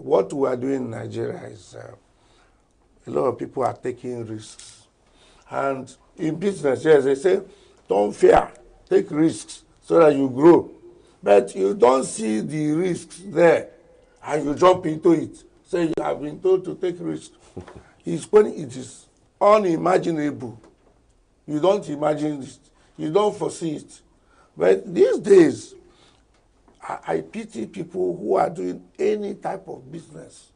What we are doing in Nigeria is a lot of people are taking risks. And in business, yes, they say, don't fear, take risks so that you grow. But you don't see the risks there and you jump into it. So you have been told to take risks. It's when it is unimaginable. You don't imagine it. You don't foresee it. But these days, I pity people who are doing any type of business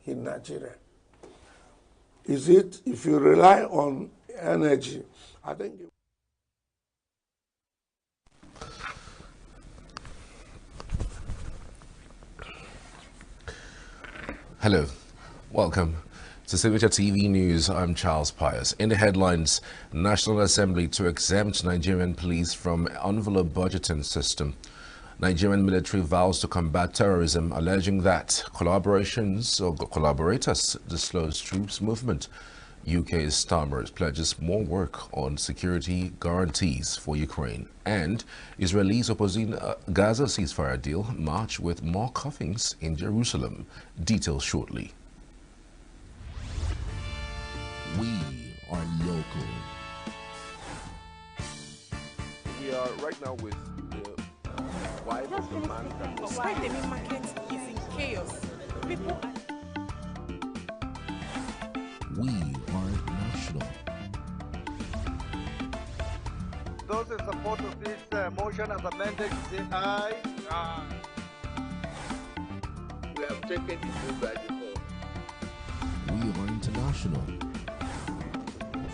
in Nigeria. Is it, if you rely on energy, I think. Hello, welcome to Signature TV News. I'm Charles Pius. In the headlines, National Assembly to exempt Nigerian police from envelope budgeting system. Nigerian military vows to combat terrorism, alleging that collaborators disclose troops movement. UK Starmer pledges more work on security guarantees for Ukraine. And Israelis opposing Gaza ceasefire deal march with more cuffings in Jerusalem. Details shortly. We are local. We are right now with the wife of the man that was... Why the main market is in chaos. People are... We are national. Those in support of this motion as amended, say aye. Aye. We have taken the vote by default. We are international.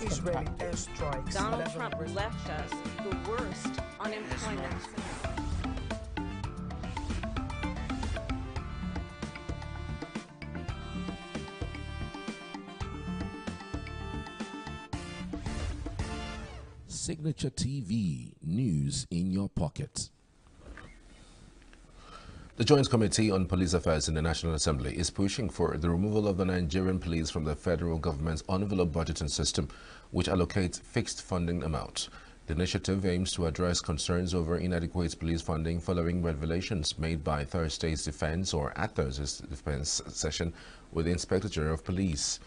Israeli airstrikes. Donald Trump left us the worst unemployment. Signature TV, news in your pocket. The Joint Committee on Police Affairs in the National Assembly is pushing for the removal of the Nigerian police from the federal government's envelope budgeting system, which allocates fixed funding amounts. The initiative aims to address concerns over inadequate police funding following revelations made by Thursday's defense session with the Inspector General of Police.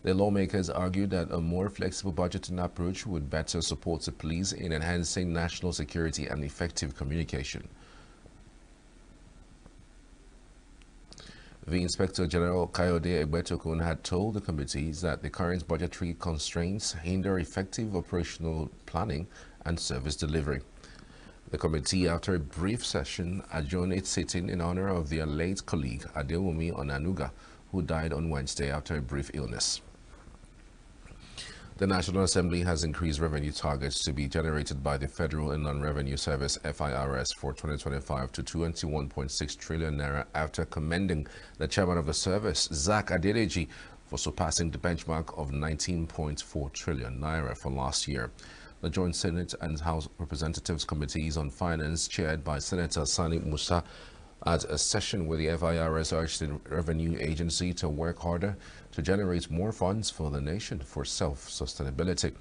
The lawmakers argued that a more flexible budgeting approach would better support the police in enhancing national security and effective communication. The Inspector General Kayode Egbetokun had told the committees that the current budgetary constraints hinder effective operational planning and service delivery. The committee, after a brief session, adjourned its sitting in honor of their late colleague Adewumi Onanuga, who died on Wednesday after a brief illness. The National Assembly has increased revenue targets to be generated by the Federal Inland Revenue Service (FIRS) for 2025 to 21.6 trillion naira after commending the chairman of the service, Zach Adedeji, for surpassing the benchmark of 19.4 trillion naira for last year. The Joint Senate and House Representatives Committees on Finance, chaired by Senator Sani Musa, at a session with the FIRS urged the Revenue Agency to work harder to generate more funds for the nation for self-sustainability.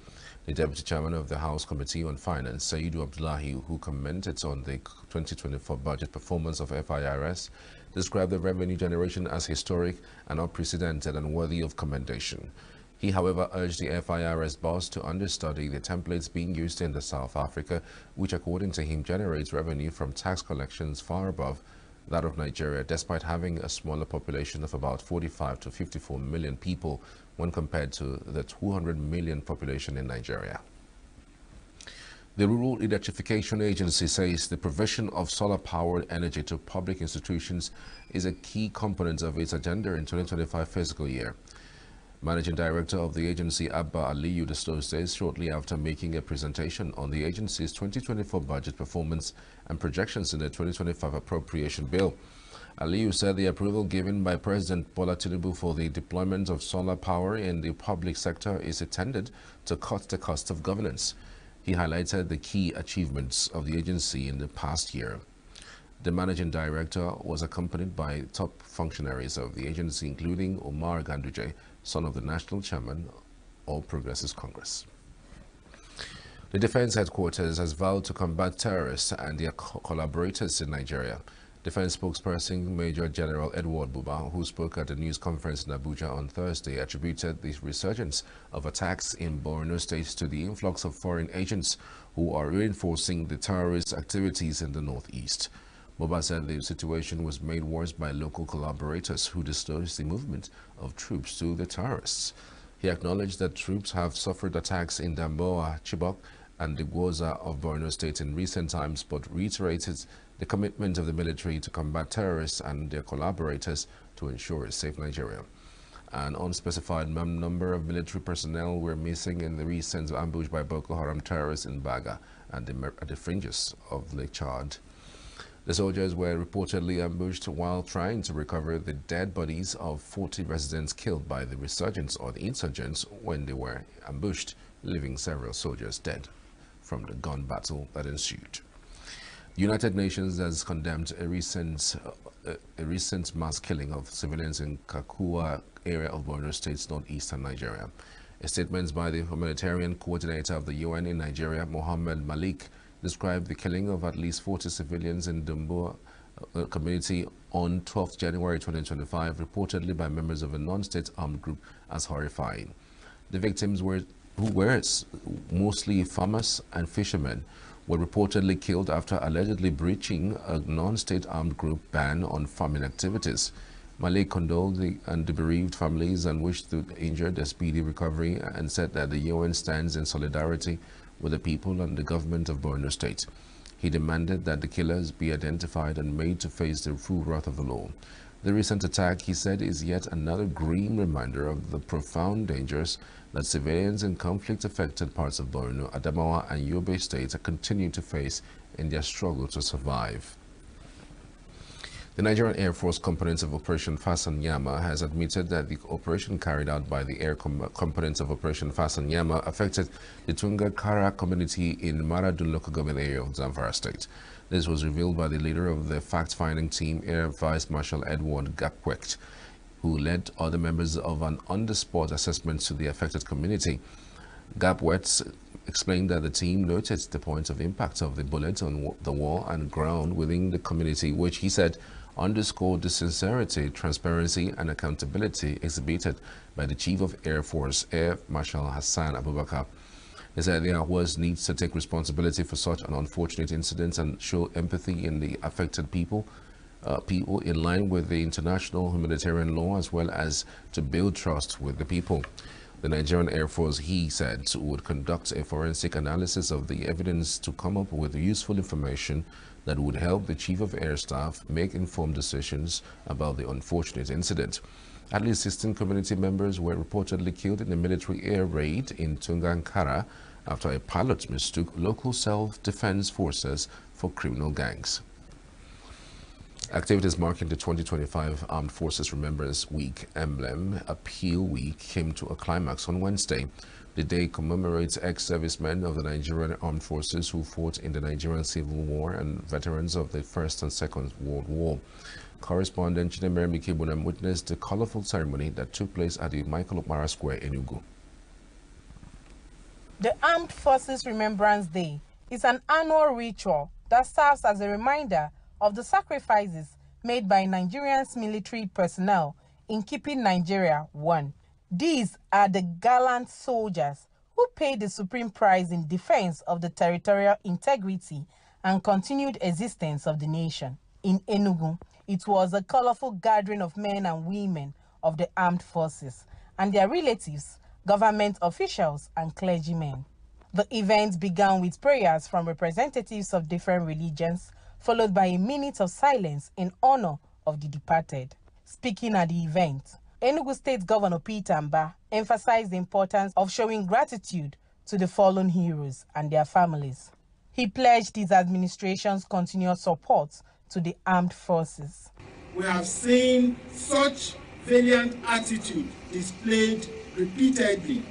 The Deputy Chairman of the House Committee on Finance, Saidu Abdullahi, who commented on the 2024 budget performance of FIRS, described the revenue generation as historic and unprecedented and worthy of commendation. He, however, urged the FIRS boss to understudy the templates being used in South Africa, which, according to him, generates revenue from tax collections far above that of Nigeria, despite having a smaller population of about 45 to 54 million people when compared to the 200 million population in Nigeria. The Rural Electrification Agency says the provision of solar-powered energy to public institutions is a key component of its agenda in 2025 fiscal year. Managing Director of the agency, Abba Aliyu, disclosed this shortly after making a presentation on the agency's 2024 budget performance and projections in the 2025 appropriation bill. Aliyu said the approval given by President Bola Tinubu for the deployment of solar power in the public sector is intended to cut the cost of governance. He highlighted the key achievements of the agency in the past year. The managing director was accompanied by top functionaries of the agency, including Omar Ganduje, son of the national chairman, All Progressives Congress. The Defense Headquarters has vowed to combat terrorists and their collaborators in Nigeria. Defense spokesperson Major General Edward Buba, who spoke at a news conference in Abuja on Thursday, attributed the resurgence of attacks in Borno State to the influx of foreign agents who are reinforcing the terrorist activities in the northeast. Buba said the situation was made worse by local collaborators who disclosed the movement of troops to the terrorists. He acknowledged that troops have suffered attacks in Damboa, Chibok, and the Gwoza of Borno State in recent times, but reiterated the commitment of the military to combat terrorists and their collaborators to ensure a safe Nigeria. An unspecified number of military personnel were missing in the recent ambush by Boko Haram terrorists in Baga and at the fringes of Lake Chad. The soldiers were reportedly ambushed while trying to recover the dead bodies of 40 residents killed by the resurgence or the insurgents when they were ambushed, leaving several soldiers dead from the gun battle that ensued. The United Nations has condemned a recent mass killing of civilians in Kakua area of Borno State's northeastern Nigeria. A statement by the humanitarian coordinator of the UN in Nigeria, Mohammed Malik, described the killing of at least 40 civilians in Dumbo community on 12 January 2025, reportedly by members of a non-state armed group, as horrifying. The victims who were mostly farmers and fishermen were reportedly killed after allegedly breaching a non-state armed group ban on farming activities. Malik condoled the bereaved families and wished the injured a speedy recovery and said that the UN stands in solidarity with the people and the government of Borno State. He demanded that the killers be identified and made to face the full wrath of the law. The recent attack, he said, is yet another grim reminder of the profound dangers that civilians in conflict-affected parts of Borno, Adamawa and Yobe states continue to face in their struggle to survive. The Nigerian Air Force component of Operation Fasan Yama has admitted that the operation carried out by the air component of Operation Fasan Yama affected the Tunga Kara community in Maradun local government area of Zamfara State. This was revealed by the leader of the fact-finding team, Air Vice Marshal Edward Gapwet, who led other members of an on-the-spot assessment to the affected community. Gapwet explained that the team noted the points of impact of the bullet on the wall and ground within the community, which he said underscored the sincerity, transparency, and accountability exhibited by the Chief of Air Force, Air Marshal Hassan Abubakar. He said there was needs to take responsibility for such an unfortunate incident and show empathy in the affected people in line with the international humanitarian law, as well as to build trust with the people. The Nigerian Air Force, he said, would conduct a forensic analysis of the evidence to come up with useful information that would help the Chief of Air Staff make informed decisions about the unfortunate incident. At least 16 community members were reportedly killed in a military air raid in Tungankara after a pilot mistook local self-defense forces for criminal gangs. Activities marking the 2025 Armed Forces Remembrance Week emblem, Appeal Week, came to a climax on Wednesday. The day commemorates ex-servicemen of the Nigerian Armed Forces who fought in the Nigerian Civil War and veterans of the First and Second World War. Correspondent Chinemere Mikibunam witnessed the colorful ceremony that took place at the Michael Okmara Square, ENUGU. The Armed Forces Remembrance Day is an annual ritual that serves as a reminder of the sacrifices made by Nigeria's military personnel in keeping Nigeria one. These are the gallant soldiers who paid the supreme price in defense of the territorial integrity and continued existence of the nation. In ENUGU, it was a colorful gathering of men and women of the armed forces and their relatives, government officials, and clergymen. The event began with prayers from representatives of different religions, followed by a minute of silence in honor of the departed. Speaking at the event, Enugu State Governor Peter Mba emphasized the importance of showing gratitude to the fallen heroes and their families. He pledged his administration's continuous support to the armed forces. We have seen such valiant attitude displayed repeatedly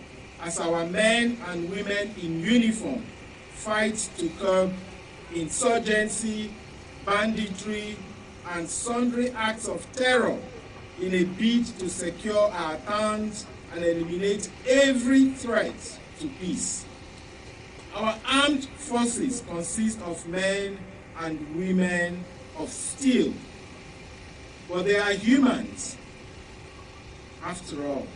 as our men and women in uniform fight to curb insurgency, banditry, and sundry acts of terror in a bid to secure our towns and eliminate every threat to peace. Our armed forces consist of men and women of steel, but they are humans after all.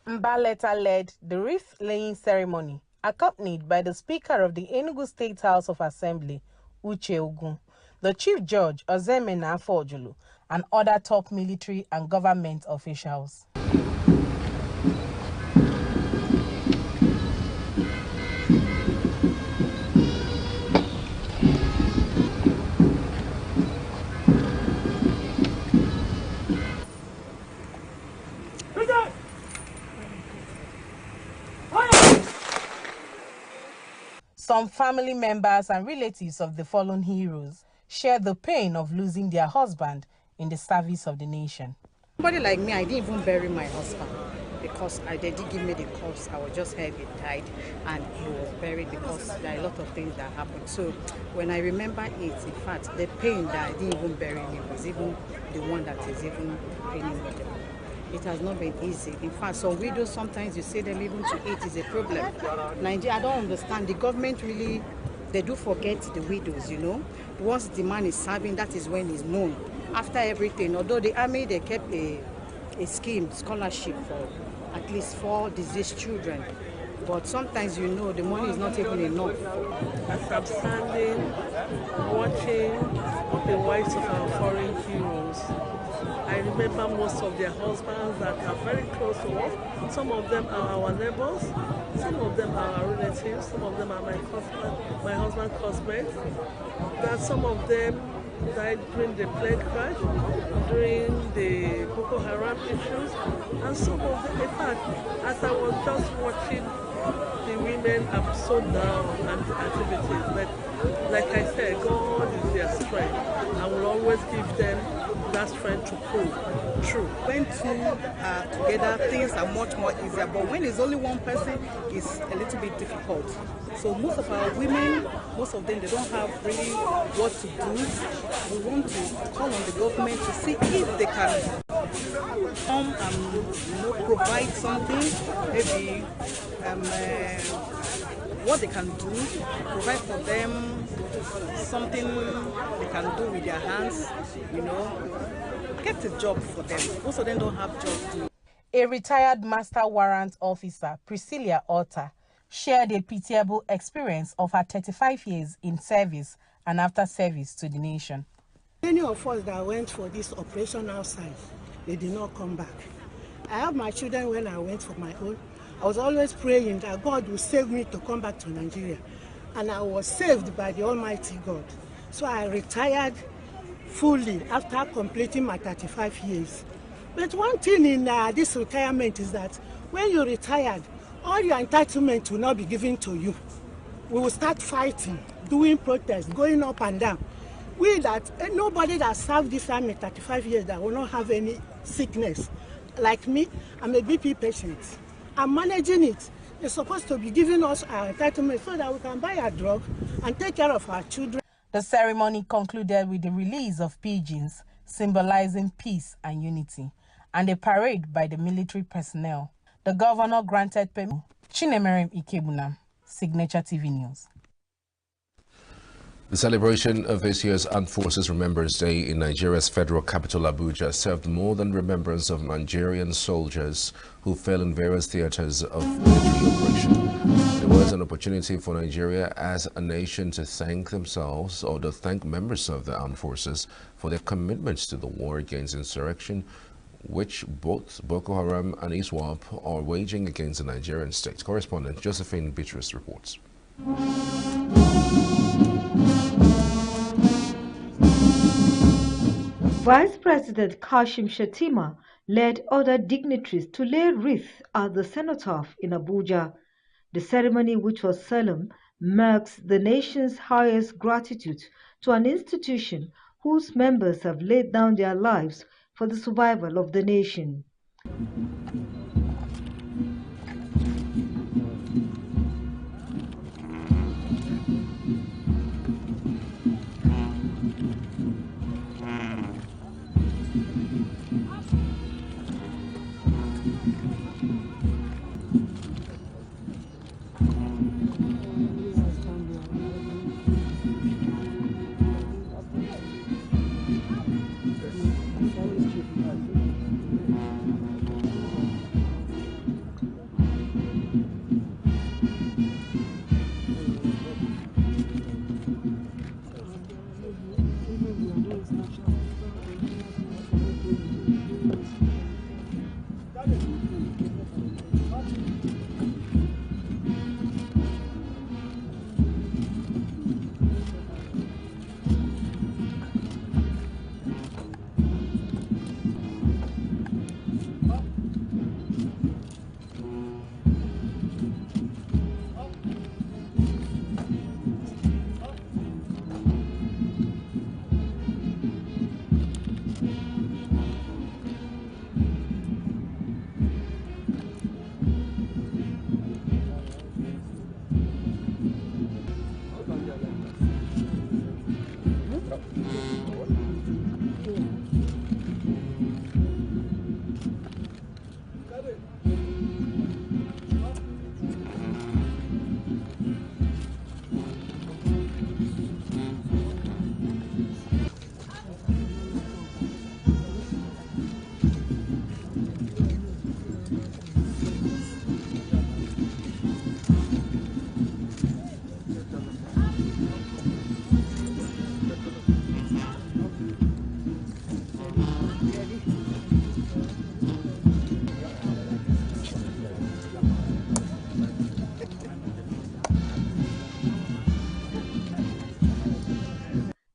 Mba later led the wreath-laying ceremony, accompanied by the Speaker of the Enugu State House of Assembly, Uche Ogun, the Chief Judge, Ozemena Afojulu, and other top military and government officials. Some family members and relatives of the fallen heroes share the pain of losing their husband in the service of the nation. Somebody like me, I didn't even bury my husband because they didn't give me the corpse. I was just heard he died and he was buried because there are a lot of things that happened. So when I remember it, in fact, the pain that I didn't even bury him was even the one that is even paining me. It has not been easy. In fact, some widows, sometimes you say them even to eat is a problem. Nigeria, I don't understand. The government really, they do forget the widows, you know. Once the man is serving, that is when he's known. After everything, although the army, they kept a scheme, scholarship for at least 4 deceased children. But sometimes, you know, the money is not even enough. As I'm standing, watching the wives of our foreign heroes, I remember most of their husbands that are very close to us. Some of them are our neighbors, some of them are our relatives, some of them are my husband's classmates. That some of them died during the plane crash, during the Boko Haram issues, and some of them, in fact, as I was just watching the women are so down and the activities. But like I said, God is their strength and will always give them that strength to pull through. When two are together, things are much more easier. But when it's only one person, it's a little bit difficult. So most of our women, most of them, they don't have really what to do. We want to call on the government to see if they can come and provide something, maybe what they can do, provide for them something they can do with their hands, get a job for them. Most of them don't have jobs. A retired master warrant officer, Priscilla Otta, shared a pitiable experience of her 35 years in service and after service to the nation. Many of us that went for this operation outside, they did not come back. I have my children when I went for my own. I was always praying that God will save me to come back to Nigeria. And I was saved by the Almighty God. So I retired fully after completing my 35 years. But one thing in this retirement is that when you retired, all your entitlement will not be given to you. We will start fighting, doing protests, going up and down. Nobody that served this army 35 years that will not have any sickness. Like me, I'm a BP patient. I'm managing it. They're supposed to be giving us our entitlement so that we can buy a drug and take care of our children. The ceremony concluded with the release of pigeons, symbolizing peace and unity, and a parade by the military personnel. The governor granted permission. Chinemerem Ikebuna, Signature TV News. The celebration of this year's Armed Forces Remembrance Day in Nigeria's federal capital Abuja served more than remembrance of Nigerian soldiers who fell in various theaters of military operation. It was an opportunity for Nigeria as a nation to thank themselves or to thank members of the armed forces for their commitments to the war against insurrection, which both Boko Haram and ISWAP are waging against the Nigerian state. Correspondent Josephine Beatrice reports. Vice President Kashim Shettima led other dignitaries to lay wreaths at the cenotaph in Abuja. The ceremony, which was solemn, marks the nation's highest gratitude to an institution whose members have laid down their lives for the survival of the nation.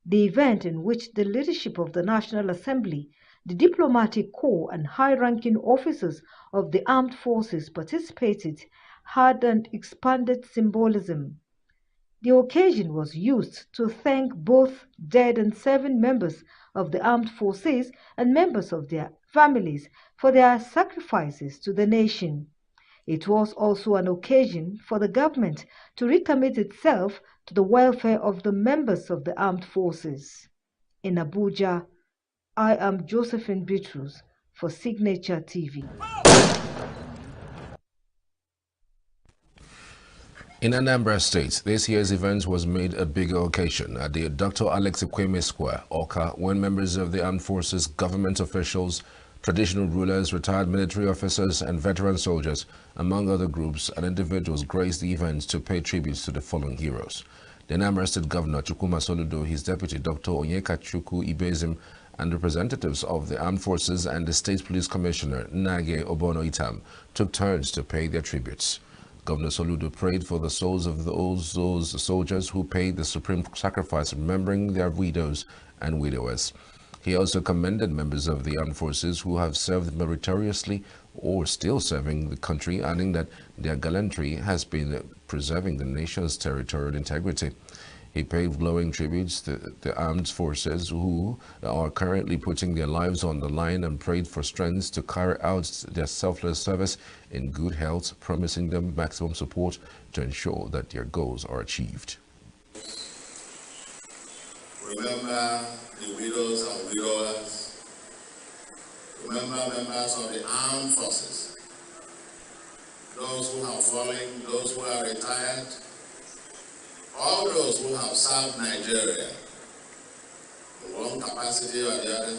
The event, in which the leadership of the National Assembly, the diplomatic corps and high-ranking officers of the armed forces participated, had an expanded symbolism. The occasion was used to thank both dead and serving members of the armed forces and members of their families for their sacrifices to the nation. It was also an occasion for the government to recommit itself to the welfare of the members of the armed forces. In Abuja, I am Josephine Bitrus for Signature TV. In Anambra State, this year's event was made a bigger occasion at the Dr. Alex Ekweme Square, Awka, when members of the armed forces, government officials, traditional rulers, retired military officers, and veteran soldiers, among other groups and individuals, graced the event to pay tributes to the fallen heroes. The Anambra State Governor, Chukwuma Soludo, his deputy, Dr. Onyekachukwu Ibezim, and representatives of the armed forces and the State Police Commissioner, Nage Obono Itam, took turns to pay their tributes. Governor Soludo prayed for the souls of those soldiers who paid the supreme sacrifice, remembering their widows and widowers. He also commended members of the armed forces who have served meritoriously or still serving the country, adding that their gallantry has been preserving the nation's territorial integrity. He paid glowing tributes to the armed forces who are currently putting their lives on the line and prayed for strength to carry out their selfless service in good health, promising them maximum support to ensure that their goals are achieved. Remember the widows and widowers. Remember members of the armed forces. Those who have fallen, those who are retired, all those who have served Nigeria in one capacity or the other,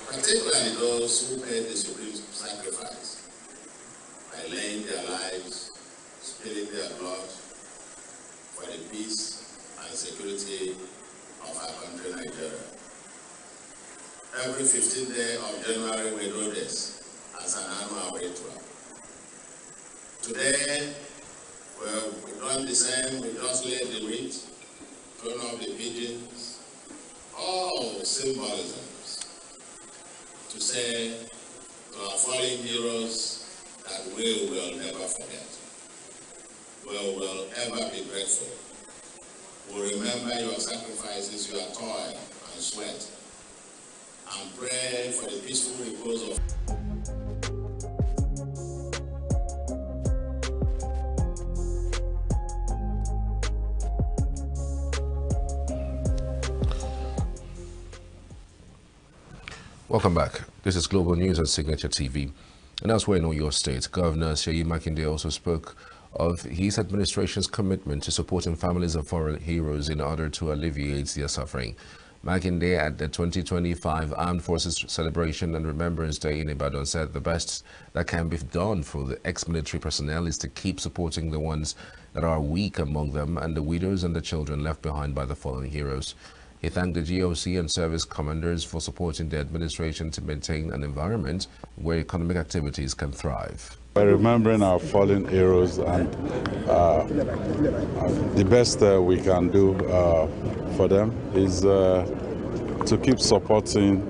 particularly those who paid the supreme sacrifice by laying their lives, spilling their blood for the peace and security of our country, Nigeria. Every 15th day of January we do this as an annual ritual. Today, well, we done the same, we just laid the wheat, turn off the pigeons, all symbolisms to say to our fallen heroes that we will never forget. We will ever be grateful. We remember your sacrifices, your toil and sweat, and pray for the peaceful repose of Welcome back. This is Global News on Signature TV. And elsewhere in Oyo State, Governor Seyi Makinde also spoke of his administration's commitment to supporting families of fallen heroes in order to alleviate their suffering. Makinde at the 2025 Armed Forces Celebration and Remembrance Day in Ibadan said the best that can be done for the ex-military personnel is to keep supporting the ones that are weak among them and the widows and the children left behind by the fallen heroes. He thanked the GOC and service commanders for supporting the administration to maintain an environment where economic activities can thrive. By remembering our fallen heroes and the best we can do for them is to keep supporting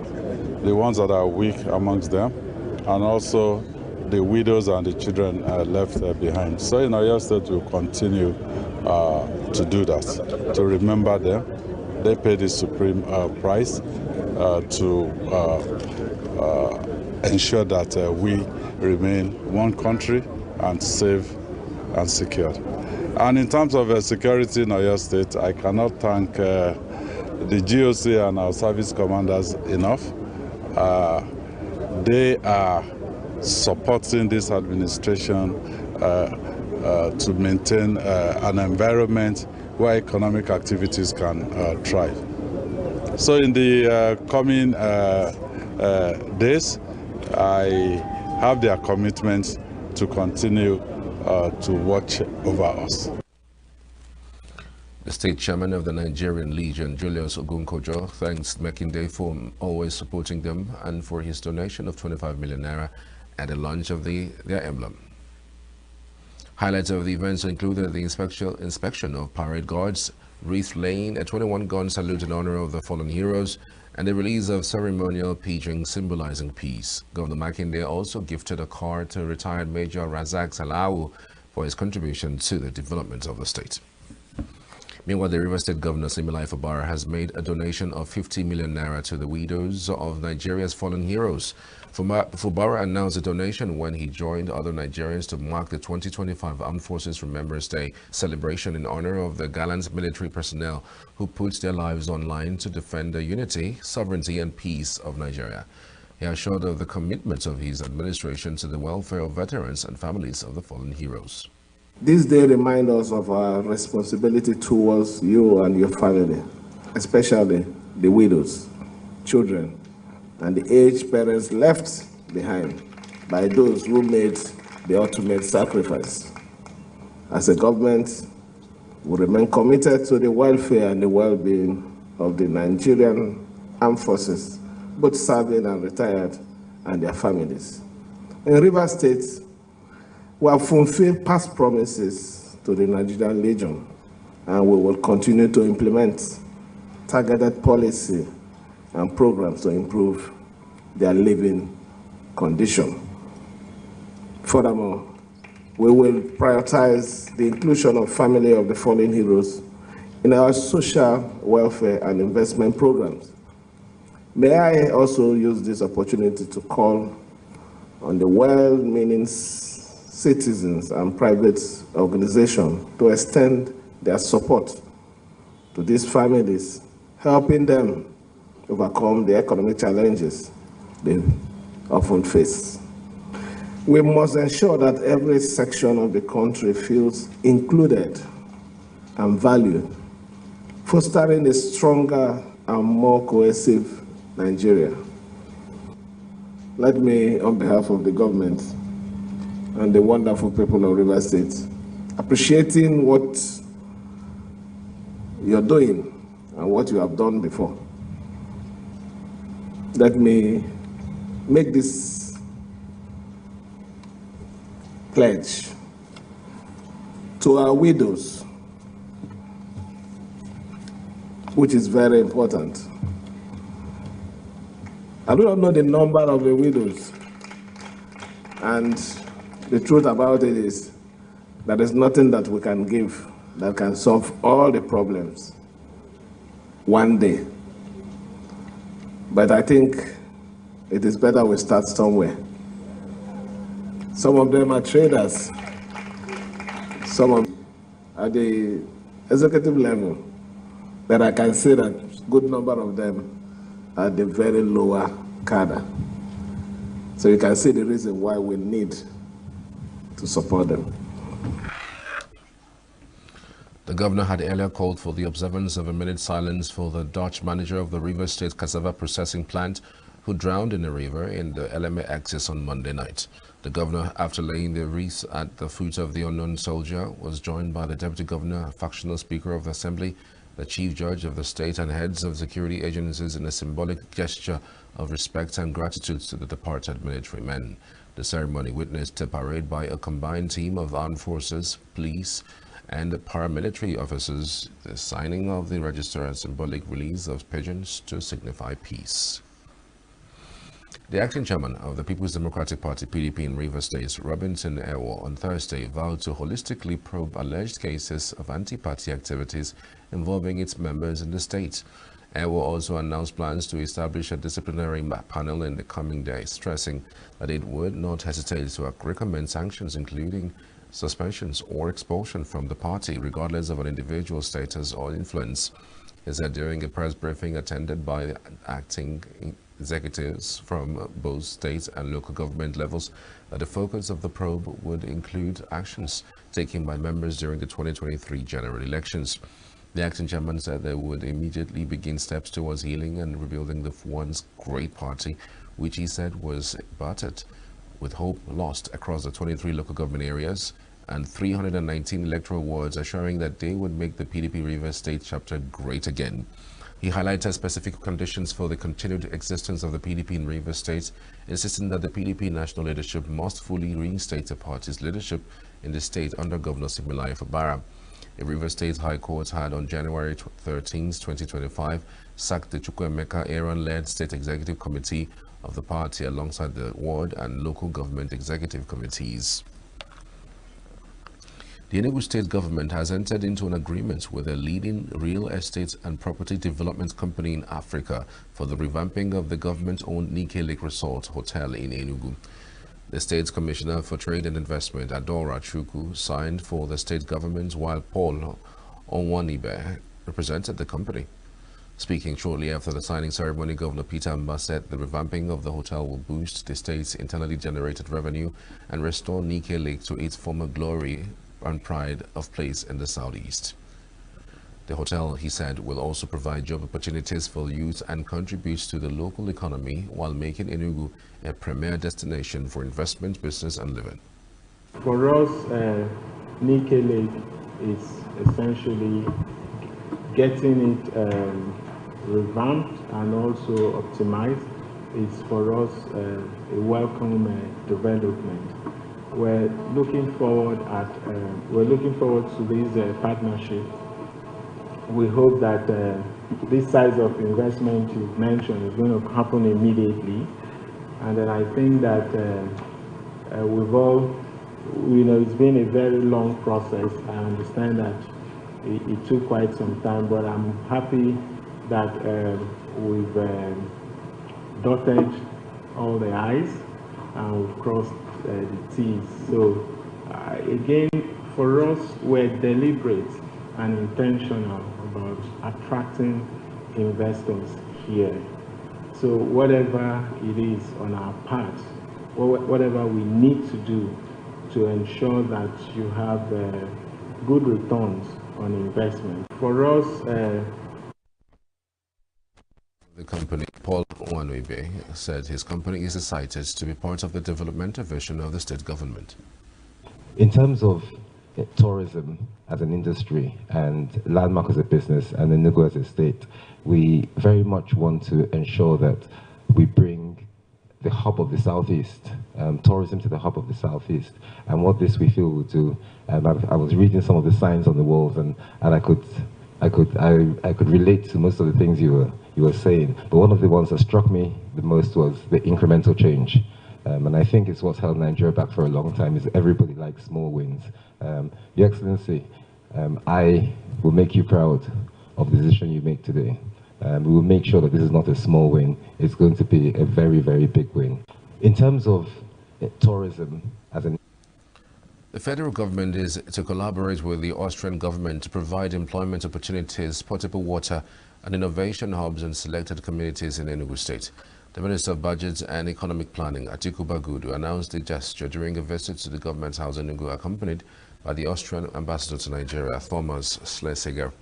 the ones that are weak amongst them and also the widows and the children left behind. So in Oyo State we'll continue to do that, to remember them. They pay the supreme price to ensure that we remain one country and safe and secure. And in terms of security in Oyo State, I cannot thank the GOC and our service commanders enough. They are supporting this administration to maintain an environment where economic activities can thrive. So in the coming days, I have their commitment to continue to watch over us. The state chairman of the Nigerian Legion, Julius Ogunkojo, thanks Makinde for always supporting them and for his donation of 25 million naira at the launch of their emblem. Highlights of the events included the inspection of parade guards, wreath laying, a 21-gun salute in honor of the fallen heroes, and the release of ceremonial pigeons symbolizing peace. Governor Makinde also gifted a car to retired Major Razak Salawu, for his contribution to the development of the state. Meanwhile, the River State Governor Siminalayi Fubara has made a donation of 50 million naira to the widows of Nigeria's fallen heroes. Fubara announced the donation when he joined other Nigerians to mark the 2025 Armed Forces Remembrance Day celebration in honor of the gallant military personnel who put their lives on line to defend the unity, sovereignty, and peace of Nigeria. He assured of the commitment of his administration to the welfare of veterans and families of the fallen heroes. This day reminds us of our responsibility towards you and your family, especially the widows, children, and the aged parents left behind by those who made the ultimate sacrifice. As a government, we remain committed to the welfare and the well-being of the Nigerian Armed Forces, both serving and retired, and their families. In Rivers State, we have fulfilled past promises to the Nigerian Legion, and we will continue to implement targeted policy and programs to improve their living condition. Furthermore, we will prioritize the inclusion of family of the fallen heroes in our social welfare and investment programs. May I also use this opportunity to call on the well-meaning citizens and private organizations to extend their support to these families, helping them overcome the economic challenges they often face. We must ensure that every section of the country feels included and valued, fostering a stronger and more cohesive Nigeria. Let me, on behalf of the government and the wonderful people of Rivers State, appreciating what you're doing and what you have done before, let me make this pledge to our widows, which is very important. I do not know the number of the widows, and the truth about it is that there's nothing that we can give that can solve all the problems one day. But I think it is better we start somewhere. Some of them are traders. Some of them are at the executive level. But I can say that a good number of them are at the very lower cadre. So you can see the reason why we need to support them. The governor had earlier called for the observance of a minute silence for the Dutch manager of the Rivers State cassava processing plant who drowned in a river in the LMA axis on Monday night. The governor, after laying the wreath at the foot of the unknown soldier, was joined by the deputy governor, factional speaker of the assembly, the chief judge of the state, and heads of security agencies in a symbolic gesture of respect and gratitude to the departed military men. The ceremony witnessed a parade by a combined team of armed forces, police, and paramilitary officers, the signing of the register and symbolic release of pigeons to signify peace. The acting chairman of the People's Democratic Party (PDP) in Rivers State, Robinson Ewo, on Thursday vowed to holistically probe alleged cases of anti-party activities involving its members in the state. Ewo also announced plans to establish a disciplinary panel in the coming days, stressing that it would not hesitate to recommend sanctions including suspensions or expulsion from the party, regardless of an individual's status or influence. He said during a press briefing attended by acting executives from both state and local government levels that the focus of the probe would include actions taken by members during the 2023 general elections. The acting chairman said they would immediately begin steps towards healing and rebuilding the once great party, which he said was battered, with hope lost across the 23 local government areas and 319 electoral wards, assuring that they would make the PDP Rivers State chapter great again. He highlighted specific conditions for the continued existence of the PDP in Rivers State, insisting that the PDP national leadership must fully reinstate the party's leadership in the state under Governor Siminalayi Fubara. The Rivers State High Court had on January 13, 2025, sacked the Chukwuemeka Aaron-led State Executive Committee of the party alongside the ward and local government executive committees. The ENUGU state government has entered into an agreement with a leading real estate and property development company in Africa for the revamping of the government-owned Nike Lake Resort Hotel in ENUGU. The state's commissioner for trade and investment, Adora Chukwu, signed for the state government, while Paul Onwanibe represented the company. Speaking shortly after the signing ceremony, Governor Peter Mbah said the revamping of the hotel will boost the state's internally generated revenue and restore Nike Lake to its former glory and pride of place in the southeast. The hotel, he said, will also provide job opportunities for youth and contribute to the local economy while making ENUGU a premier destination for investment, business and living. For us, Nike Lake is essentially getting it revamped and also optimized. Is for us a welcome development. We're looking forward to this partnership. We hope that this size of investment you mentioned is going to happen immediately, and then I think that we've all, it's been a very long process. I understand that it took quite some time, but I'm happy that we've dotted all the I's and we've crossed the T's. So again, for us, we're deliberate and intentional about attracting investors here. So whatever it is on our part, whatever we need to do to ensure that you have good returns on investment. For us, the company, Paul Onwanibe, said his company is excited to be part of the developmental vision of the state government. In terms of tourism as an industry and Landmark as a business and ENUGU as a state, we very much want to ensure that we bring the hub of the southeast, tourism to the hub of the southeast. And what this we feel will do, I was reading some of the signs on the walls, and I could relate to most of the things you were saying. But one of the ones that struck me the most was the incremental change. And I think it's what's held Nigeria back for a long time, is everybody likes small wins. Your Excellency, I will make you proud of the decision you make today. We will make sure that this is not a small win. It's going to be a very, very big win. In terms of tourism as an... The federal government is to collaborate with the Austrian government to provide employment opportunities, potable water and innovation hubs in selected communities in Enugu State. The Minister of Budget and Economic Planning, Atiku Bagudu, announced the gesture during a visit to the government house in Enugu, accompanied by the Austrian ambassador to Nigeria, Thomas Schlesinger.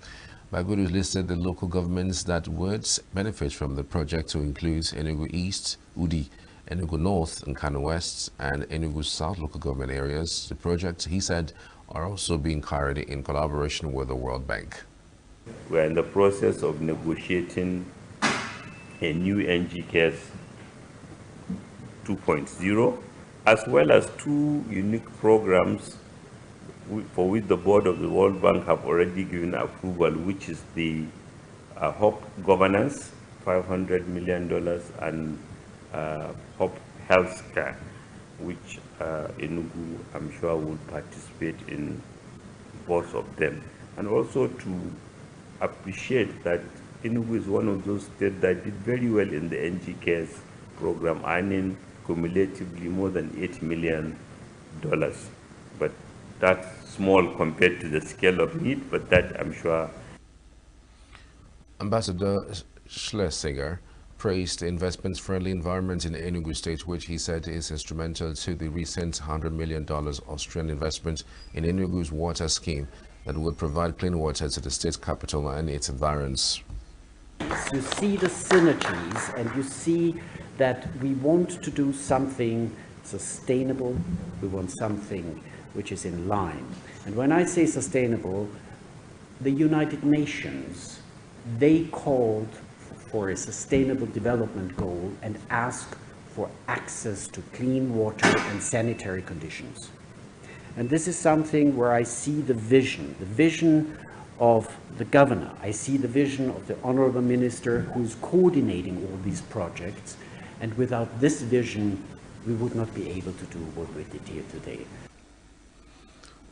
Bagudu listed the local governments that would benefit from the project to include Enugu East, Udi, Enugu North and Kano West, and Enugu South local government areas. The project, he said, are also being carried in collaboration with the World Bank. We are in the process of negotiating a new NGCAS 2.0, as well as two unique programs for which the board of the World Bank have already given approval, which is the HOP governance, $500 million, and HOP healthcare, which ENUGU, I'm sure, will participate in both of them. And also to appreciate that ENUGU is one of those states that did very well in the NGCAS program, earning cumulatively more than $8 million. But that's small compared to the scale of need, but that I'm sure. Ambassador Schlesinger praised the investment-friendly environment in Enugu State, which he said is instrumental to the recent $100 million Austrian investment in Enugu's water scheme that would provide clean water to the state capital and its environs. You see the synergies, and you see that we want to do something sustainable. We want something which is in line. And when I say sustainable, the United Nations, they called for a sustainable development goal and asked for access to clean water and sanitary conditions. And this is something where I see the vision of the governor. I see the vision of the honorable minister who's coordinating all these projects. And without this vision, we would not be able to do what we did here today.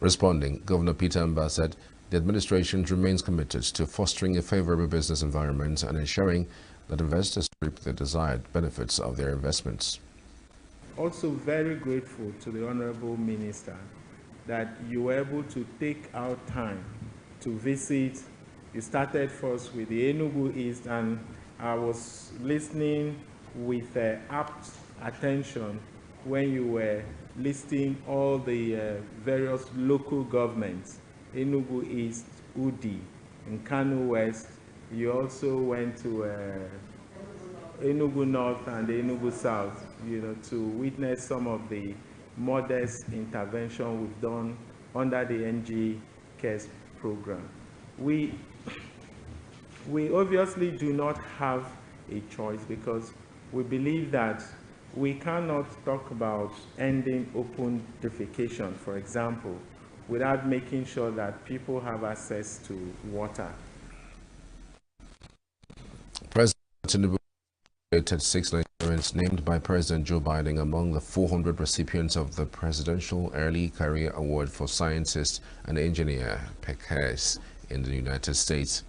Responding, Governor Peter Mbah said the administration remains committed to fostering a favorable business environment and ensuring that investors reap the desired benefits of their investments. Also very grateful to the Honorable Minister that you were able to take out time to visit. You started first with the ENUGU East, and I was listening with apt attention when you were listing all the various local governments, ENUGU East, UDI, in Kano West. You also went to Enugu North and Enugu South, to witness some of the modest intervention we've done under the NG CARES program. We obviously do not have a choice because we believe that we cannot talk about ending open defecation, for example, without making sure that people have access to water. President Tinubu rated 6 Nigerians named by President Joe Biden among the 400 recipients of the Presidential Early Career Award for Scientist and Engineer, PECAS, in the United States.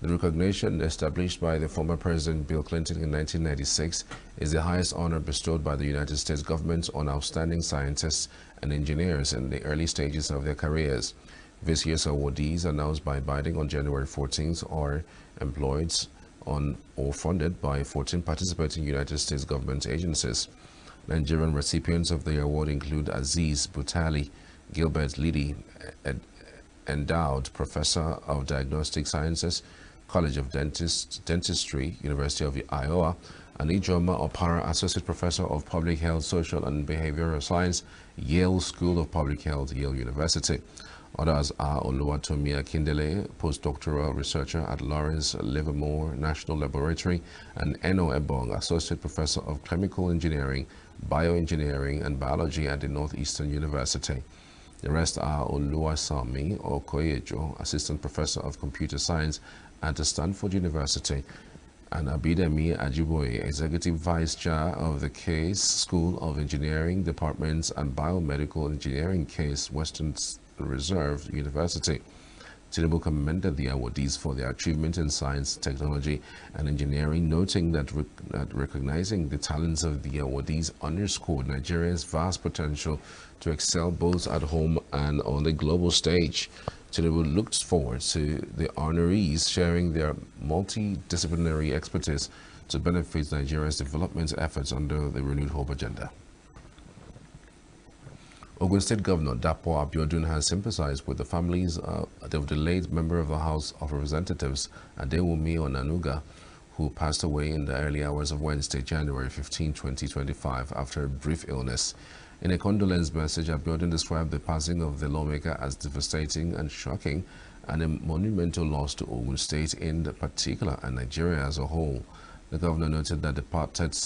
The recognition, established by the former President Bill Clinton in 1996, is the highest honor bestowed by the United States government on outstanding scientists and engineers in the early stages of their careers. This year's awardees, announced by Biden on January 14th, are employed on or funded by 14 participating United States government agencies. Nigerian recipients of the award include Aziz Butali, Gilbert Liddy, Endowed Professor of Diagnostic Sciences, College of Dentistry, University of Iowa, and Ijoma Opara, Associate Professor of Public Health, Social and Behavioral Science, Yale School of Public Health, Yale University. Others are Oluwatomi Akindele, postdoctoral researcher at Lawrence Livermore National Laboratory, and Eno Ebong, Associate Professor of Chemical Engineering, Bioengineering, and Biology at the Northeastern University. The rest are Oluwasami Okoyejo, Assistant Professor of Computer Science at Stanford University, and Abidemi Ajiboye, Executive Vice Chair of the Case School of Engineering Departments and Biomedical Engineering Case, Western Reserve University. Tinubu commended the awardees for their achievement in science, technology, and engineering, noting that recognizing the talents of the awardees underscored Nigeria's vast potential to excel both at home and on the global stage. Tinubu looked forward to the honorees sharing their multidisciplinary expertise to benefit Nigeria's development efforts under the Renewed Hope agenda. Ogun State Governor Dapo Abiodun has sympathized with the families of the late member of the House of Representatives, Adewumi Onanuga, who passed away in the early hours of Wednesday, January 15, 2025, after a brief illness. In a condolence message, Abiodun described the passing of the lawmaker as devastating and shocking and a monumental loss to Ogun State in particular and Nigeria as a whole. The governor noted that the departed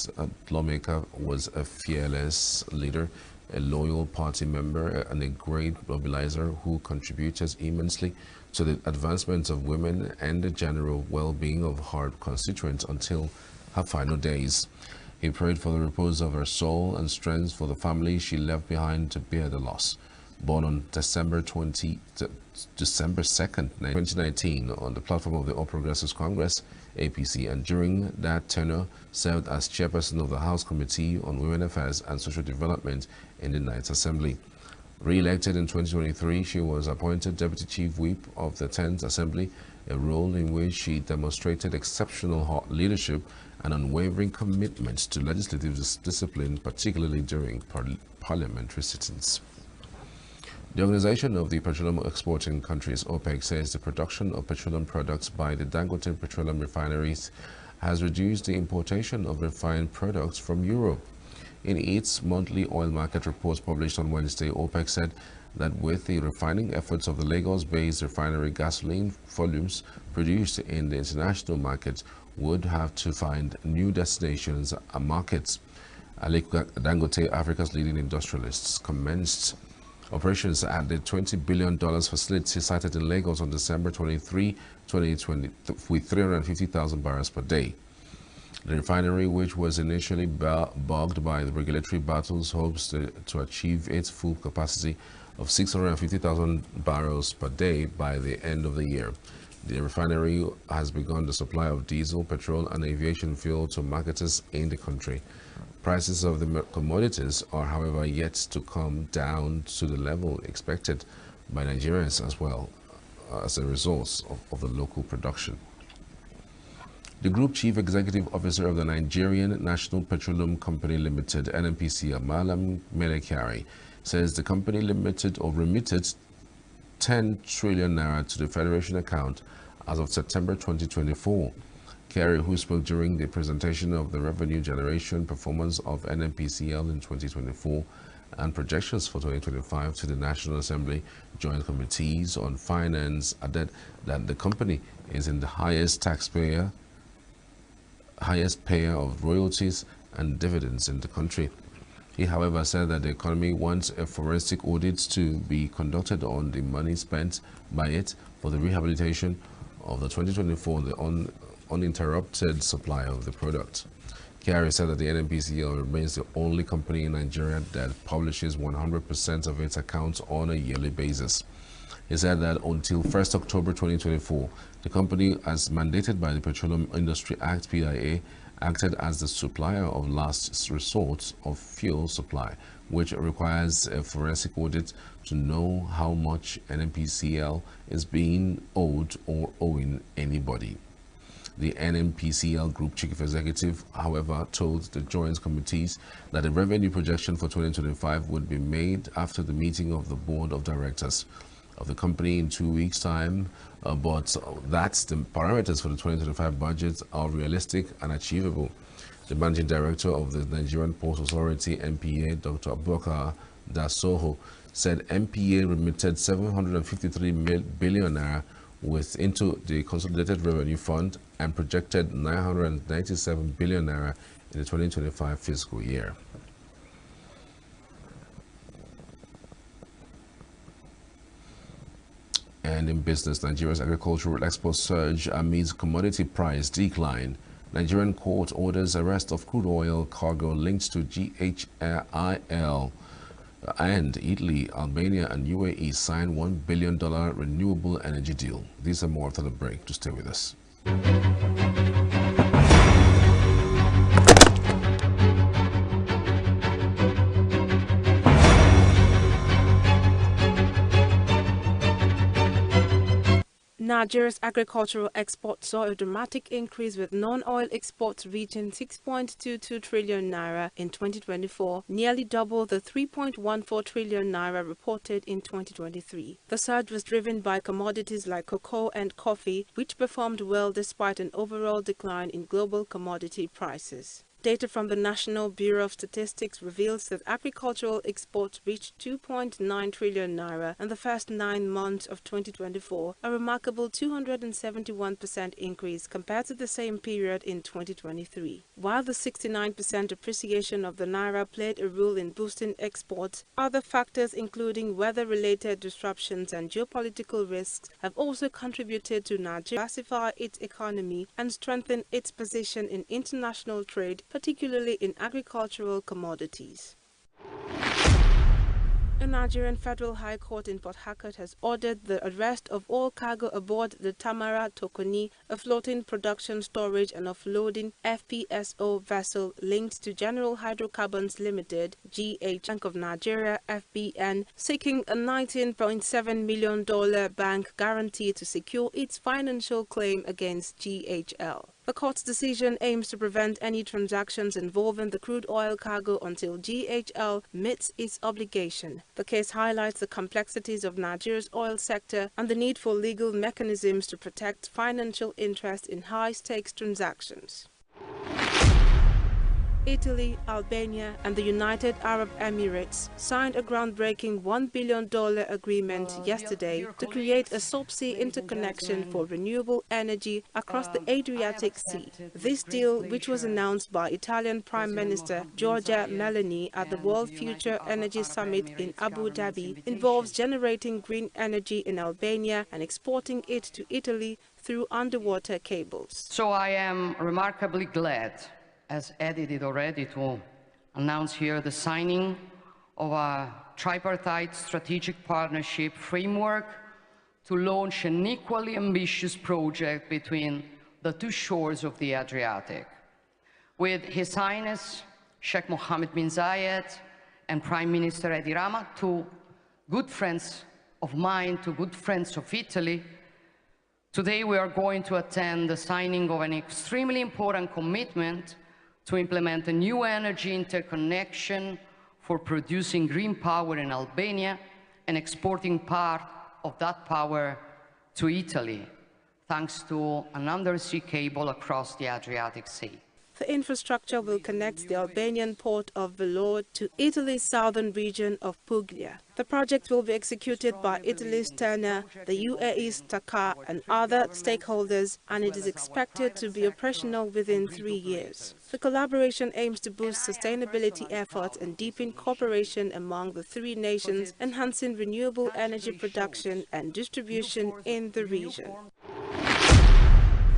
lawmaker was a fearless leader, a loyal party member, and a great mobilizer who contributed immensely to the advancement of women and the general well-being of her constituents until her final days. He prayed for the repose of her soul and strength for the family she left behind to bear the loss. Born on December 2nd, 2019, on the platform of the All Progressives Congress, APC, and during that tenure served as chairperson of the House Committee on Women Affairs and Social Development in the Ninth Assembly. Re-elected in 2023, she was appointed Deputy Chief Whip of the 10th Assembly, a role in which she demonstrated exceptional leadership and unwavering commitment to legislative discipline, particularly during parliamentary sittings. The Organization of the Petroleum Exporting Countries, OPEC, says the production of petroleum products by the Dangote petroleum refineries has reduced the importation of refined products from Europe. In its monthly oil market reports published on Wednesday, OPEC said that with the refining efforts of the Lagos-based refinery, gasoline volumes produced in the international market would have to find new destinations and markets. Aliko Dangote, Africa's leading industrialists, commenced operations at the $20 billion facility sited in Lagos on December 23, 2020, with 350,000 barrels per day. The refinery, which was initially bogged by the regulatory battles, hopes to achieve its full capacity of 650,000 barrels per day by the end of the year. The refinery has begun the supply of diesel, petrol, and aviation fuel to marketers in the country. Prices of the commodities are, however, yet to come down to the level expected by Nigerians as well as a result of the local production. The Group Chief Executive Officer of the Nigerian National Petroleum Company Limited, NNPCL, Malam Mele Kyari, says the company limited or remitted 10 trillion naira to the Federation account as of September 2024. Kyari, who spoke during the presentation of the revenue generation performance of NNPCL in 2024 and projections for 2025 to the National Assembly Joint Committees on Finance, added that the company is in the highest payer of royalties and dividends in the country. He, however, said that the economy wants a forensic audit to be conducted on the money spent by it for the rehabilitation of the 2024 uninterrupted supply of the product. Kyari said that the NNPCL remains the only company in Nigeria that publishes 100% of its accounts on a yearly basis. He said that until 1st October 2024, the company, as mandated by the Petroleum Industry Act (PIA), acted as the supplier of last resort of fuel supply, which requires a forensic audit to know how much NNPCL is being owed or owing anybody. The NNPCL Group Chief Executive, however, told the Joint Committees that the revenue projection for 2025 would be made after the meeting of the Board of Directors of the company in 2 weeks' time, but that the parameters for the 2025 budget are realistic and achievable. The Managing Director of the Nigerian Ports Authority, NPA, Dr. Abubakar Dasoho, said NPA remitted 753 billion naira into the Consolidated Revenue Fund and projected 997 billion naira in the 2025 fiscal year. And in business, Nigeria's agricultural exports surge amidst commodity price decline. Nigerian court orders arrest of crude oil cargo linked to GHIL. And Italy, Albania, and UAE signed $1 billion renewable energy deal. These are more after the break. To stay with us. Nigeria's agricultural exports saw a dramatic increase, with non-oil exports reaching 6.22 trillion naira in 2024, nearly double the 3.14 trillion naira reported in 2023. The surge was driven by commodities like cocoa and coffee, which performed well despite an overall decline in global commodity prices. Data from the National Bureau of Statistics reveals that agricultural exports reached 2.9 trillion naira in the first 9 months of 2024, a remarkable 271% increase compared to the same period in 2023. While the 69% appreciation of the naira played a role in boosting exports, other factors including weather-related disruptions and geopolitical risks have also contributed to Nigeria diversify its economy and strengthen its position in international trade, particularly in agricultural commodities. A Nigerian Federal High Court in Port Harcourt has ordered the arrest of all cargo aboard the Tamara Tokoni, a floating production, storage and offloading FPSO vessel linked to General Hydrocarbons Limited, GH Bank of Nigeria, FBN, seeking a $19.7 million bank guarantee to secure its financial claim against GHL. The court's decision aims to prevent any transactions involving the crude oil cargo until GHL meets its obligation. The case highlights the complexities of Nigeria's oil sector and the need for legal mechanisms to protect financial interests in high-stakes transactions. Italy, Albania, and the United Arab Emirates signed a groundbreaking $1 billion agreement yesterday to create a subsea interconnection for renewable energy across the Adriatic Sea. This deal, which was announced by Italian Prime Minister Giorgia Meloni at the World Future Energy Summit in Abu Dhabi, involves generating green energy in Albania and exporting it to Italy through underwater cables. So I am remarkably glad, as Eddie did already, to announce here the signing of a tripartite strategic partnership framework to launch an equally ambitious project between the two shores of the Adriatic. With His Highness Sheikh Mohammed bin Zayed and Prime Minister Edi Rama, two good friends of mine, two good friends of Italy, today we are going to attend the signing of an extremely important commitment to implement a new energy interconnection for producing green power in Albania and exporting part of that power to Italy, thanks to an undersea cable across the Adriatic Sea. The infrastructure will connect the Albanian port of Vlorë to Italy's southern region of Puglia. The project will be executed by Italy's Terna, the UAE's TAQA and other stakeholders, and it is expected to be operational within 3 years. The collaboration aims to boost sustainability efforts and deepen cooperation among the three nations, enhancing renewable energy production and distribution in the region.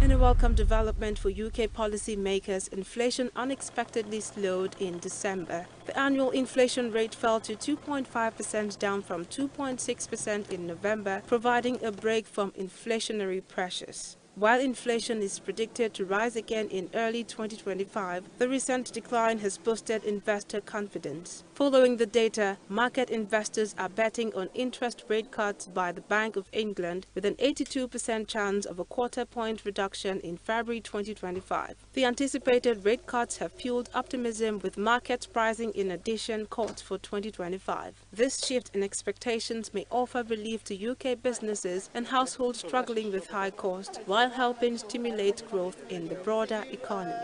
In a welcome development for UK policymakers, inflation unexpectedly slowed in December. The annual inflation rate fell to 2.5%, down from 2.6% in November, providing a break from inflationary pressures. While inflation is predicted to rise again in early 2025, the recent decline has boosted investor confidence. Following the data, market investors are betting on interest rate cuts by the Bank of England, with an 82% chance of a quarter-point reduction in February 2025. The anticipated rate cuts have fueled optimism, with markets pricing in addition cuts for 2025. This shift in expectations may offer relief to UK businesses and households struggling with high costs, while helping stimulate growth in the broader economy.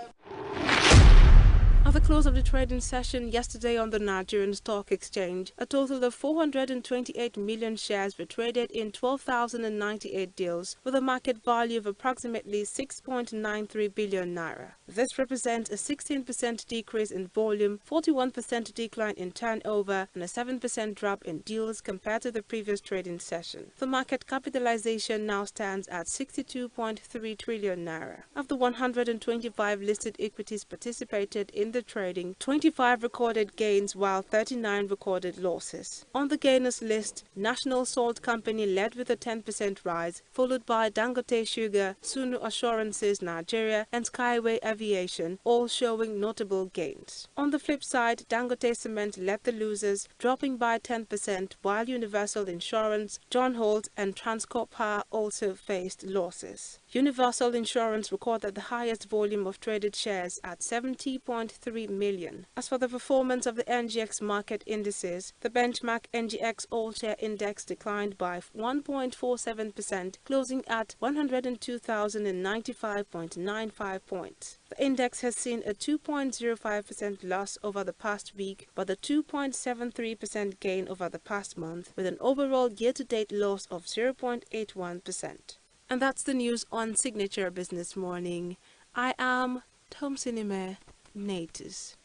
At the close of the trading session yesterday on the Nigerian Stock Exchange, a total of 428 million shares were traded in 12,098 deals, with a market value of approximately 6.93 billion naira. This represents a 16% decrease in volume, 41% decline in turnover, and a 7% drop in deals compared to the previous trading session. The market capitalization now stands at 62.3 trillion naira. Of the 125 listed equities participated in the trading, 25 recorded gains while 39 recorded losses. On the gainers list, National Salt Company led with a 10% rise, followed by Dangote Sugar, Sunu Assurances Nigeria, and Skyway Aviation, all showing notable gains. On the flip side, Dangote Cement led the losers, dropping by 10%, while Universal Insurance, John Holt, and Transcorp Power also faced losses. Universal Insurance recorded the highest volume of traded shares at 70.3 million. As for the performance of the NGX market indices, the benchmark NGX All-Share Index declined by 1.47%, closing at 102,095.95 points. The index has seen a 2.05% loss over the past week, but a 2.73% gain over the past month, with an overall year-to-date loss of 0.81%. And that's the news on Signature Business Morning. I am Tom Sinime Natus.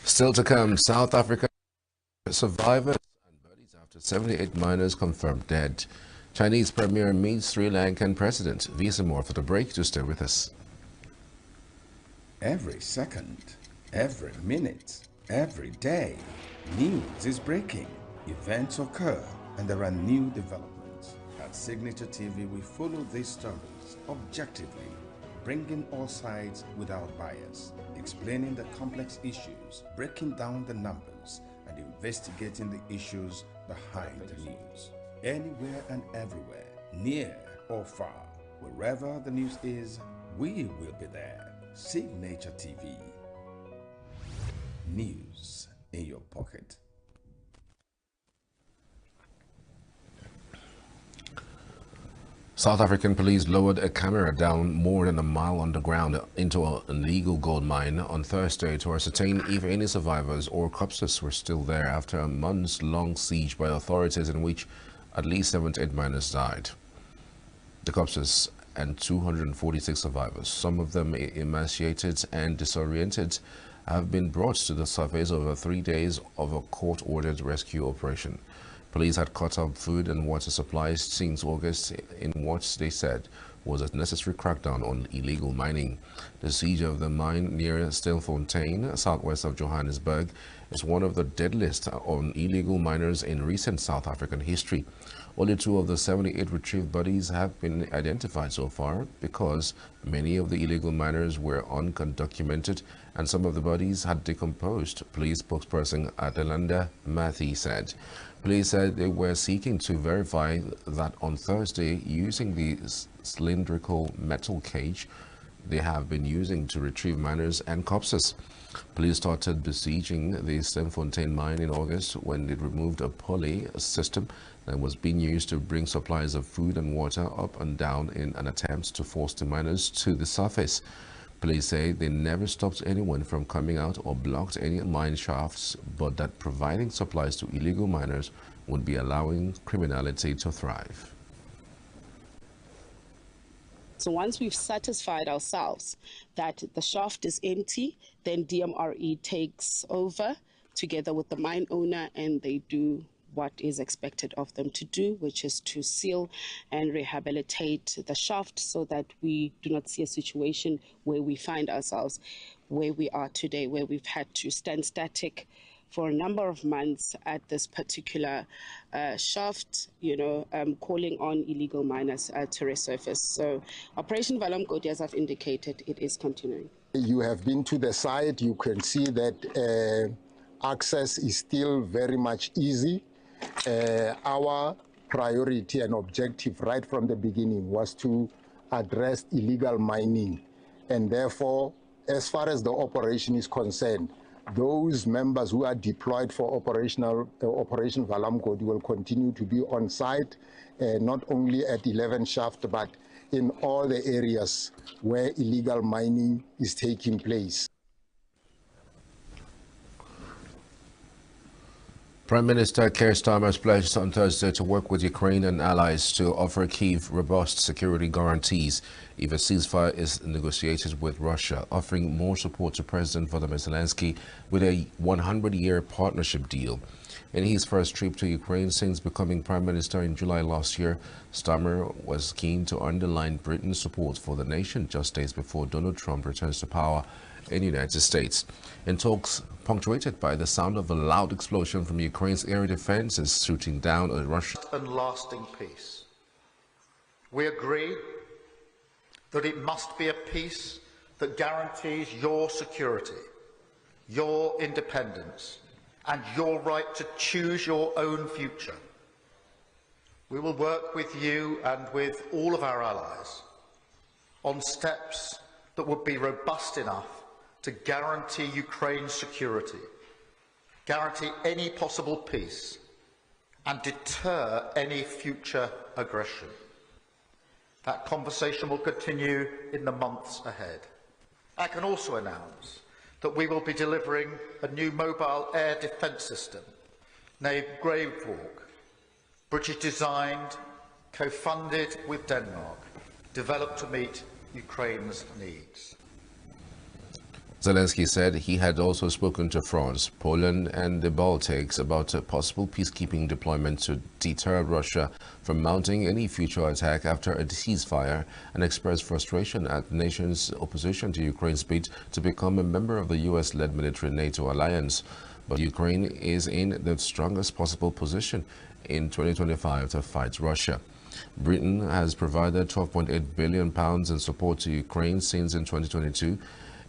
Still to come, South Africa survivors and bodies after 78 miners confirmed dead. Chinese Premier meets Sri Lankan President. Visa more for the break. To stay with us. Every second, every minute, every day, news is breaking. Events occur and there are new developments. At Signature TV, we follow these stories objectively, bringing all sides without bias, explaining the complex issues, breaking down the numbers, and investigating the issues behind the news. Anywhere and everywhere, near or far, wherever the news is, we will be there. Signature TV. News in your pocket. South African police lowered a camera down more than a mile underground into an illegal gold mine on Thursday to ascertain if any survivors or corpses were still there after a months-long siege by authorities in which at least 78 miners died. The corpses and 246 survivors, some of them emaciated and disoriented, have been brought to the surface over 3 days of a court-ordered rescue operation. Police had cut off food and water supplies since August in what they said was a necessary crackdown on illegal mining. The siege of the mine near Stilfontein, southwest of Johannesburg, is one of the deadliest on illegal miners in recent South African history. Only 2 of the 78 retrieved bodies have been identified so far because many of the illegal miners were undocumented and some of the bodies had decomposed, police spokesperson Adelanda Mathi said. Police said they were seeking to verify that on Thursday using the cylindrical metal cage they have been using to retrieve miners and corpses. Police started besieging the Stilfontein mine in August when they removed a pulley system that was being used to bring supplies of food and water up and down in an attempt to force the miners to the surface. Police say they never stopped anyone from coming out or blocked any mine shafts, but that providing supplies to illegal miners would be allowing criminality to thrive. So once we've satisfied ourselves that the shaft is empty, then DMRE takes over together with the mine owner and they do what is expected of them to do, which is to seal and rehabilitate the shaft so that we do not see a situation where we find ourselves where we are today, where we've had to stand static for a number of months at this particular shaft, calling on illegal miners to resurface. So Operation Valamgodi, as I've indicated, it is continuing. You have been to the site, you can see that access is still very much easy. Our priority and objective right from the beginning was to address illegal mining, and therefore, as far as the operation is concerned, those members who are deployed for Operation Valamgodi will continue to be on site, not only at 11 Shaft, but in all the areas where illegal mining is taking place. Prime Minister Keir Starmer pledged on Thursday to work with Ukraine and allies to offer Kyiv robust security guarantees if a ceasefire is negotiated with Russia, offering more support to President Volodymyr Zelensky with a 100-year partnership deal. In his first trip to Ukraine since becoming Prime Minister in July last year, Starmer was keen to underline Britain's support for the nation just days before Donald Trump returns to power in the United States. In talks punctuated by the sound of a loud explosion from Ukraine's air defenses shooting down a Russian and lasting peace. We agree that it must be a peace that guarantees your security, your independence, and your right to choose your own future. We will work with you and with all of our allies on steps that would be robust enough to guarantee Ukraine's security, guarantee any possible peace, and deter any future aggression. That conversation will continue in the months ahead. I can also announce that we will be delivering a new mobile air defence system named Gravehawk, British-designed, co-funded with Denmark, developed to meet Ukraine's needs. Zelensky said he had also spoken to France, Poland and the Baltics about a possible peacekeeping deployment to deter Russia from mounting any future attack after a ceasefire, and expressed frustration at the nation's opposition to Ukraine's bid to become a member of the US-led military NATO alliance. But Ukraine is in the strongest possible position in 2025 to fight Russia. Britain has provided £12.8 billion in support to Ukraine since in 2022,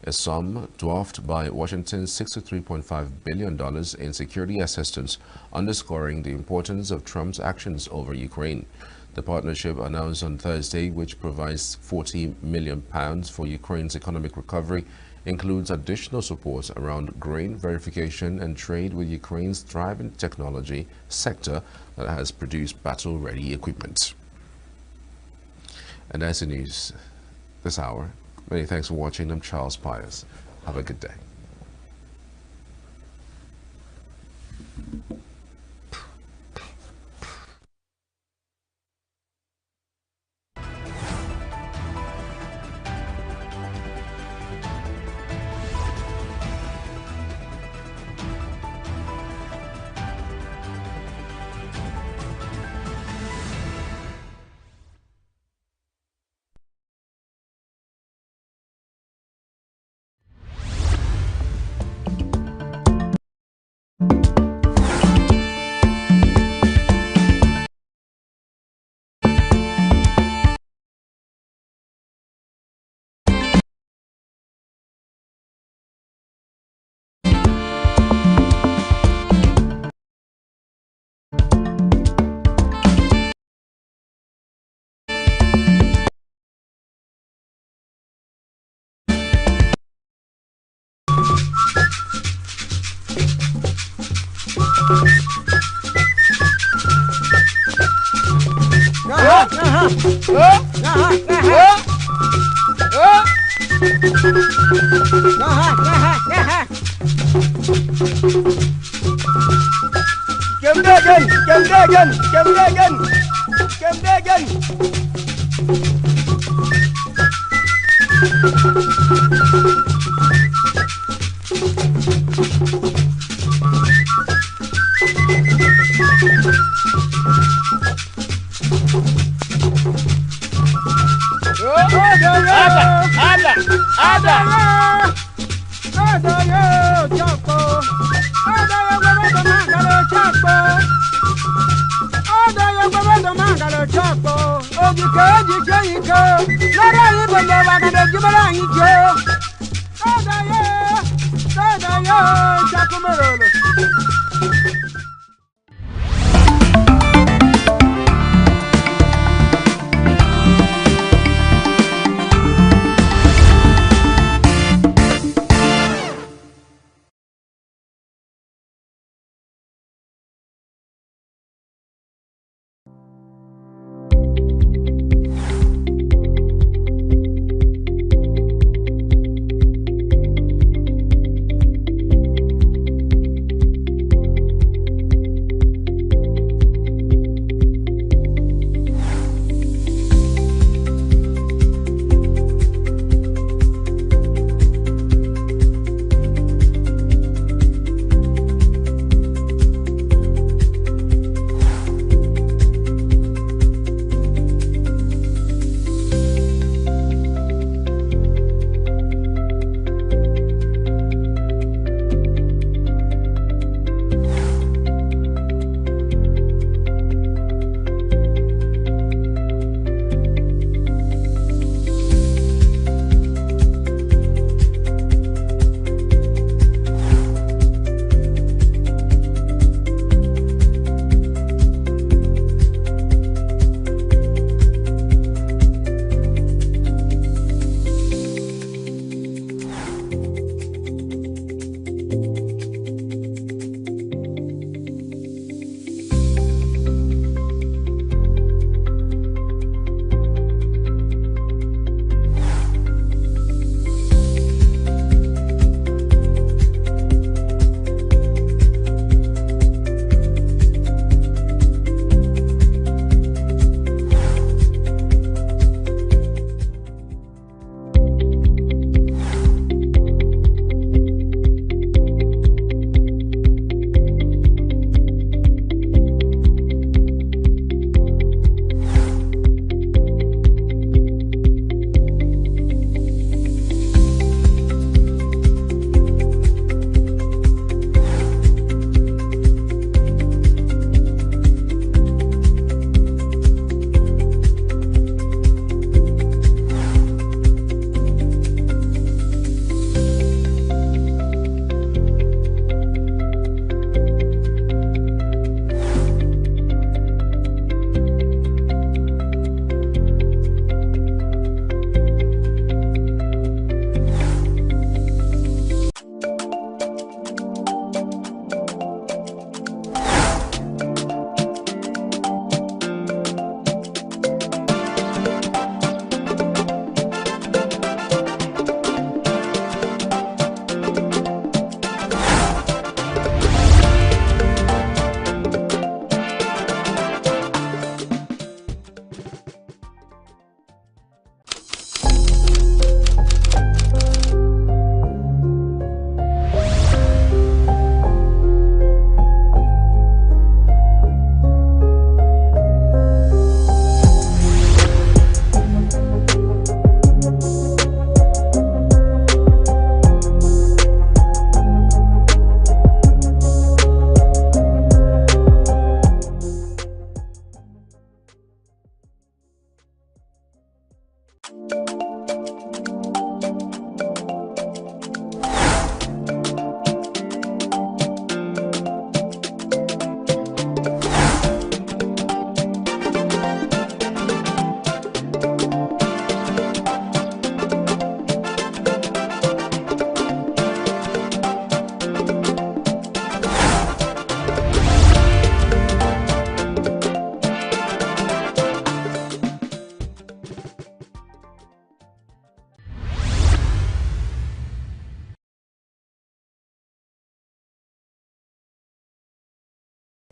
a sum dwarfed by Washington's $63.5 billion in security assistance, underscoring the importance of Trump's actions over Ukraine. The partnership announced on Thursday, which provides £40 million for Ukraine's economic recovery, includes additional support around grain verification and trade with Ukraine's thriving technology sector that has produced battle-ready equipment. And that's the news this hour. Many thanks for watching. I'm Charles Pius. Have a good day.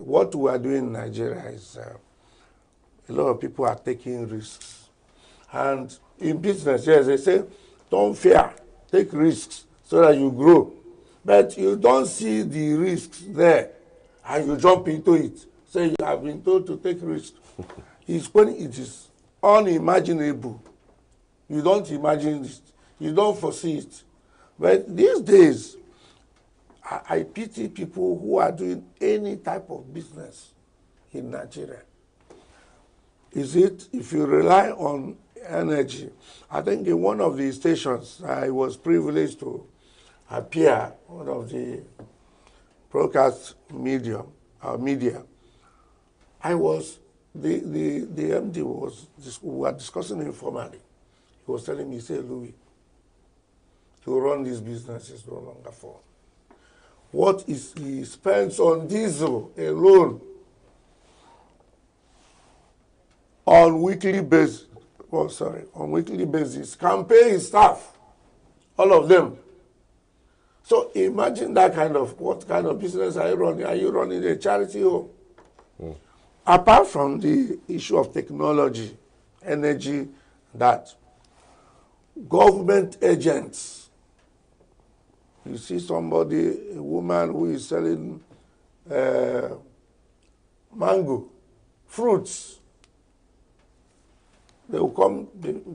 what we are doing in Nigeria is a lot of people are taking risks. And in business, yes, they say, don't fear, take risks so that you grow. But you don't see the risks there and you jump into it. So you have been told to take risks. It's when it is unimaginable. You don't imagine it. You don't foresee it. But these days, I pity people who are doing any type of business in Nigeria. Is it, if you rely on energy, I think in one of the stations, I was privileged to appear, one of the broadcast media, I was, the MD was, we were discussing informally. He was telling me, he said, Louis, to run this business is no longer fun. What is he spends on diesel alone on weekly basis, on weekly basis, can pay his staff, all of them. So imagine that kind of, what kind of business are you running? Are you running a charity home? Apart from the issue of technology, energy, that government agents, you see somebody, a woman who is selling mango, fruits, they will come,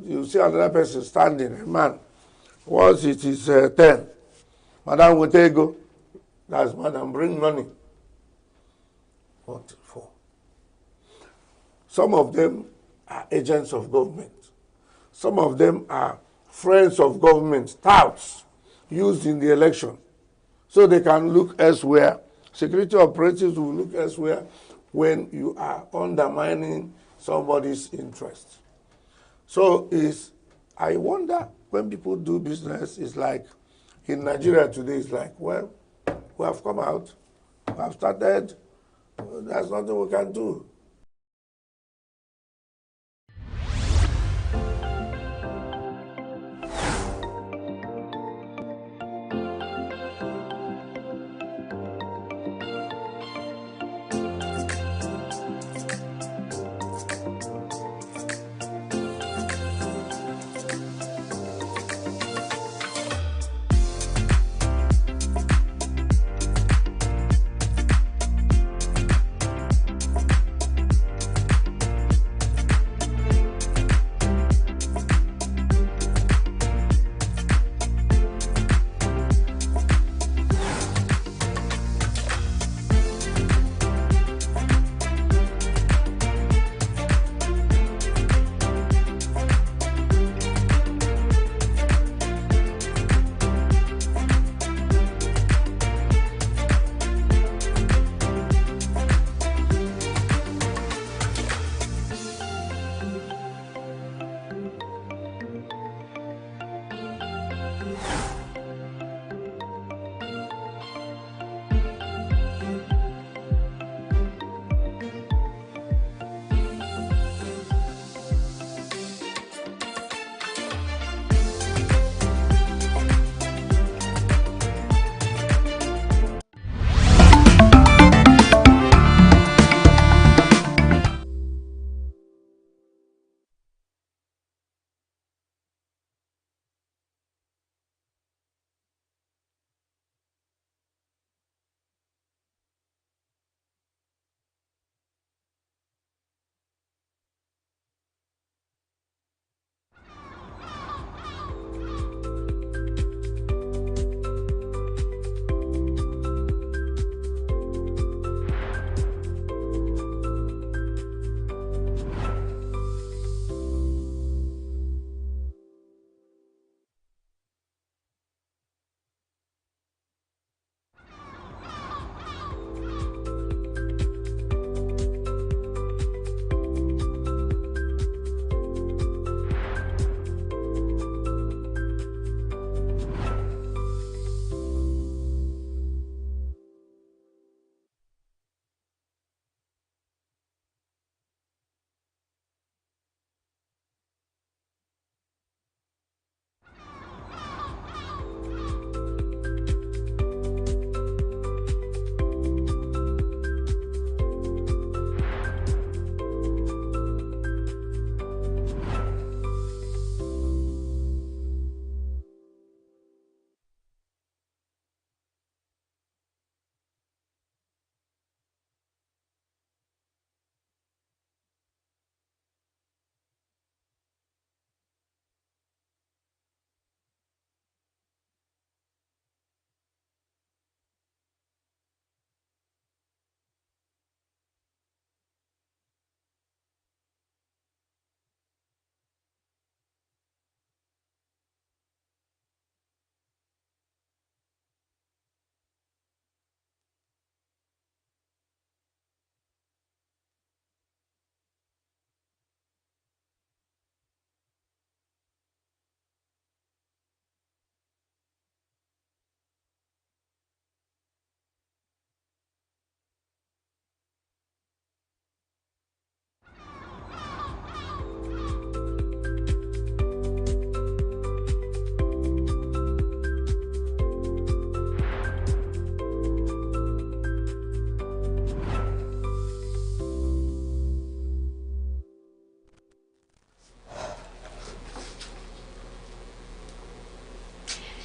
you see another person standing, a man, once it is 10, Madam will take go, that's Madam, bring money. What for? Some of them are agents of government. Some of them are friends of government, touts, used in the election. So they can look elsewhere. Security operatives will look elsewhere when you are undermining somebody's interest. So I wonder when people do business, it's like in Nigeria today, it's like, well, we have come out, we have started, there's nothing we can do.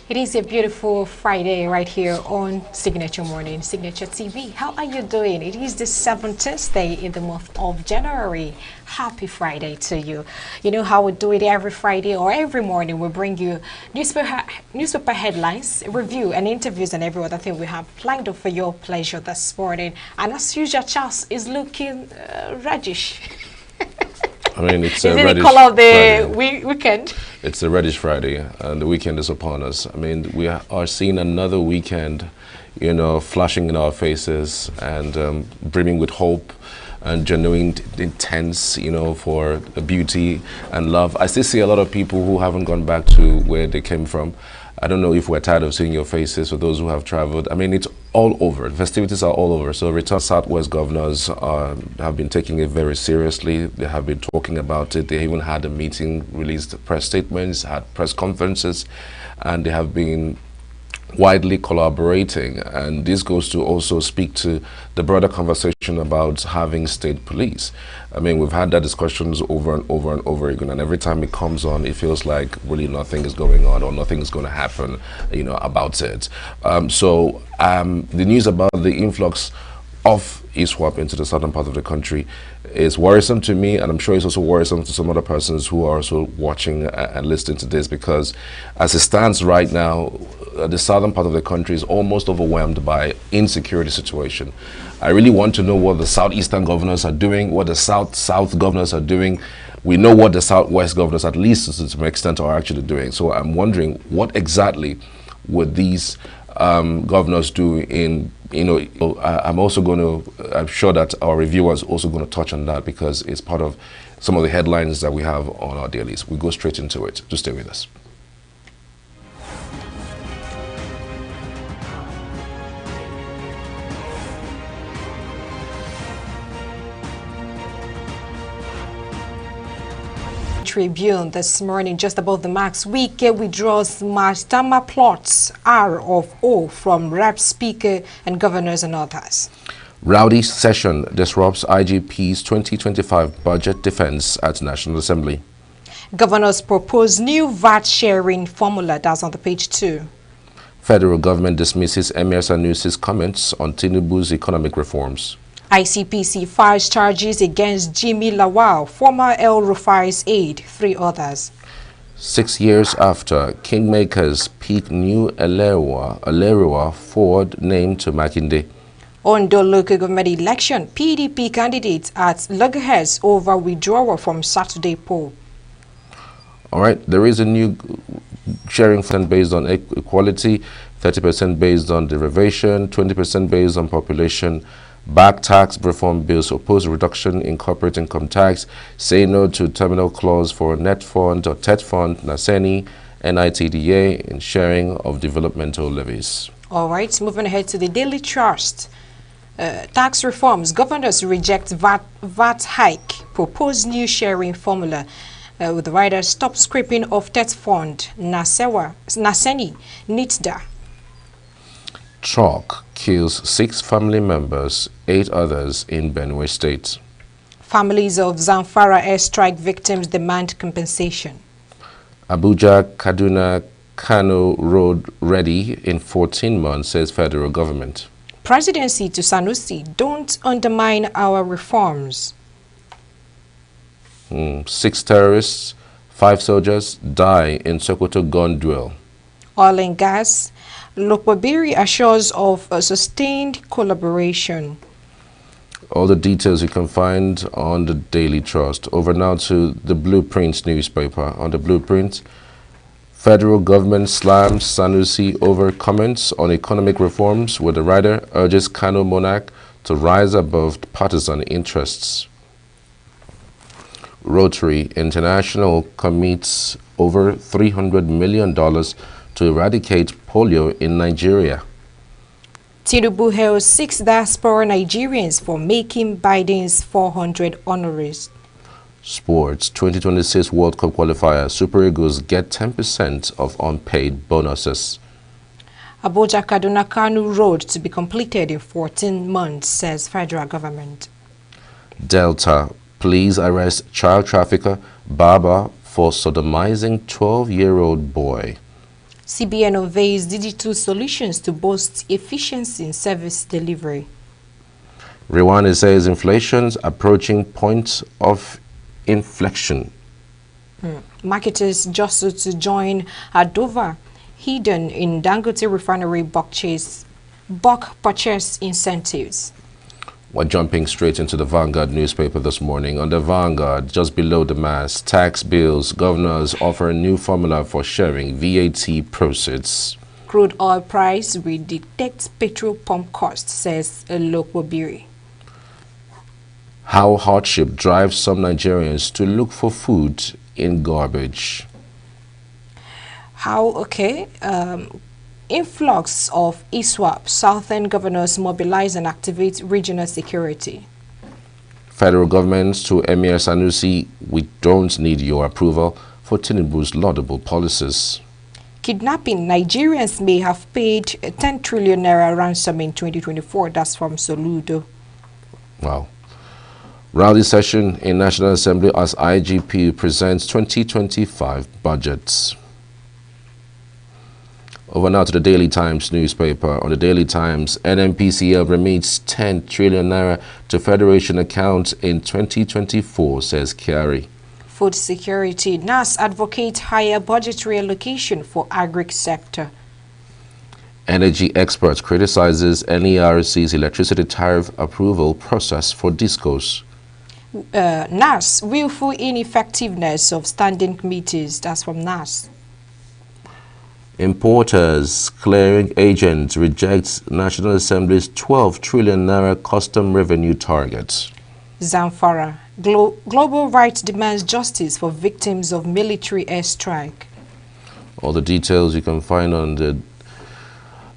It is a beautiful Friday right here on Signature Morning, Signature TV. How are you doing? It is the 17th day in the month of January. Happy Friday to you. You know how we do it every Friday or every morning. We bring you newspaper headlines, review and interviews and every other thing we have lined up for your pleasure this morning. And as usual, Charles is looking reddish. I mean, it's is a it reddish the color of the Friday. weekend? It's a reddish Friday, and the weekend is upon us. I mean, we are seeing another weekend, you know, flashing in our faces and brimming with hope and genuine intense, you know, for beauty and love. I still see a lot of people who haven't gone back to where they came from. I don't know if we're tired of seeing your faces for those who have traveled. I mean, it's all over. The festivities are all over. So Return Southwest governors have been taking it very seriously. They have been talking about it. They even had a meeting, released press statements, had press conferences, and they have been widely collaborating, and this goes to also speak to the broader conversation about having state police. I mean, we've had that discussions over and over and over again, and every time it comes on, it feels like really nothing is going on or nothing is going to happen, you know, about it. The news about the influx of ISWAP into the southern part of the country is worrisome to me, and I'm sure it's also worrisome to some other persons who are also watching and listening to this, because as it stands right now, the southern part of the country is almost overwhelmed by insecurity situation. I really want to know what the southeastern governors are doing, what the south governors are doing. We know what the southwest governors, at least to some extent, are actually doing. So I'm wondering, what exactly would these governors do in, you know, I'm sure that our reviewers also going to touch on that, because it's part of some of the headlines that we have on our dailies. We go straight into it. Just stay with us. Tribune this morning, just above the marks. Wike withdraws Mastama plots R of O from Rep Speaker and governors and others. Rowdy session disrupts IGP's 2025 budget defense at National Assembly. Governors propose new VAT sharing formula. That's on the page 2. Federal government dismisses Emir Sanusi's comments on Tinubu's economic reforms. ICPC files charges against Jimmy Lawal, former El Rufai's aide, 3 others. 6 years after, Kingmakers pick new Elewa Ford named to Makinde. Ondo local government election, PDP candidates at loggerheads over withdrawal from Saturday poll. All right, there is a new sharing fund based on equality, 30% based on derivation, 20% based on population. Back tax reform bills oppose reduction in corporate income tax, say no to terminal clause for net fund or TET fund, NASENI, NITDA, in sharing of developmental levies. All right, moving ahead to the Daily Trust. Tax reforms, governors reject VAT hike, propose new sharing formula. With the rider, stop scraping of TET fund, NASENI, NITDA. Truck kills 6 family members, 8 others in Benue State. Families of Zamfara airstrike victims demand compensation. Abuja Kaduna Kano road ready in 14 months, says federal government. Presidency to Sanusi, don't undermine our reforms. 6 terrorists, 5 soldiers die in Sokoto gun duel. Oil and gas. Lokbabiri assures of a sustained collaboration. All the details you can find on the Daily Trust. Over now to the Blueprint newspaper. On the Blueprint, federal government slams Sanusi over comments on economic reforms, where the writer urges Kano monarch to rise above partisan interests. Rotary International commits over $300 million to eradicate polio in Nigeria. Tinubu hails 6 diaspora Nigerians for making Biden's 400 honorees. Sports 2026 World Cup qualifier. Super Eagles get 10% of unpaid bonuses. Abuja Kaduna Kano road to be completed in 14 months, says federal government. Delta, police arrest child trafficker Baba for sodomizing 12-year-old boy. CBN unveils digital solutions to boost efficiency in service delivery. Rwanda says inflation's approaching point of inflection. Marketers jostle to join Adova, hidden in Dangote refinery bulk purchase incentives. We're jumping straight into the Vanguard newspaper this morning. On the Vanguard, just below the mast, tax bills, governors offer a new formula for sharing VAT proceeds. Crude oil price will dictate petrol pump costs, says Lokobiri. How hardship drives some Nigerians to look for food in garbage. Influx of ISWAP, Southern governors mobilize and activate regional security. Federal government to Emir Sanusi, we don't need your approval for Tinubu's laudable policies. Kidnapping, Nigerians may have paid 10 trillion naira ransom in 2024. That's from Soludo. Wow. Rally session in National Assembly as IGP presents 2025 budgets. Over now to the Daily Times newspaper. On the Daily Times, NNPCL remits 10 trillion naira to Federation accounts in 2024, says Kyari. Food security, NAS advocates higher budgetary allocation for agri sector. Energy experts criticizes NERC's electricity tariff approval process for discos. NAS, willful ineffectiveness of standing committees. That's from NAS. Importers clearing agents rejects National Assembly's 12 trillion naira custom revenue target. Zamfara, global rights demands justice for victims of military airstrike. All the details you can find on the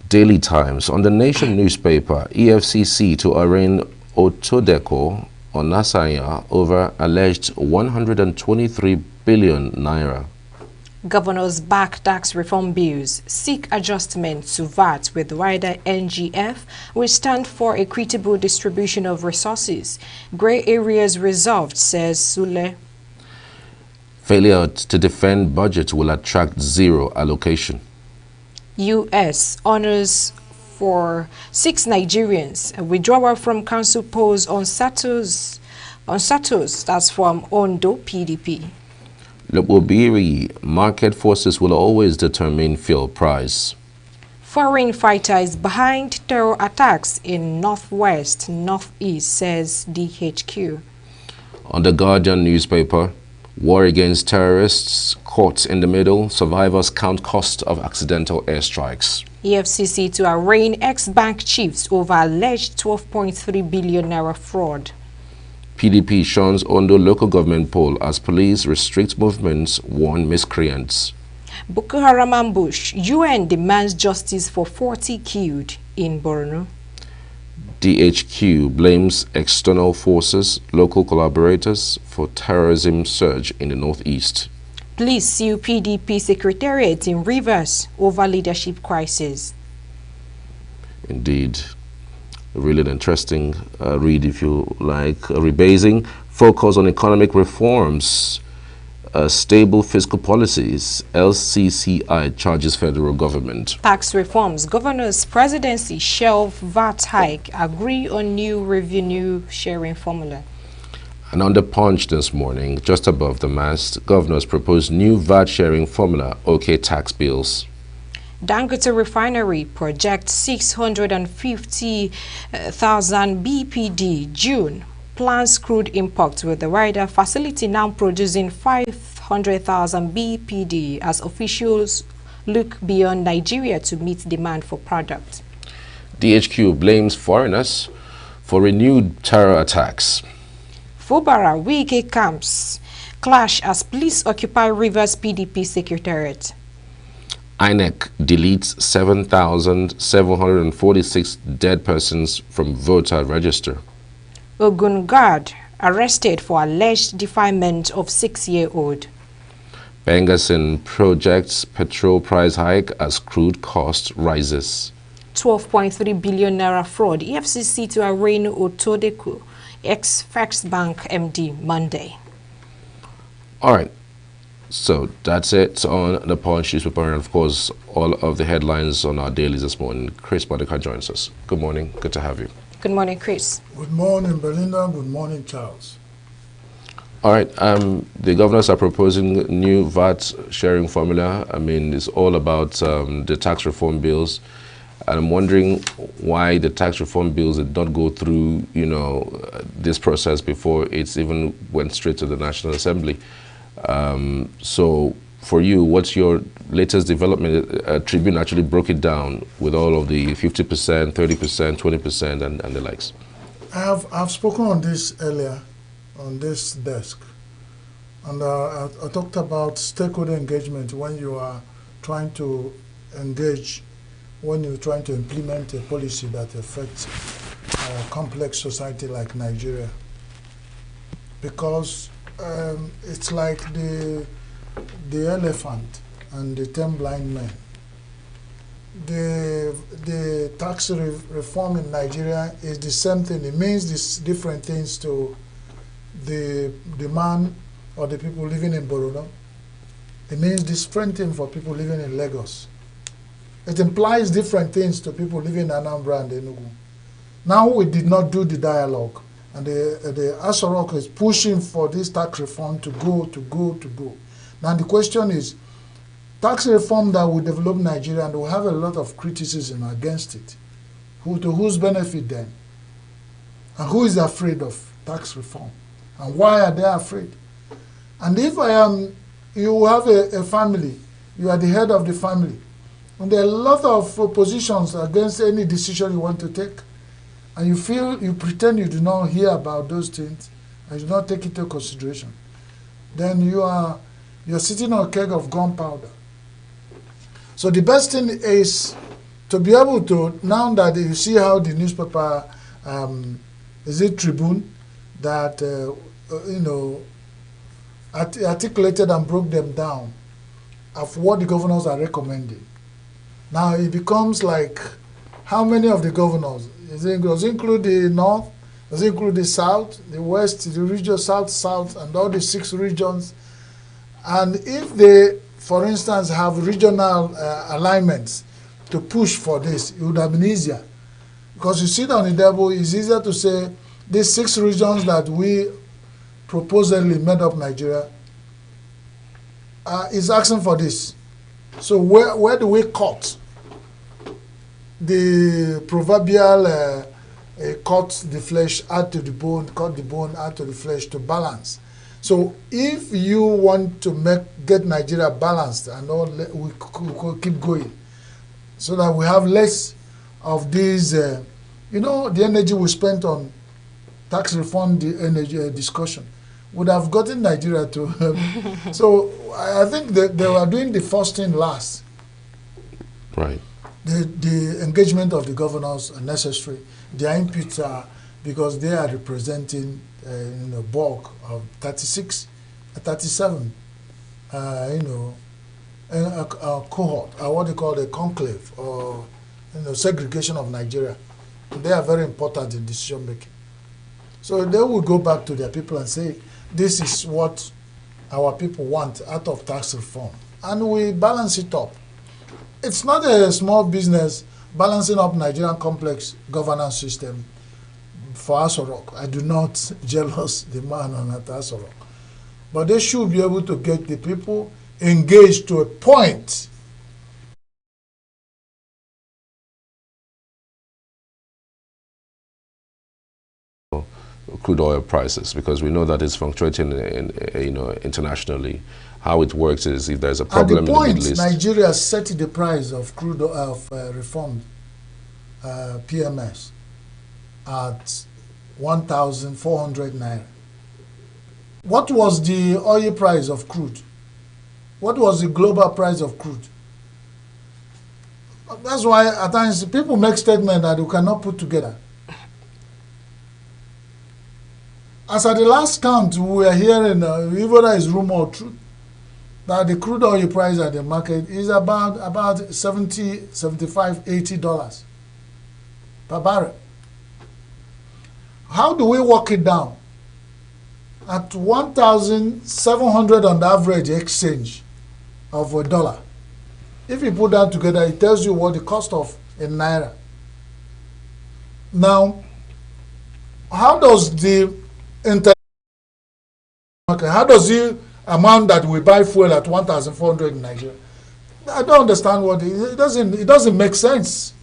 Daily Times. On the Nation newspaper, EFCC to arraign Otodeko Onasanya over alleged 123 billion naira. Governors back tax reform bills, seek adjustment to VAT with wider NGF, will stand for equitable distribution of resources. Grey areas resolved, says Sule. Failure to defend budget will attract zero allocation. U.S. honors for 6 Nigerians. Withdrawal from council polls on Satos. That's from Ondo PDP. Lobobiri, market forces will always determine fuel price. Foreign fighters behind terror attacks in northwest, northeast, says DHQ. On the Guardian newspaper, war against terrorists, caught in the middle, survivors count cost of accidental airstrikes. EFCC to arraign ex-bank chiefs over alleged 12.3 billion naira fraud. PDP shuns Ondo local government poll as police restrict movements, warn miscreants. Boko Haram ambush, UN demands justice for 40 killed in Borno. DHQ blames external forces, local collaborators for terrorism surge in the northeast. Police sue PDP secretariat in Rivers over leadership crisis. Indeed. A really interesting read, if you like. Rebasing, focus on economic reforms, stable fiscal policies. LCCI charges federal government. Tax reforms, governor's presidency shelve VAT hike, agree on new revenue sharing formula. And on the Punch this morning, just above the mast, governors propose new VAT sharing formula, OK tax bills. Dangote refinery projects 650,000 BPD June. Plans crude imports with the wider facility now producing 500,000 BPD as officials look beyond Nigeria to meet demand for product. DHQ blames foreigners for renewed terror attacks. Fubara Wike camps clash as police occupy Rivers PDP secretariat. INEC deletes 7,746 dead persons from voter register. Ogun guard arrested for alleged defilement of 6-year-old. Bengasin projects petrol price hike as crude cost rises. 12.3 billion naira fraud. EFCC to arraign Otodeku, ex-First Bank MD, Monday. All right. So that's it on the Punch newspaper, and of course all of the headlines on our dailies this morning. Chris Monica joins us. Good morning, good to have you. Good morning, Chris. Good morning, Belinda. Good morning, Charles. All right, the governors are proposing new VAT sharing formula. I mean, it's all about the tax reform bills. And I'm wondering why the tax reform bills did not go through, this process before it's even went straight to the National Assembly. So for you, what's your latest development? Tribune actually broke it down with all of the 50%, 30%, 20%, and the likes. I've spoken on this earlier on this desk, and I talked about stakeholder engagement when you are trying to engage, when you're trying to implement a policy that affects a complex society like Nigeria. Because it's like the elephant and the 10 blind men. The tax reform in Nigeria is the same thing. It means these different things to the man or the people living in Borno. It means different thing for people living in Lagos. It implies different things to people living in Anambra and Enugu. Now we did not do the dialogue, and the Asorok is pushing for this tax reform to go. Now the question is, tax reform that will develop Nigeria, and will have a lot of criticism against it. To whose benefit then? And who is afraid of tax reform? And why are they afraid? And if you have a family, you are the head of the family, and there are a lot of positions against any decision you want to take, and you pretend you do not hear about those things, and you do not take it into consideration, then you're sitting on a keg of gunpowder. So the best thing is to be able to, now that you see how the newspaper, is it Tribune, that articulated and broke them down of what the governors are recommending. Now it becomes like, how many of the governors? Does it include the North? Does it include the South, the West, the region South, and all the 6 regions? And if they, for instance, have regional alignments to push for this, it would have been easier. Because you sit on the table, it's easier to say, these 6 regions that we proposedly made up Nigeria is asking for this. So where do we cut the proverbial cut the flesh, add to the bone, cut the bone, add to the flesh to balance? So if you want to get Nigeria balanced and all, we could keep going, so that we have less of these, the energy we spent on tax reform, the energy discussion would have gotten Nigeria to. So I think that they were doing the first thing last. Right. The engagement of the governors are necessary. Their inputs are, because they are representing bulk of 37, a cohort, or what they call a conclave, or segregation of Nigeria. They are very important in decision making. So they will go back to their people and say, this is what our people want out of tax reform. And we balance it up. It's not a small business balancing up Nigerian complex governance system for Asorok. I do not jealous the man on that Asorok. But they should be able to get the people engaged to a point. Crude oil prices, because we know that it's fluctuating internationally. How it works is, if there's a problem in the Middle East, Nigeria set the price of crude oil reformed PMS at 1,400 naira. What was the oil price of crude? What was the global price of crude? That's why at times people make statements that you cannot put together. As at the last count, we are hearing, whether it's rumor or truth, that the crude oil price at the market is about $70, $75, $80 per barrel. How do we work it down? at 1,700 on the average exchange of a dollar. If you put that together, it tells you what the cost of in naira. Now, how does the how does the amount that we buy fuel at 1,400 in Nigeria? I don't understand what it doesn't make sense.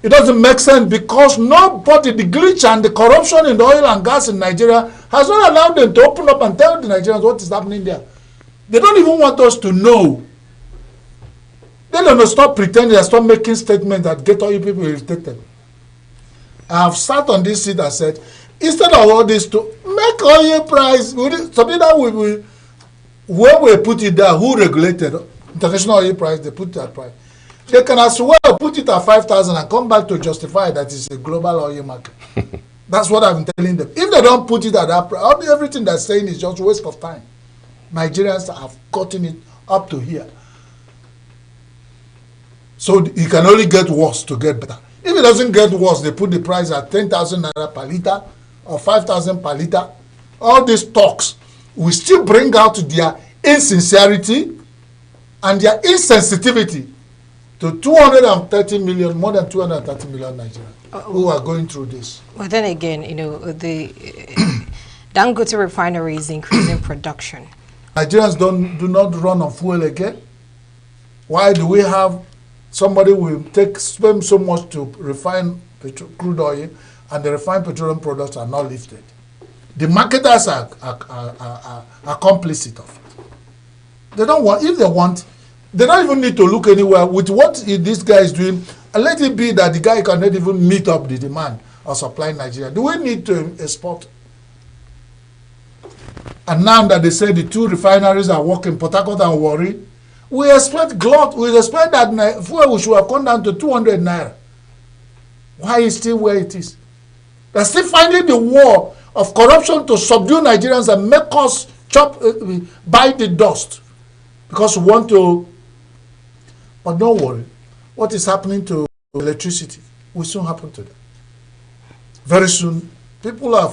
It doesn't make sense because nobody, the glitch and the corruption in the oil and gas in Nigeria has not allowed them to open up and tell the Nigerians what is happening there. They don't even want us to know. They don't stop pretending and stop making statements that get all you people irritated. I have sat on this seat and said, instead of all this to make oil price, something that where we put it there, who regulated international oil price, they put that price. They can as well put it at 5,000 and come back to justify that it's a global oil market. That's what I've been telling them. If they don't put it at that price, everything they're saying is just a waste of time. Nigerians have gotten it up to here. So it can only get worse to get better. If it doesn't get worse, they put the price at 10,000 naira per liter or 5,000 per liter. All these talks will still bring out their insincerity and their insensitivity to 230 million, more than 230 million Nigerians who are going through this. But then again, you know, the Dangote refinery is increasing production. Nigerians do not run on fuel again. Why do we have somebody will spend so much to refine crude oil and the refined petroleum products are not lifted? The marketers are complicit of it. They don't want, if they want, they don't even need to look anywhere with what this guy is doing, and let it be that the guy cannot even meet up the demand of supplying Nigeria. Do we need to export? And now that they say the two refineries are working, Port Harcourt and Warri, we expect glut. We expect that fuel should have gone down to 200 naira. Why is it still where it is? They're still finding the war of corruption to subdue Nigerians and make us bite the dust because we want to. But don't worry, what is happening to electricity will soon happen to them. Very soon, people are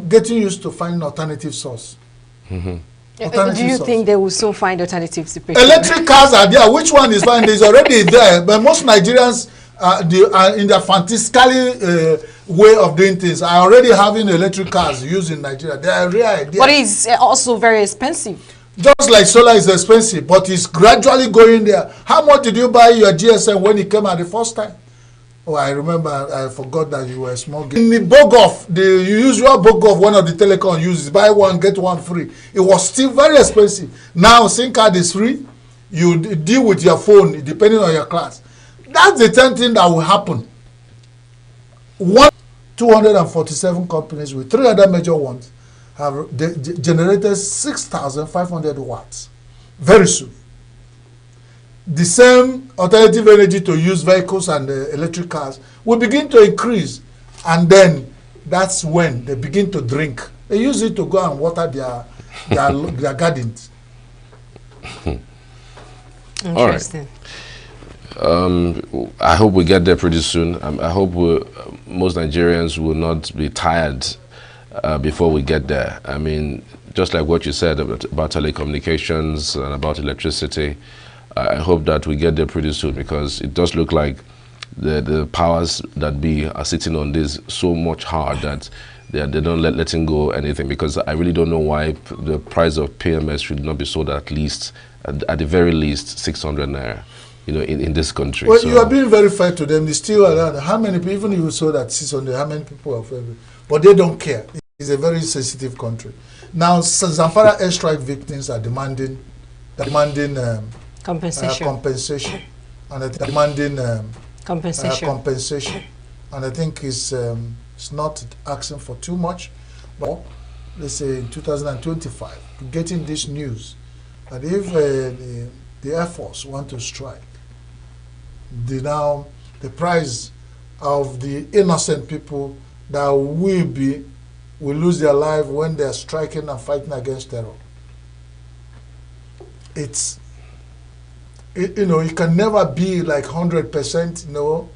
getting used to finding alternative source. Do you think they will soon find alternatives to petrol? Electric cars are there. Which one is fine? It's already there. But most Nigerians in their fantastically way of doing things are already having electric cars used in Nigeria. They are rare. But it's also very expensive. Just like solar is expensive, but it's gradually going there. How much did you buy your GSM when it came out the first time? Oh, I remember. I forgot that you were a small girl. In the Bogoff, the usual Bogoff, one of the telecom uses, buy one, get one free. It was still very expensive. Now, SIM card is free. You deal with your phone, depending on your class. That's the 10th thing that will happen. 247 companies with 3 other major ones have generated 6,500 watts. Very soon. The same alternative energy to use vehicles and electric cars will begin to increase, and then that's when they begin to drink. They use it to go and water their gardens. Interesting. All right. I hope we get there pretty soon. I hope most Nigerians will not be tired before we get there. I mean, just like what you said about telecommunications and about electricity, I hope that we get there pretty soon, because it does look like the powers that be are sitting on this so much hard that they don't letting go anything, because I really don't know why the price of PMS should not be sold at least, at the very least, 600 naira, you know, in this country. Well, so you are being very fair to them. They still around. How many people, even if you sold at 600, how many people are fair? But they don't care. It's a very sensitive country. Now, Zamfara airstrike victims are demanding compensation, and they're demanding compensation, and I think it's not asking for too much. But let's say in 2025, getting this news that if the Air Force want to strike, the price of the innocent people that will lose their life when they're striking and fighting against terror. It can never be like 100%, no,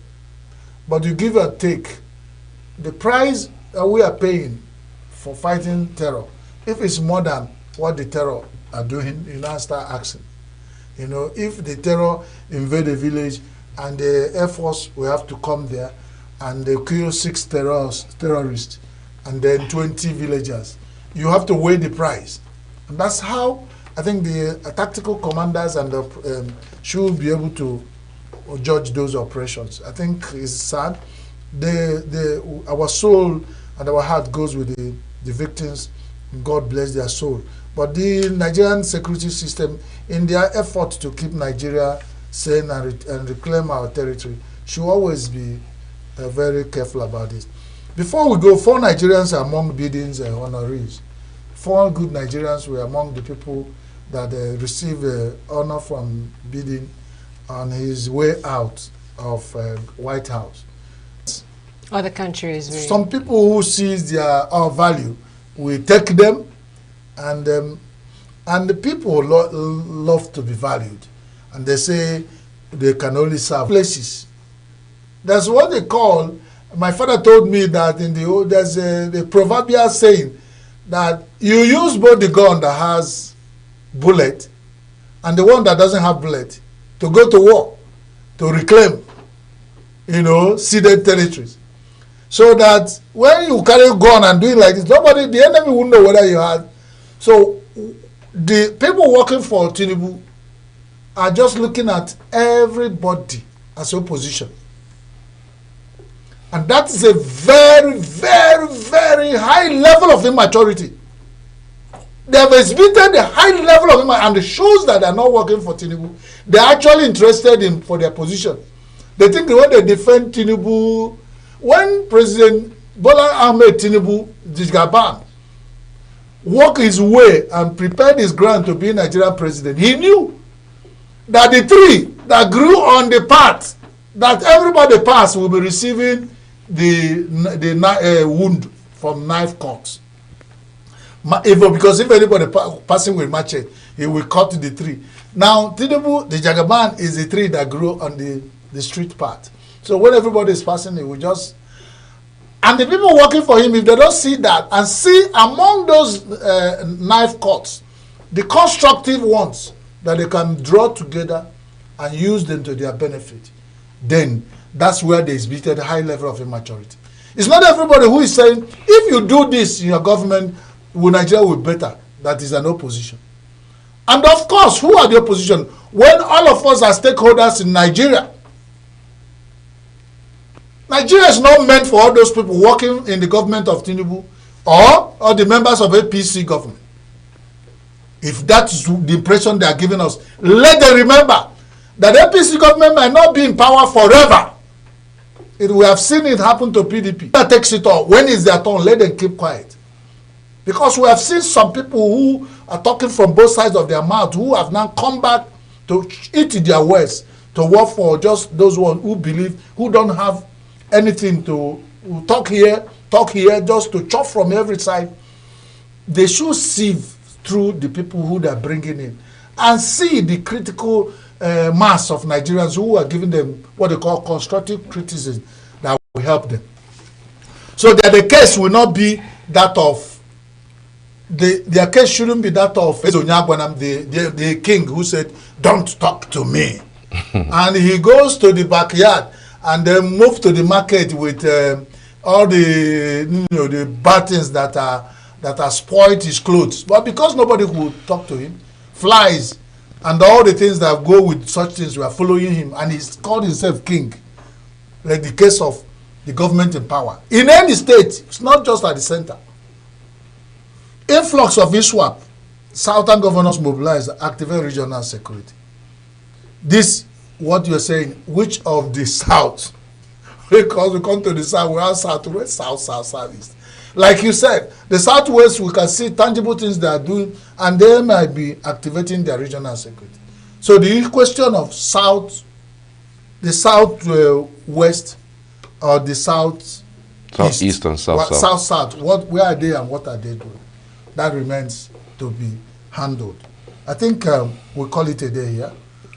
but you give or take. The price that we are paying for fighting terror. If it's more than what the terror are doing, you now start asking. You know, if the terror invade a village and the Air Force will have to come there and they kill 6 terrorists and then 20 villagers, you have to weigh the price. And that's how I think the tactical commanders and the, should be able to judge those operations. I think it's sad. Our soul and our heart goes with the victims. God bless their soul. But the Nigerian security system, in their effort to keep Nigeria sane and reclaim our territory, should always be very careful about this. Before we go, 4 Nigerians are among Biden's honorees. 4 good Nigerians were among the people that received honor from Biden on his way out of White House. Other countries. Some people who see their value will take them, and the people love to be valued, and they say they can only serve places. That's what they call. My father told me that in the old, there's the proverbial saying that you use both the gun that has bullet and the one that doesn't have bullet to go to war, to reclaim, you know, ceded territories. So that when you carry a gun and do it like this, the enemy won't know whether you had. So the people working for Tinubu are just looking at everybody as opposition. And that is a very, very, very high level of immaturity. They have exhibited a high level of immaturity, and it shows that they are not working for Tinubu. They are actually interested in for their position. They think the way they defend Tinubu. When President Bola Ahmed Tinubu, Jagaban, walked his way and prepared his ground to be Nigerian president, he knew that the tree that grew on the path that everybody passed will be receiving the wound from knife cuts. Because if anybody passing with machete, he will cut the tree. Now, Tinubu, the Jagaban, is the tree that grew on the street path. So when everybody is passing, it will just... And the people working for him, if they don't see that, and see among those knife cuts, the constructive ones that they can draw together and use them to their benefit, then that's where they exhibited a high level of immaturity. It's not everybody who is saying, if you do this in your government, Nigeria will be better. That is an opposition. And of course, who are the opposition? When all of us are stakeholders in Nigeria, Nigeria is not meant for all those people working in the government of Tinubu or the members of APC government. If that's the impression they are giving us, let them remember that APC government might not be in power forever. We have seen it happen to PDP. That takes it all. When it's their turn, let them keep quiet. Because we have seen some people who are talking from both sides of their mouth who have now come back to eat their words, to work for just those ones who believe, who don't have anything to talk here, just to chop from every side. They should sieve through the people who they are bringing in and see the critical mass of Nigerians who are giving them what they call constructive criticism that will help them. So that the case will not be that of, their case shouldn't be that of the king who said, "Don't talk to me." And he goes to the backyard and then move to the market with all the the bad things that are spoiled his clothes. But because nobody would talk to him, flies and all the things that go with such things were following him, and he's called himself king. Like the case of the government in power. In any state, it's not just at the center. Influx of ISWAP, southern governors mobilize, activate regional security. This, what you're saying, which of the south? Because we come to the south, we have southwest, southeast. Like you said, the southwest, we can see tangible things they are doing, and they might be activating their regional security. So the question of the southwest, or the southeast and south, where are they and what are they doing? That remains to be handled. I think we'll call it a day here.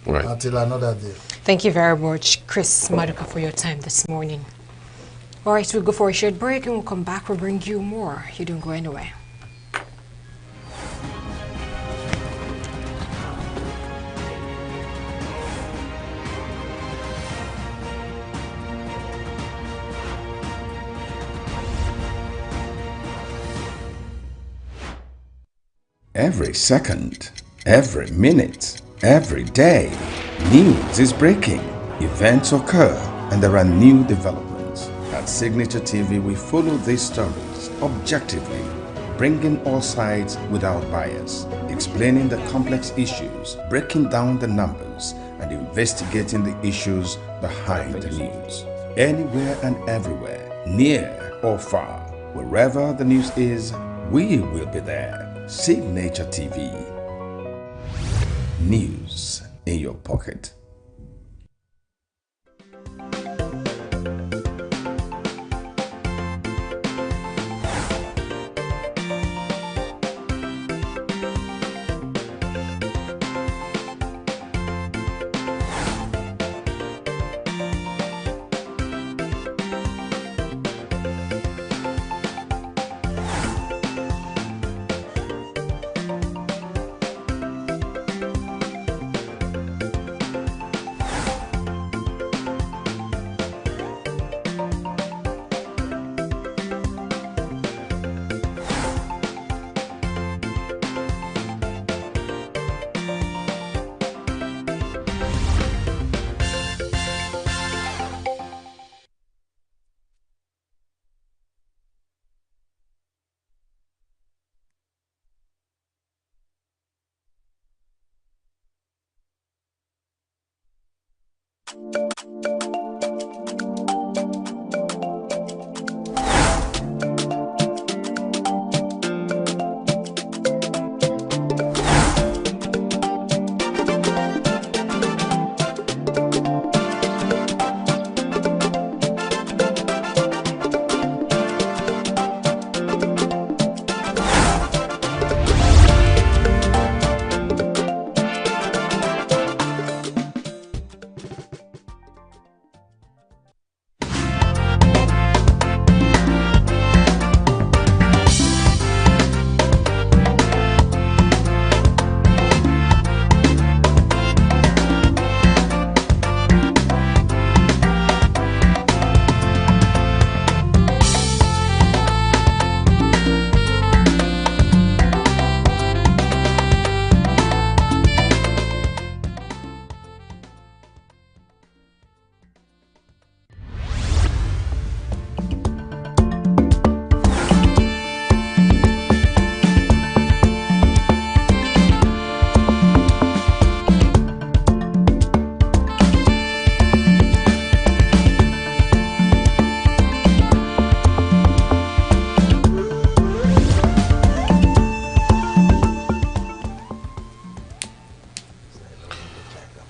Right. Until another day. Thank you very much, Chris Maduka, for your time this morning. All right, we'll go for a short break and we'll come back. We'll bring you more. You don't go anywhere. Every second, every minute, every day, news is breaking, events occur, and there are new developments. At Signature TV, we follow these stories objectively, bringing all sides without bias, explaining the complex issues, breaking down the numbers, and investigating the issues behind the news. Anywhere and everywhere, near or far, wherever the news is, we will be there. Signature TV. News in your pocket.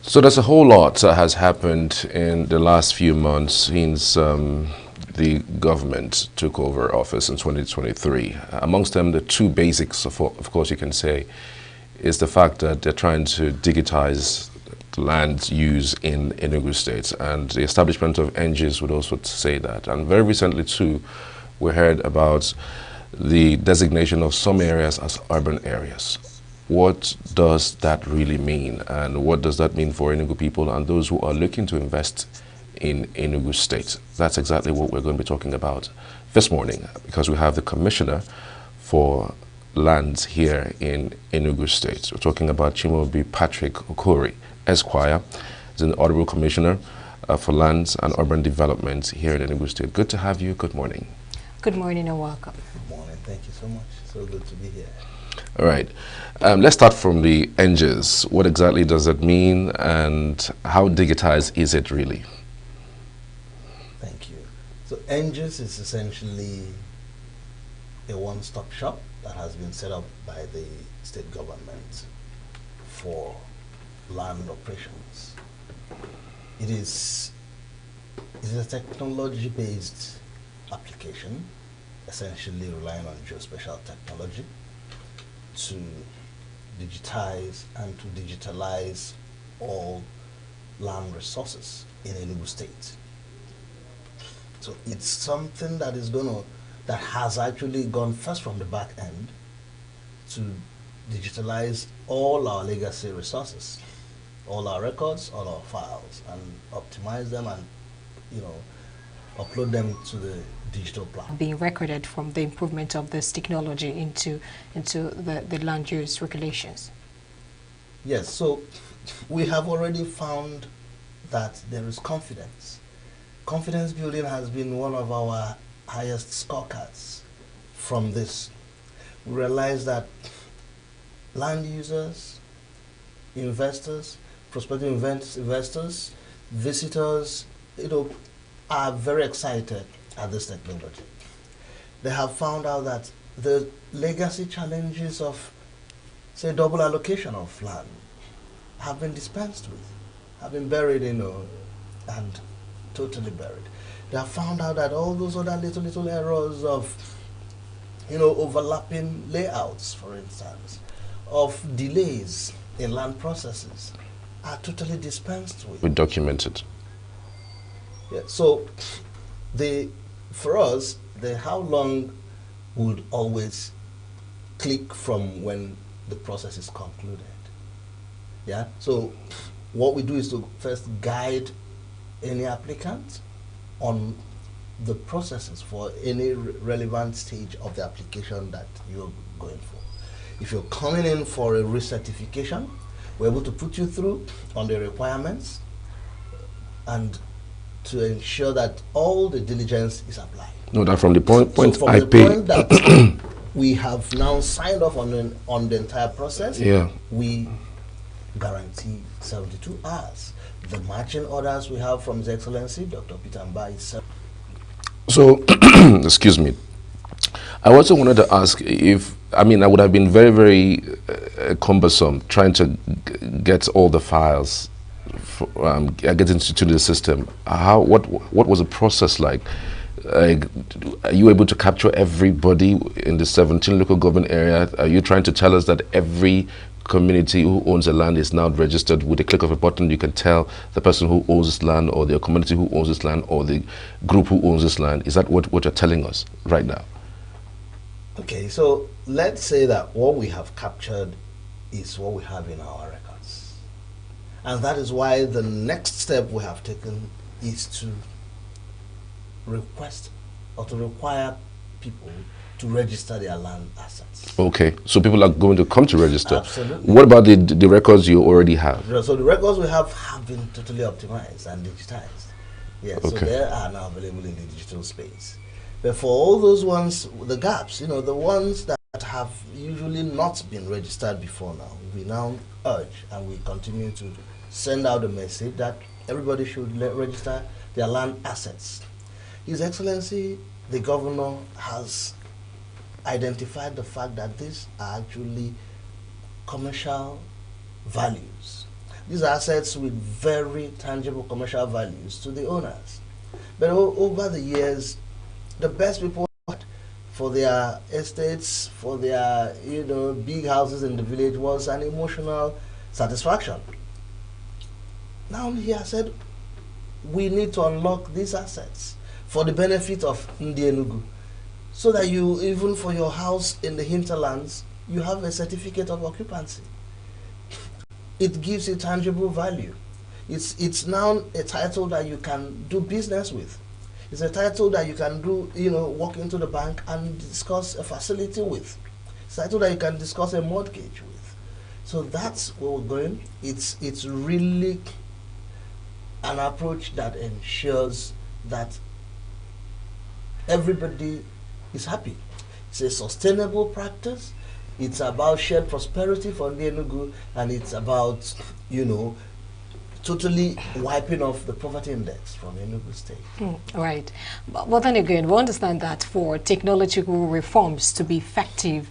So there's a whole lot that has happened in the last few months since the government took over office in 2023. Amongst them, the two basics, of course, you can say, is the fact that they're trying to digitize land use in ENUGU State, and the establishment of NGs would also say that. And very recently, too, we heard about the designation of some areas as urban areas. What does that really mean, and what does that mean for ENUGU people and those who are looking to invest in ENUGU State? That's exactly what we're going to be talking about this morning, because we have the Commissioner for Lands here in ENUGU State. We're talking about Chimobi Patrick Okori, Esquire. He's an Honorable Commissioner for Lands and Urban Development here in ENUGU State. Good to have you. Good morning. Good morning and welcome. Good morning. Thank you so much. So good to be here. All right. Let's start from the NGs. What exactly does that mean, and how digitized is it really? Thank you. So NGs is essentially a one-stop shop that has been set up by the state government for land operations. It is a technology-based application, essentially relying on geospatial technology to digitize and to digitalize all land resources in ENUGU State. So it's something that that has actually gone first from the back end to digitalize all our legacy resources, all our records, all our files, and optimize them and, upload them to the digital platform. Being recorded from the improvement of this technology into the land use regulations. Yes, so we have already found that there is confidence. Confidence building has been one of our highest scorecards from this. We realize that land users, investors, prospective investors, visitors, are very excited at this technology. They have found out that the legacy challenges of, say, double allocation of land have been dispensed with, have been buried, and totally buried. They have found out that all those other little errors of, overlapping layouts, for instance, of delays in land processes are totally dispensed with. We documented. Yeah, so for us, the how long would always click from when the process is concluded. Yeah, so what we do is to first guide any applicant on the processes for any relevant stage of the application that you're going for. If you're coming in for a recertification, we're able to put you through on the requirements and to ensure that all the diligence is applied. No, that from the point so I the pay. Point that we have now signed off on the entire process. Yeah. We guarantee 72 hours. The marching orders we have from His Excellency Dr. Peter Mba is. So, excuse me. I also wanted to ask if, I would have been very, very cumbersome trying to get all the files, get into the system. What was the process like? Are you able to capture everybody in the 17 local government area? Are you trying to tell us that every community who owns a land is now registered? With a click of a button, you can tell the person who owns this land, or the community who owns this land, or the group who owns this land? Is that what you're telling us right now? Okay, so let's say that what we have captured is what we have in our records. And that is why the next step we have taken is to request or to require people to register their land assets. Okay, so people are going to come to register. Absolutely. What about the records you already have? So the records we have been totally optimized and digitized. Yeah, okay. So they are now available in the digital space. But for all those ones, the gaps, the ones that have usually not been registered before now, we now urge and we continue to send out a message that everybody should register their land assets. His Excellency, the Governor, has identified the fact that these are actually commercial values. These are assets with very tangible commercial values to the owners. But over the years, the best people for their estates, for their big houses in the village was an emotional satisfaction. Now he has said, we need to unlock these assets for the benefit of ENUGU, so that you, even for your house in the hinterlands, you have a certificate of occupancy. It gives you tangible value. It's now a title that you can do business with. It's a title that you can do, walk into the bank and discuss a facility with. It's a title that you can discuss a mortgage with. So that's where we're going. It's really an approach that ensures that everybody is happy. It's a sustainable practice. It's about shared prosperity for ENUGU, and it's about, totally wiping off the poverty index from Enugu State. Right. But then again, we understand that for technological reforms to be effective,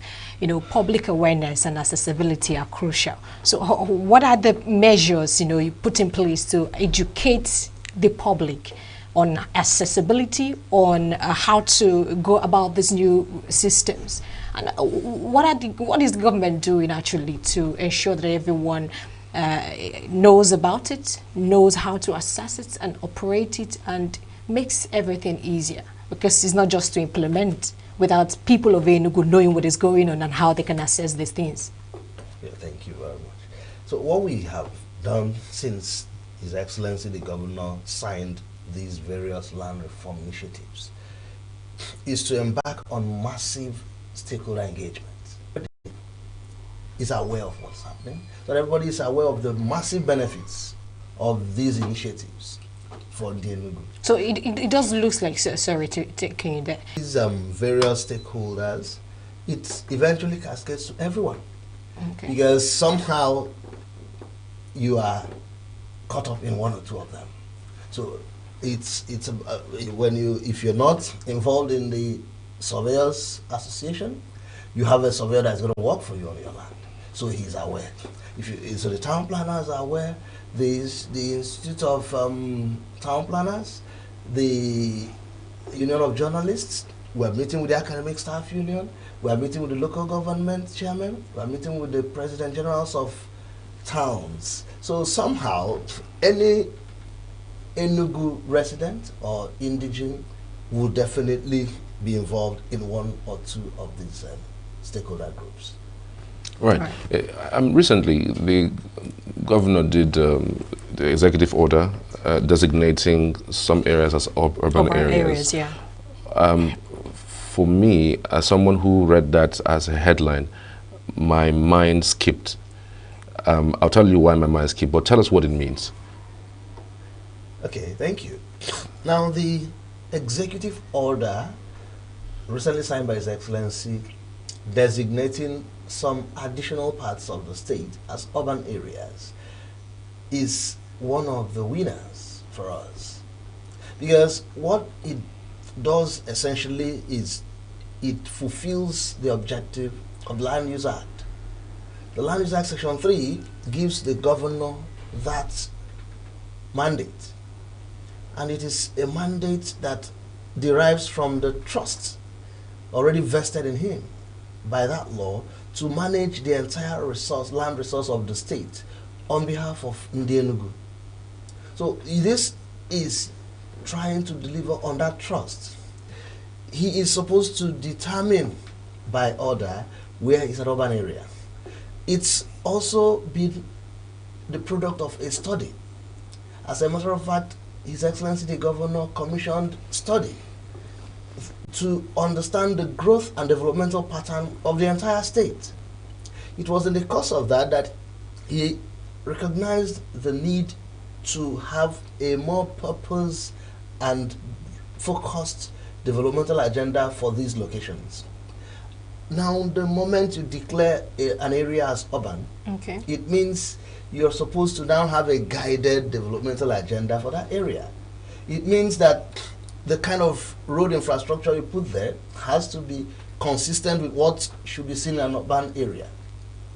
public awareness and accessibility are crucial. So what are the measures, you put in place to educate the public on accessibility, on how to go about these new systems? And what is the government doing actually to ensure that everyone knows about it, knows how to assess it and operate it, and makes everything easier, because it's not just to implement without people of ENUGU knowing what is going on and how they can assess these things. Yeah, thank you very much. So what we have done since His Excellency the Governor signed these various land reform initiatives is to embark on massive stakeholder engagement. Is aware of what's happening, so everybody is aware of the massive benefits of these initiatives for the ENUGU. So it does look like, sorry to take you there. These various stakeholders, it eventually cascades to everyone. Okay. Because somehow you are caught up in one or two of them. So it's if you're not involved in the surveyors association, you have a surveyor that's going to work for you on your land. So he's aware. So the town planners are aware. The Institute of Town Planners, the Union of Journalists. We're meeting with the Academic Staff Union. We're meeting with the local government chairman. We're meeting with the President Generals of towns. So somehow, any ENUGU resident or indigene will definitely be involved in one or two of these stakeholder groups. Right. Recently, the governor did the executive order designating some areas as urban areas. Yeah. For me, as someone who read that as a headline, my mind skipped. I'll tell you why my mind skipped, but tell us what it means. Okay, thank you. Now, the executive order recently signed by His Excellency designating some additional parts of the state as urban areas is one of the winners for us, because what it does essentially is it fulfills the objective of the Land Use Act. The Land Use Act Section 3 gives the governor that mandate, and it is a mandate that derives from the trust already vested in him by that law to manage the entire land resource of the state on behalf of ENUGU. So this is trying to deliver on that trust. He is supposed to determine by order where is an urban area. It's also been the product of a study. As a matter of fact, His Excellency the Governor commissioned study to understand the growth and developmental pattern of the entire state. It was in the course of that he recognized the need to have a more purpose and focused developmental agenda for these locations. Now, the moment you declare an area as urban, okay, it means you're supposed to now have a guided developmental agenda for that area. It means that the kind of road infrastructure you put there has to be consistent with what should be seen in an urban area.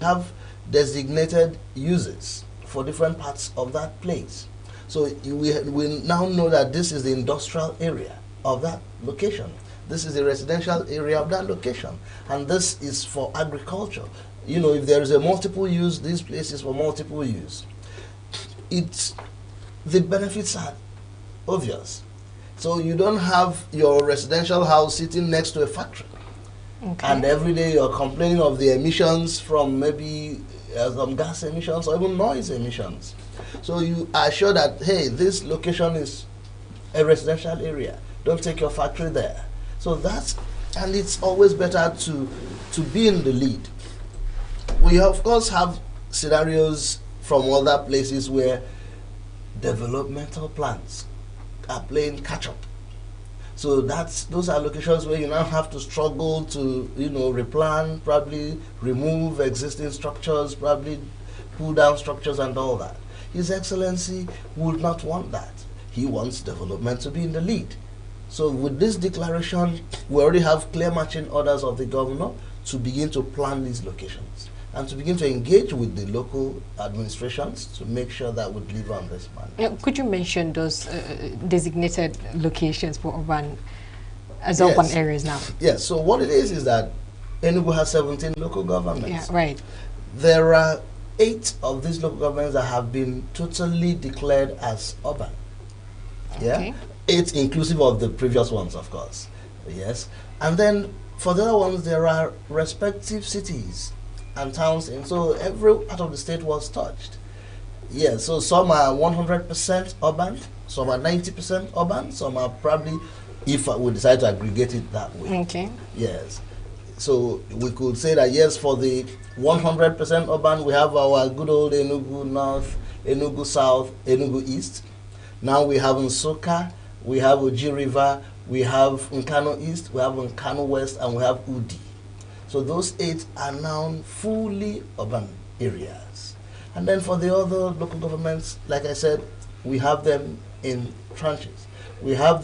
Have designated uses for different parts of that place. So we now know that this is the industrial area of that location. This is the residential area of that location. And this is for agriculture. You know, if there is a multiple use, this place is for multiple use. The benefits are obvious. So you don't have your residential house sitting next to a factory. Okay. And every day you're complaining of the emissions from maybe some gas emissions or even noise emissions. So you are sure that, hey, this location is a residential area. Don't take your factory there. So and it's always better to be in the lead. We of course have scenarios from other places where developmental plans are playing catch up. So those are locations where you now have to struggle to, replan, probably remove existing structures, probably pull down structures and all that. His Excellency would not want that. He wants development to be in the lead. So with this declaration, we already have clear marching orders of the governor to begin to plan these locations and to begin to engage with the local administrations to make sure that we deliver on this mandate. Could you mention those designated locations for urban areas now? Yes, so what it is that ENUGU has 17 local governments. Yeah, right. There are 8 of these local governments that have been totally declared as urban. Okay. Yeah, 8 inclusive of the previous ones, of course. Yes. And then for the other ones, there are respective cities and towns, and so every part of the state was touched. Yes, so some are 100% urban, some are 90% urban, some are probably, if we decide to aggregate it that way. Okay. Yes. So we could say that yes, for the 100% urban, we have our good old Enugu North, Enugu South, Enugu East. Now we have Nsukka, we have Oji River, we have Nkano East, we have Nkano West, and we have Udi. So those 8 are now fully urban areas. And then for the other local governments, like I said, we have them in tranches. We have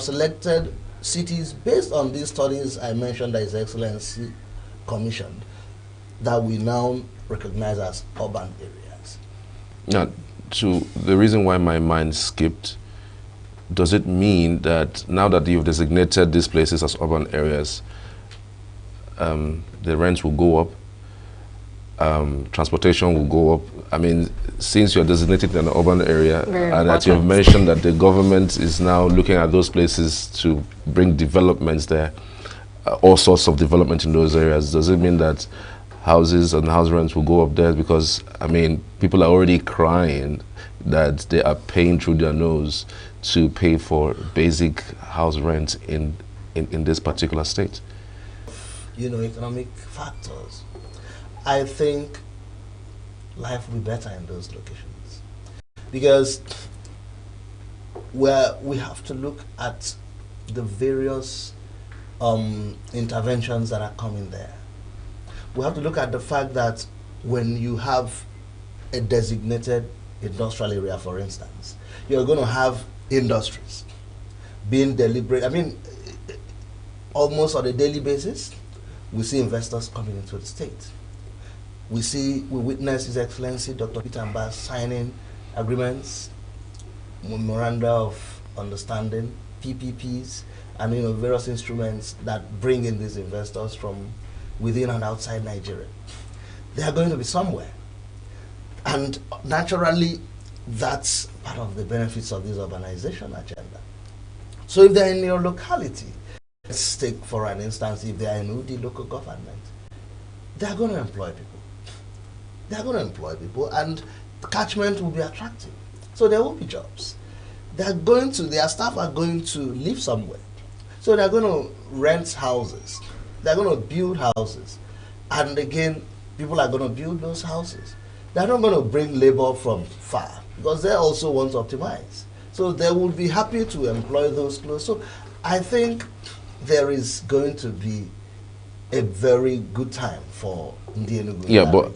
selected cities based on these studies I mentioned that His Excellency commissioned, that we now recognize as urban areas. Now, to the reason why my mind skipped, does it mean that now that you've designated these places as urban areas, the rents will go up, transportation will go up? I mean, since you're designated in an urban area, and that you've mentioned that the government is now looking at those places to bring developments there, all sorts of development in those areas, does it mean that houses and house rents will go up there? Because, I mean, people are already crying that they are paying through their nose to pay for basic house rent in this particular state. You know, economic factors. I think life will be better in those locations, because we have to look at the various interventions that are coming there. We have to look at the fact that when you have a designated industrial area, for instance, you're going to have industries being deliberate. I mean, almost on a daily basis, we see investors coming into the state. We witness His Excellency Dr. Peter Mbas signing agreements, memoranda of understanding, PPPs, and various instruments that bring in these investors from within and outside Nigeria. They are going to be somewhere. And naturally, that's part of the benefits of this urbanization agenda. So if they're in your locality, let's take for an instance, if they are in Udi local government, they are going to employ people. They are going to employ people, and the catchment will be attractive. So there will be jobs. Their staff are going to live somewhere. So they're going to rent houses. They're going to build houses. And again, people are going to build those houses. They're not going to bring labor from far, because they also want to optimize. So they will be happy to employ those close. So I think there is going to be a very good time for ENUGU. Yeah, but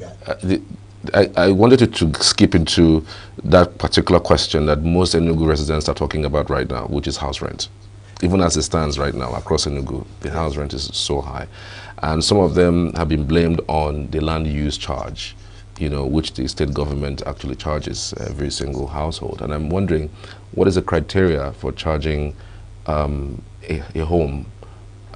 I wanted to skip into that particular question that most ENUGU residents are talking about right now, which is house rent. Even as it stands right now across ENUGU, the house rent is so high. And some of them have been blamed on the land use charge, which the state government actually charges every single household. And I'm wondering, what is the criteria for charging a home?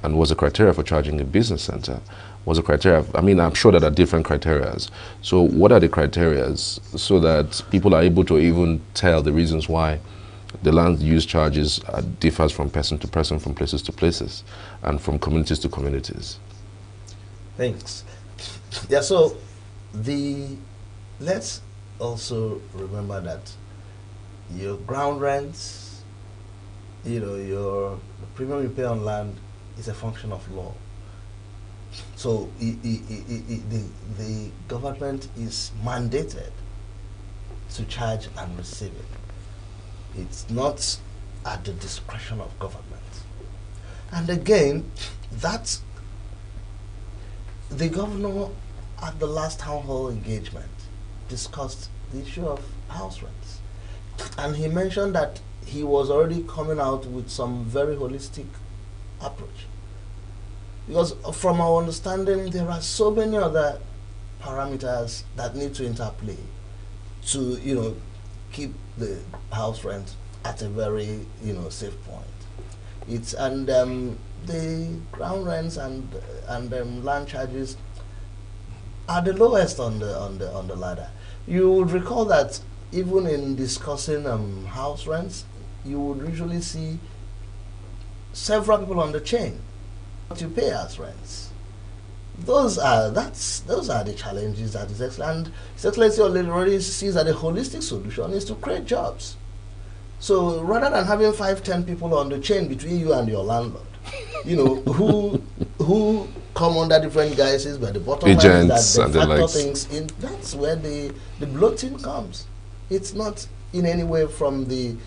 And what's the criteria for charging a business center? What's the criteria? I mean, I'm sure there are different criteria. So what are the criteria so that people are able to even tell the reasons why the land use charges differs from person to person, from places to places, and from communities to communities? Thanks. Yeah, so let's also remember that your ground rents, the premium you pay on land is a function of law. So the government is mandated to charge and receive it. It's not at the discretion of government. And again, that's the governor at the last town hall engagement discussed the issue of house rents. And he mentioned that he was already coming out with some very holistic approach. Because from our understanding, there are so many other parameters that need to interplay to, keep the house rent at a very, safe point. The ground rents and land charges are the lowest on the ladder. You would recall that even in discussing house rents, you would usually see several people on the chain. What you pay as rents. Those are the challenges that is excellent. And His Excellency already sees that a holistic solution is to create jobs. So rather than having 5-10 people on the chain between you and your landlord, who come under different guises, but the bottom line is that they factor things in. That's where the bloating comes. It's not in any way from the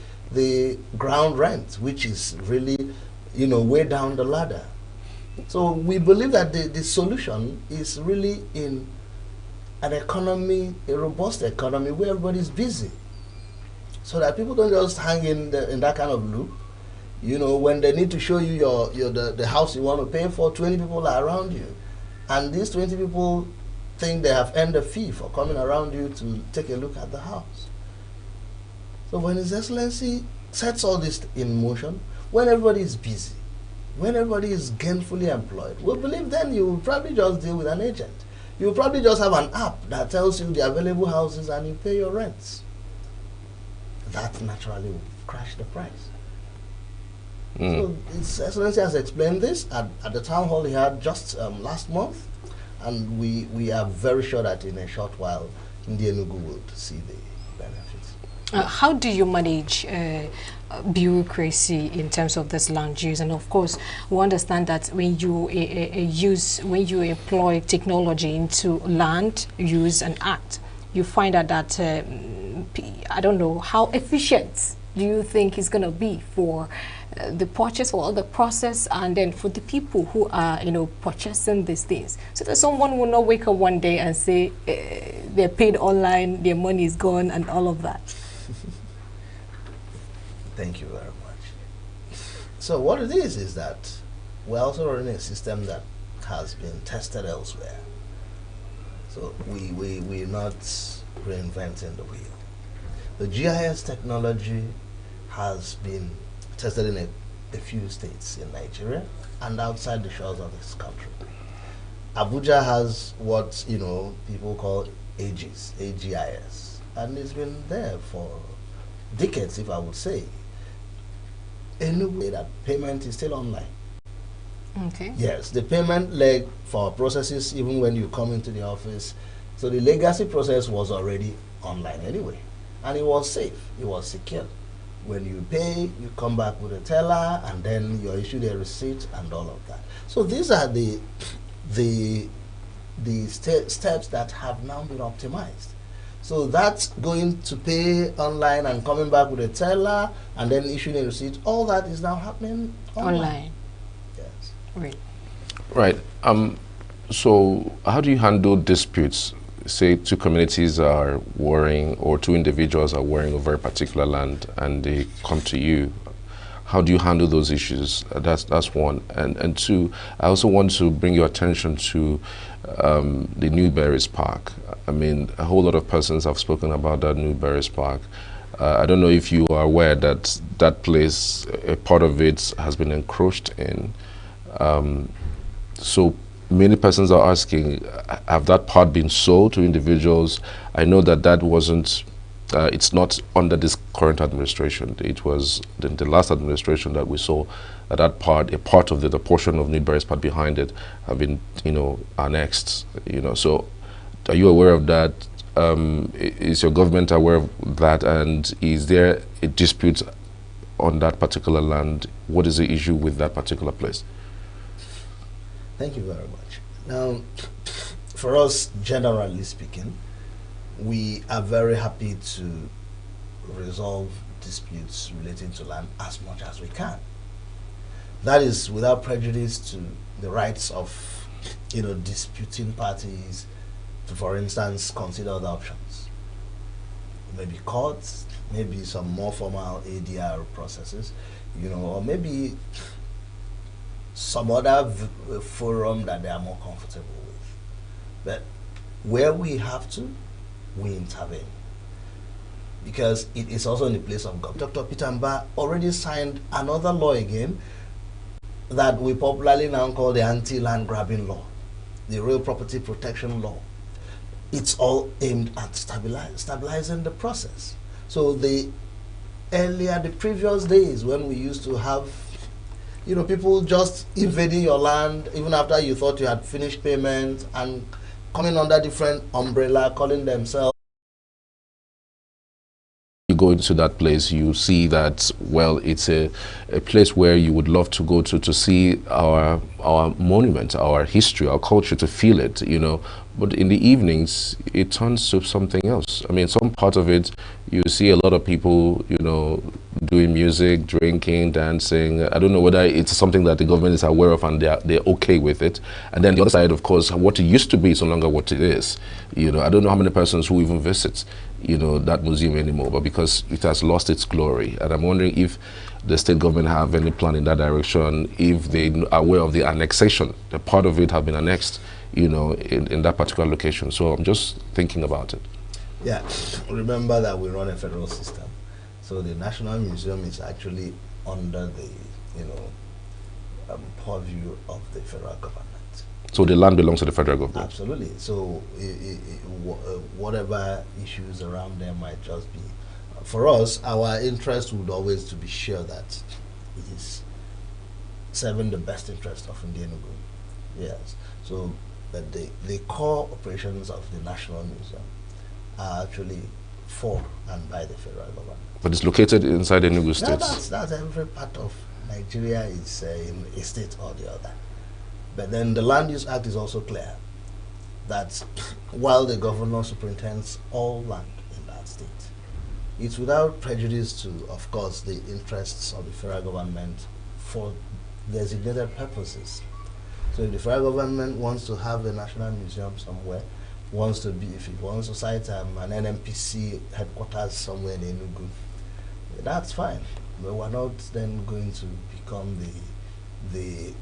ground rent, which is really, way down the ladder. So we believe that the solution is really in an economy, a robust economy where everybody's busy, so that people don't just hang in that kind of loop. When they need to show you the house you want to pay for, 20 people are around you, and these 20 people think they have earned a fee for coming around you to take a look at the house. So when His Excellency sets all this in motion, when everybody is busy, when everybody is gainfully employed, we believe then you will probably just deal with an agent. You will probably just have an app that tells you the available houses and you pay your rents. That naturally will crash the price. So His Excellency has explained this at the town hall he had just last month, and we are very sure that in a short while, the ENUGU will see the benefits. How do you manage bureaucracy in terms of this land use? And of course, we understand that when you employ technology into land use and act, you find out that I don't know how efficient do you think it's going to be for the purchase or the process, and then for the people who are purchasing these things, so that someone will not wake up one day and say they're paid online, their money is gone, and all of that. Thank you very much. So what it is that we're also running a system that has been tested elsewhere. So we're not reinventing the wheel. The GIS technology has been tested in a few states in Nigeria and outside the shores of this country. Abuja has what people call AGIS, and it's been there for decades, if I would say. Anyway, that payment is still online. Okay. Yes, the payment leg for processes, even when you come into the office, so the legacy process was already online anyway, and it was safe, it was secure. When you pay, you come back with a teller, and then you're issued a receipt and all of that. So these are the steps that have now been optimized. So that's going to pay online and coming back with a teller and then issuing a receipt. All that is now happening online. Yes. Right. So how do you handle disputes? Say two communities are warring, or two individuals are warring over a particular land, and they come to you. How do you handle those issues? That's one. And two, I also want to bring your attention to the New Berries Park. I mean, a whole lot of persons have spoken about that New Berries Park. I don't know if you are aware that that place, a part of it has been encroached in. So many persons are asking, have that part been sold to individuals? I know that wasn't, it's not under this current administration. It was the last administration that we saw that part, a part of the portion of New Berries Park behind it have been, annexed, So are you aware of that? Is your government aware of that? And is there a dispute on that particular land? What is the issue with that particular place? Thank you very much. Now, for us, generally speaking, we are very happy to resolve disputes relating to land as much as we can. That is without prejudice to the rights of, disputing parties to, for instance, consider other options. Maybe courts, maybe some more formal ADR processes, or maybe some other forum that they are more comfortable with. But where we have to, we intervene. Because it is also in the place of God. Dr. Peter Mba already signed another law again that we popularly now call the anti-land grabbing law, the real property protection law. It's all aimed at stabilizing the process. So the earlier, the previous days when we used to have, you know, people just invading your land even after you thought you had finished payment and coming under different umbrella, calling themselves. You go into that place, you see that, well, it's a place where you would love to go to see our monument, our history, our culture, to feel it, you know. But in the evenings, it turns to something else. I mean, some part of it, you see a lot of people, you know, doing music, drinking, dancing. I don't know whether it's something that the government is aware of and they're okay with it. And then the other side, of course, what it used to be is no longer what it is. You know, I don't know how many persons who even visit, you know, that museum anymore, but because it has lost its glory. And I'm wondering if the state government have any plan in that direction, if they are aware of the annexation, the part of it have been annexed, you know, in that particular location. So I'm just thinking about it. Yeah, remember that we run a federal system. So the National Museum is actually under the, you know, purview of the federal government. So the land belongs to the federal government? Absolutely. So whatever issues around there might just be. For us, our interest would always to be sure that it is serving the best interest of Indian ENUGU. Yes. So that the core operations of the National Museum are actually for and by the federal government. But it's located inside ENUGU State? Yeah, that's every part of Nigeria is in a state or the other. But then the Land Use Act is also clear that while the governor superintends all land in that state, it's without prejudice to, of course, the interests of the federal government for designated purposes. So if the federal government wants to have a national museum somewhere, wants to be, if it wants to cite an NNPC headquarters somewhere in ENUGU, that's fine. But we're not then going to become the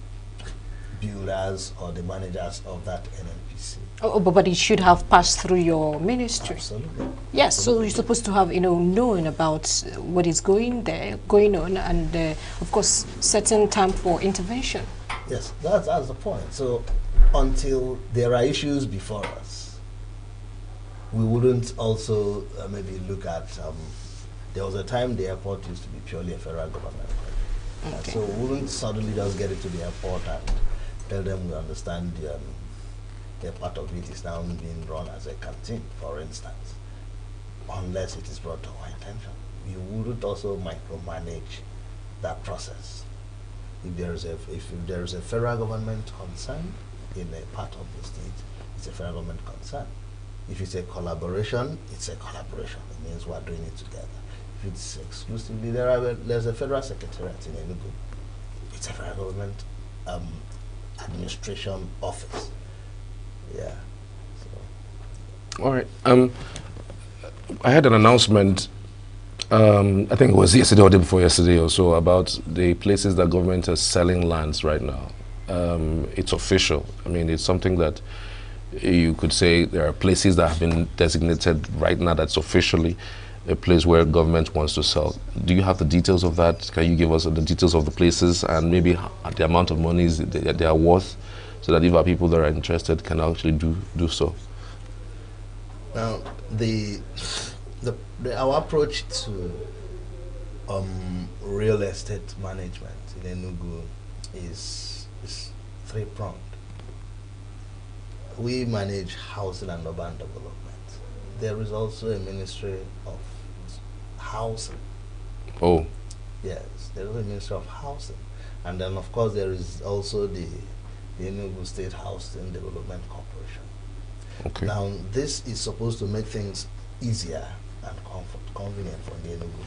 builders or the managers of that NNPC. Oh, but it should have passed through your ministry. Absolutely. Yes, so you're supposed to have, you know, known about what is going on, and of course, certain time for intervention. Yes, that's the point. So until there are issues before us, we wouldn't also maybe look at. There was a time the airport used to be purely a federal government project. So we wouldn't suddenly just get into the airport and tell them we understand a part of it is now being run as a canteen, for instance, unless it is brought to our attention. You wouldn't also micromanage that process. If there is a federal government concern in a part of the state, it's a federal government concern. If it's a collaboration, it's a collaboration. It means we're doing it together. If it's exclusively, there's a federal secretariat in ENUGU. It's a federal government administration office. Yeah. So. All right. I had an announcement. I think it was yesterday or the day before yesterday or so, about the places that government is selling lands right now. It's official. I mean, it's something that you could say there are places that have been designated right now that's officially a place where government wants to sell. Do you have the details of that? Can you give us the details of the places and maybe the amount of money they are worth, so that if our people that are interested can actually do so? Now, our approach to real estate management in ENUGU is three-pronged. We manage housing and urban development. There is also a Ministry of Housing. Oh. Yes, there is a Ministry of Housing. And then, of course, there is also the ENUGU State Housing Development Corporation. Okay. Now, this is supposed to make things easier and convenient for the ENUGU.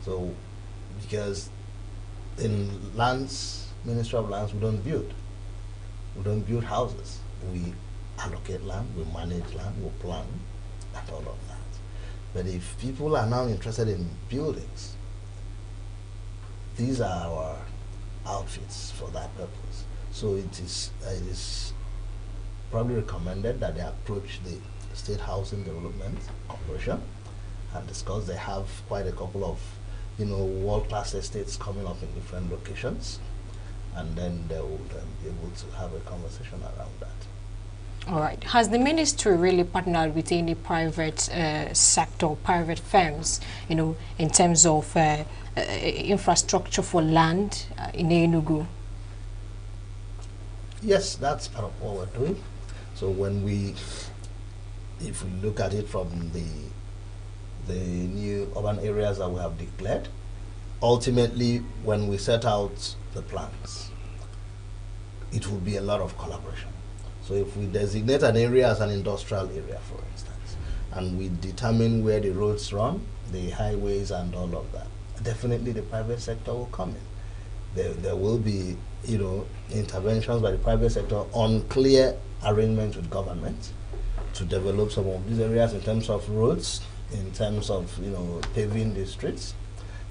So, because in Ministry of Lands, we don't build. We don't build houses. We allocate land, we manage land, we plan, and all of that. But if people are now interested in buildings, these are our outfits for that purpose. So it is probably recommended that they approach the State Housing Development Corporation and discuss. They have quite a couple of, world-class estates coming up in different locations, and then they will be able to have a conversation around that. All right. Has the ministry really partnered with any private sector, private firms, you know, in terms of infrastructure for land in ENUGU? Yes, that's part of what we're doing. So if we look at it from the new urban areas that we have declared, ultimately when we set out the plans, it will be a lot of collaboration. So if we designate an area as an industrial area, for instance, and we determine where the roads run, the highways and all of that, definitely the private sector will come in. There will be, you know, interventions by the private sector on clear arrangements with government to develop some of these areas in terms of roads, in terms of, you know, paving the streets,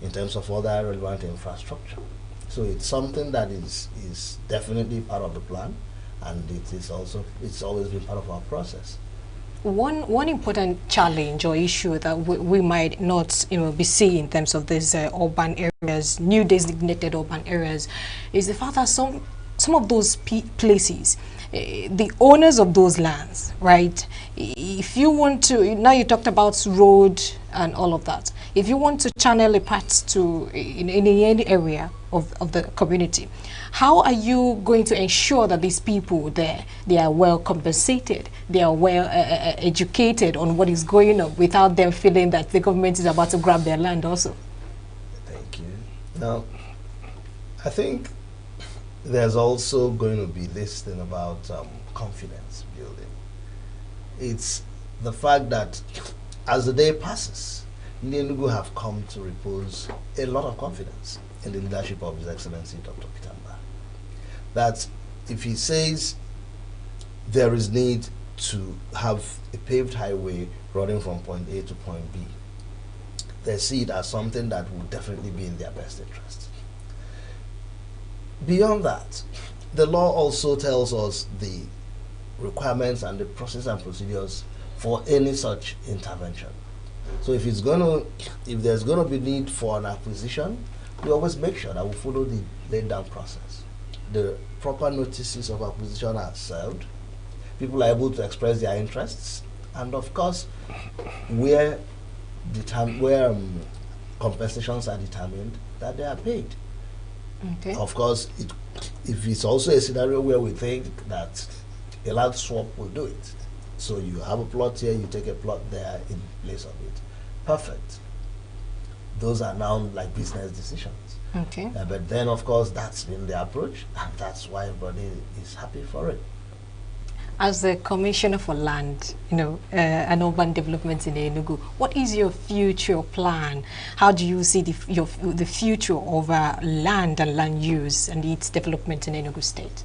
in terms of other relevant infrastructure. So it's something that is definitely part of the plan, and it's always been part of our process. One important challenge or issue that we might not, you know, be seeing in terms of these urban areas, new designated urban areas, is the fact that some of those places, the owners of those lands, right? If you want to, now you talked about road and all of that. If you want to channel a part to in any area of the community, how are you going to ensure that these people there, they are well compensated, they are well educated on what is going on without them feeling that the government is about to grab their land also? Thank you. Now, I think there's also going to be this thing about confidence building. It's the fact that as the day passes, ENUGU have come to repose a lot of confidence in the leadership of His Excellency Dr. Peter Mbah. That if he says there is need to have a paved highway running from point A to point B, they see it as something that will definitely be in their best interest. Beyond that, the law also tells us the requirements and the process and procedures for any such intervention. So if there's going to be need for an acquisition, we always make sure that we follow the laid down process. The proper notices of acquisition are served. People are able to express their interests, and of course, where compensations are determined, that they are paid. Okay. Of course, if it's also a scenario where we think that a land swap will do it, so you have a plot here, you take a plot there in place of it, perfect. Those are now like business decisions. Okay. But then, of course, that's been the approach, and that's why everybody is happy for it. As the Commissioner for Land, you know, and Urban Development in ENUGU, what is your future plan? How do you see the future of land and land use and its development in ENUGU State?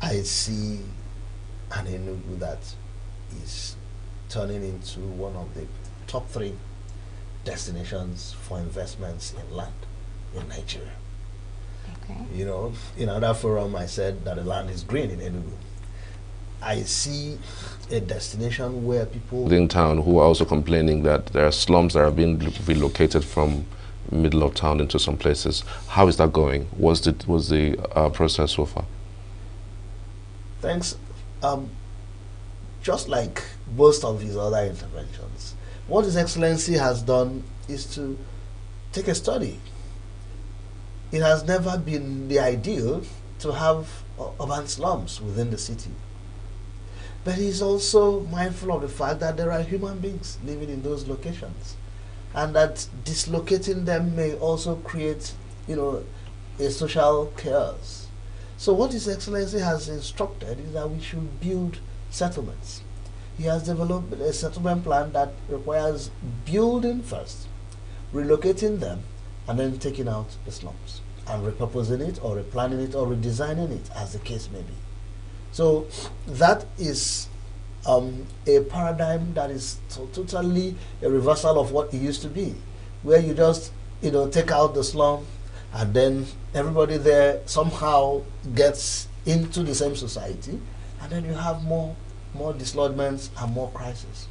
I see an ENUGU that is turning into one of the top 3 destinations for investments in land in Nigeria. Okay. You know, in another forum I said that the land is green in ENUGU. I see a destination where people within town who are also complaining that there are slums that are being relocated from middle of town into some places. How is that going? What's the process so far? Thanks. Just like most of his other interventions, what His Excellency has done is to take a study. It has never been the ideal to have urban slums within the city. But he's also mindful of the fact that there are human beings living in those locations, and that dislocating them may also create, you know, a social chaos. So what His Excellency has instructed is that we should build settlements. He has developed a settlement plan that requires building first, relocating them, and then taking out the slums and repurposing it or replanning it or redesigning it as the case may be. So that is a paradigm that is totally a reversal of what it used to be, where you just, you know, take out the slum and then everybody there somehow gets into the same society, and then you have more dislodgements and more crisis.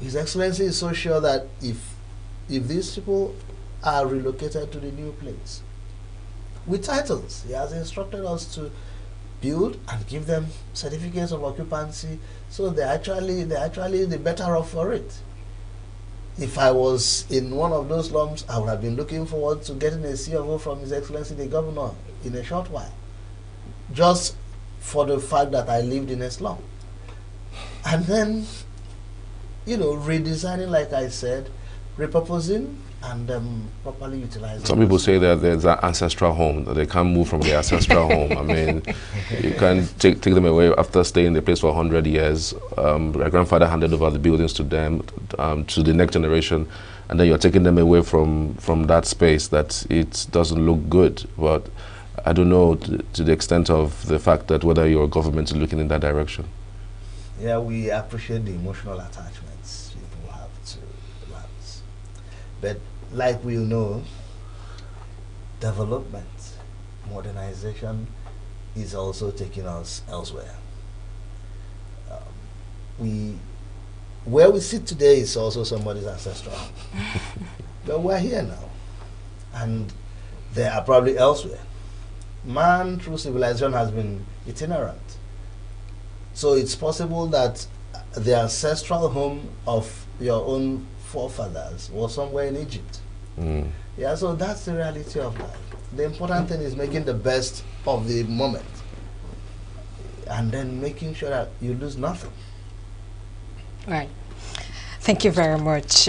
His Excellency is so sure that if these people are relocated to the new place with titles, he has instructed us to build and give them certificates of occupancy, so they're actually the better off for it. If I was in one of those slums, I would have been looking forward to getting a CFO from His Excellency the Governor in a short while, just for the fact that I lived in a slum. And then, redesigning, like I said, repurposing, and properly utilizing. Some people say that there's an ancestral home, that they can't move from their ancestral home. I mean, you can't take them away after staying in the place for 100 years. My grandfather handed over the buildings to them, to the next generation, and then you're taking them away from that space, that it doesn't look good. But I don't know to the extent of the fact that whether your government is looking in that direction. Yeah, we appreciate the emotional attachments people have to lands. But like we know, development, modernization is also taking us elsewhere. Where we sit today is also somebody's ancestral. But we're here now, and they are probably elsewhere. Man, through civilization, has been itinerant. So it's possible that the ancestral home of your own forefathers was somewhere in Egypt. Yeah, so that's the reality of life. The important thing is making the best of the moment, and then making sure that you lose nothing. Right. Thank you very much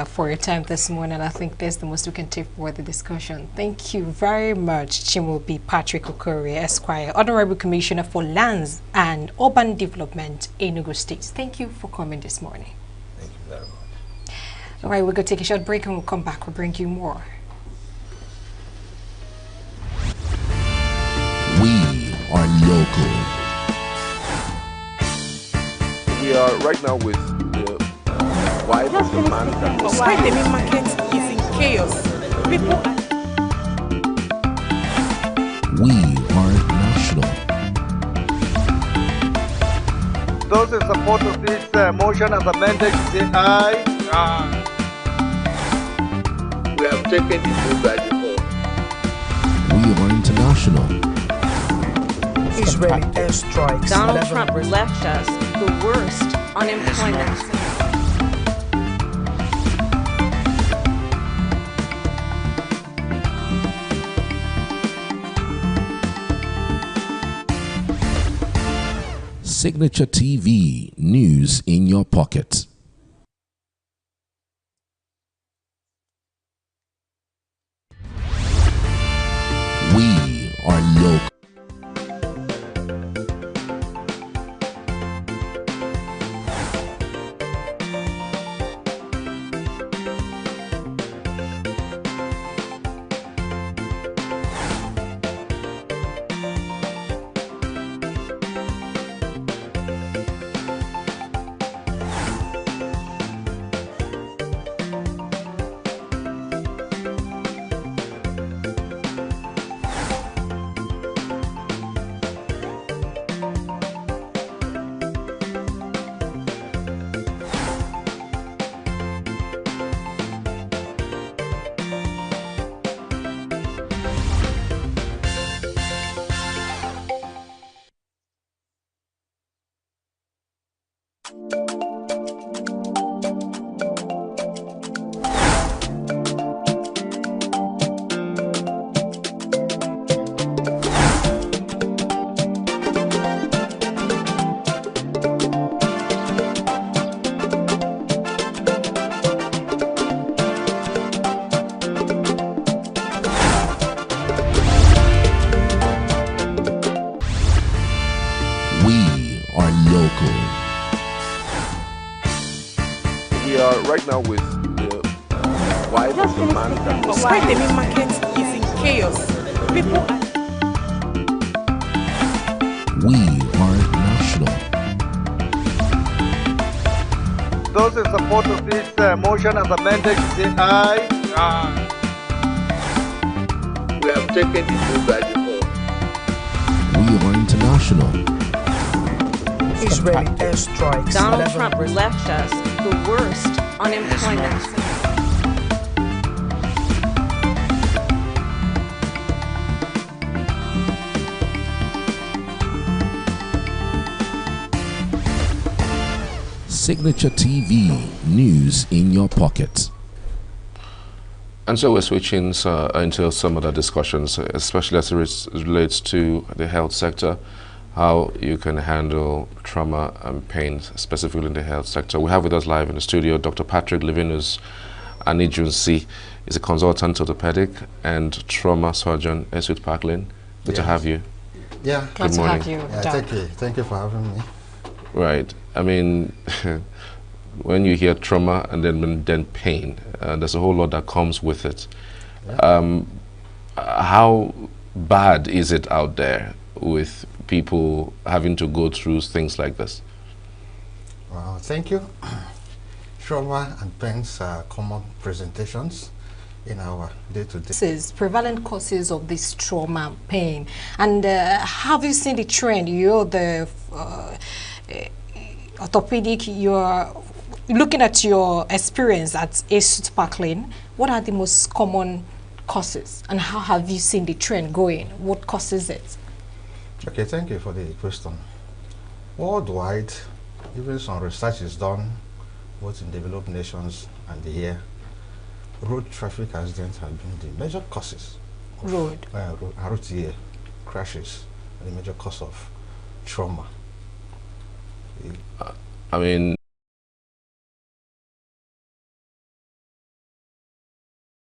for your time this morning. I think that's the most we can take for the discussion. Thank you very much, Chimubi Patrick Okorie, Esquire, Honorable Commissioner for Lands and Urban Development, Enugu State. Thank you for coming this morning. Thank you very much. All right, we're going to take a short break and we'll come back. We'll bring you more. We are local. We are right now with the wife of the man that was... Why the main market is in chaos? People are... We are national. Those in support of this motion as amended say aye. Aye. We have taken the vote by default. We are international. Israeli airstrikes. Donald Trump left us the worst unemployment. Signature TV, news in your pocket. We are local. Right now with the wife of the man that was... Why the main market is in chaos? People are... We are national. Those in support of this motion as amended say aye. Aye. We have taken the vote by default. We are international. Israeli airstrikes. Donald Trump left us the worst unemployment. Signature TV, news in your pocket. And so we're switching into some other discussions, especially as it relates to the health sector, how you can handle trauma and pain, specifically in the health sector. We have with us live in the studio Dr. Patrick Levinus Anijunsi. He's a consultant orthopedic and trauma surgeon. Esut Parklin, good to have you. Yeah, good morning. To have you, thank you for having me. Right. I mean, when you hear trauma and then pain, there's a whole lot that comes with it. Yeah. How bad is it out there with people having to go through things like this? Well, thank you. Trauma and pains are common presentations in our day-to-day. This is prevalent causes of this trauma pain. And have you seen the trend? You're the orthopedic, you're looking at your experience at Esut Parklin. What are the most common causes and how have you seen the trend going? What causes it? Okay, thank you for the question. Worldwide, even some research is done both in developed nations and here. Road traffic accidents have been the major causes. Road RTA crashes are the major cause of trauma. I mean,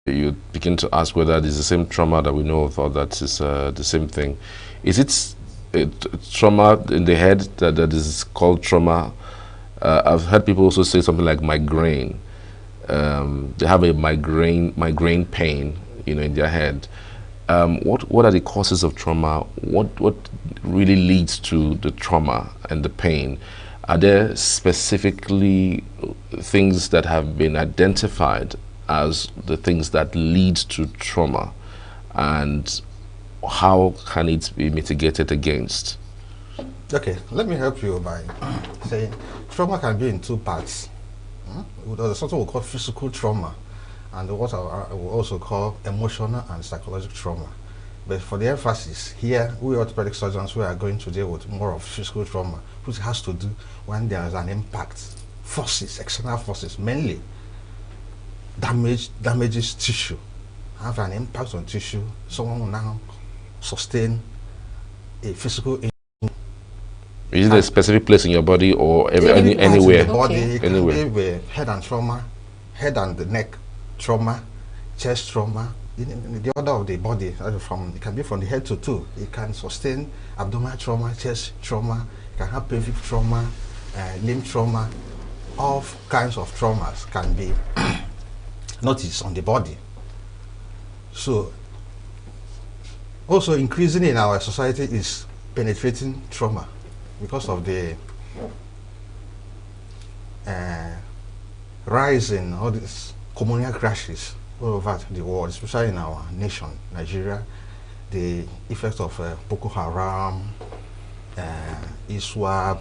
you begin to ask whether it's the same trauma that we know of or that is the same thing. Is it trauma in the head that is called trauma? I've heard people also say something like migraine. They have a migraine pain, in their head. What are the causes of trauma? What really leads to the trauma and the pain? Are there specifically things that have been identified as the things that lead to trauma, and how can it be mitigated against? Okay, let me help you by saying trauma can be in two parts. There's something we call physical trauma and what I will also call emotional and psychological trauma. But for the emphasis here, we orthopedic surgeons, we are going to deal with more of physical trauma, which has to do when there is an impact, forces, external forces, mainly damages tissue, have an impact on tissue. Someone will now sustain a physical injury. Is it a specific place in your body or anywhere? In the body, okay. It can be head and trauma, head and the neck trauma, chest trauma, in the order of the body. It can be from the head to toe. It can sustain abdominal trauma, chest trauma. It can have pelvic trauma, limb trauma. All kinds of traumas can be noticed on the body. So, also increasing in our society is penetrating trauma because of the rise in all these communal crashes all over the world, especially in our nation, Nigeria. The effect of Boko Haram, ISWAP,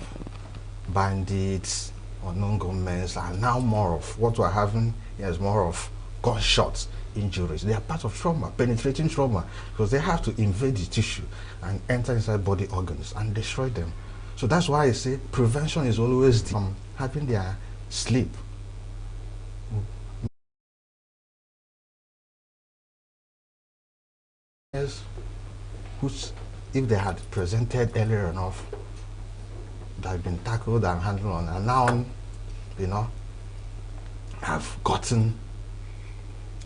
bandits, unknown governments are now more of what we're having is more of gunshots injuries. They are part of trauma, penetrating trauma, because they have to invade the tissue and enter inside body organs and destroy them. So that's why I say prevention is always from having their sleep. Which, if they had presented earlier enough, that had been tackled and handled on, and now, have gotten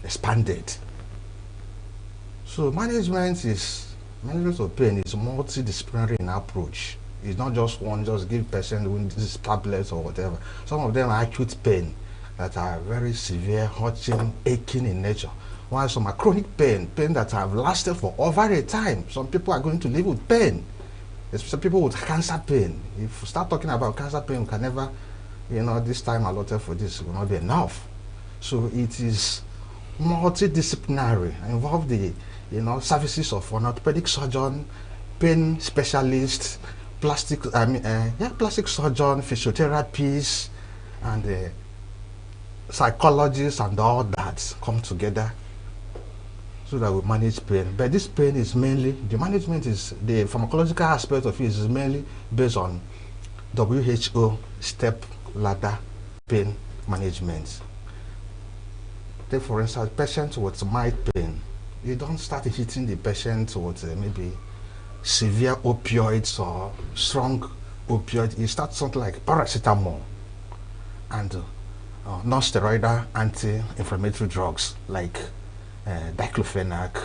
expanded. So management of pain is multidisciplinary in approach. It's not just one, just give person these tablets or whatever. Some of them are acute pain that are very severe, hurting, aching in nature. While some are chronic pain that have lasted for over a time. Some people are going to live with pain. Especially people with cancer pain. If we start talking about cancer pain, we can never, this time allotted for this will not be enough. So it is multidisciplinary, involve the services of an orthopedic surgeon, pain specialist, plastic surgeon, physiotherapists, and psychologists, and all that come together so that we manage pain. But this pain is mainly, the management is, the pharmacological aspect of it is mainly based on WHO step ladder pain management. Take for instance, patients with mild pain. You don't start hitting the patient with maybe severe opioids or strong opioid. You start something like paracetamol and non-steroidal anti-inflammatory drugs like diclofenac,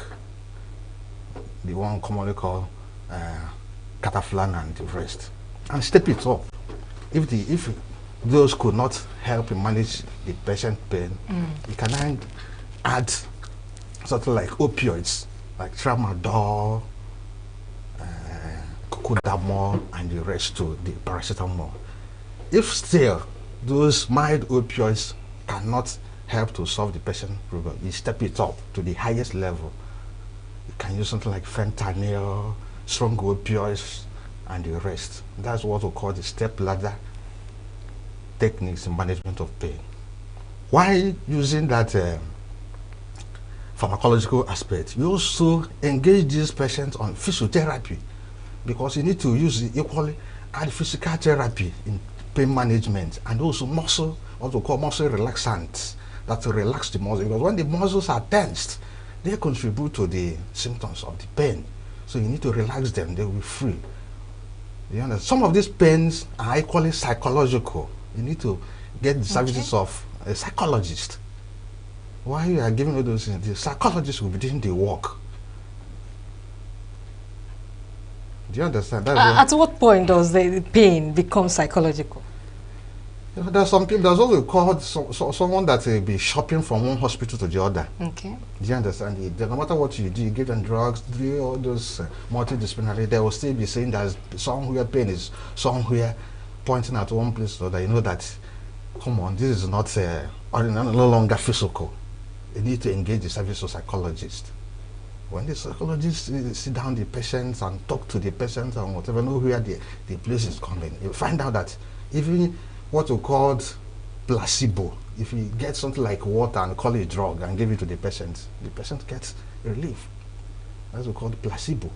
the one commonly called cataflan and the rest, and step it up. If those could not help manage the patient pain, you can then add something like opioids, like tramadol, cocodamol, and the rest to the paracetamol. If still those mild opioids cannot help to solve the patient problem, you step it up to the highest level. You can use something like fentanyl, strong opioids, and the rest. That's what we call the step ladder techniques in management of pain. While using that pharmacological aspect, you also engage these patients on physiotherapy, because you need to use equally add physical therapy in pain management, and also muscle, what we call muscle relaxants, that will relax the muscle, because when the muscles are tensed, they contribute to the symptoms of the pain. So you need to relax them, they will be free. You understand? Some of these pains are equally psychological. You need to get the services of a psychologist. While you are giving all those things, the psychologist will be doing the work. Do you understand? At what point does the pain become psychological? You know, there's some people, there's also called someone that will be shopping from one hospital to the other. Okay. Do you understand? No matter what you do, you give them drugs, do all those multidisciplinary, they will still be saying that somewhere pain is somewhere, pointing at one place or another. You know that, come on, this is not no longer physical. You need to engage the service of psychologist. When the psychologists sit down the patients and talk to the patients and whatever, know where the place is coming, you find out that even what we call placebo, if you get something like water and call it a drug and give it to the patient gets relief. That's what we call placebo.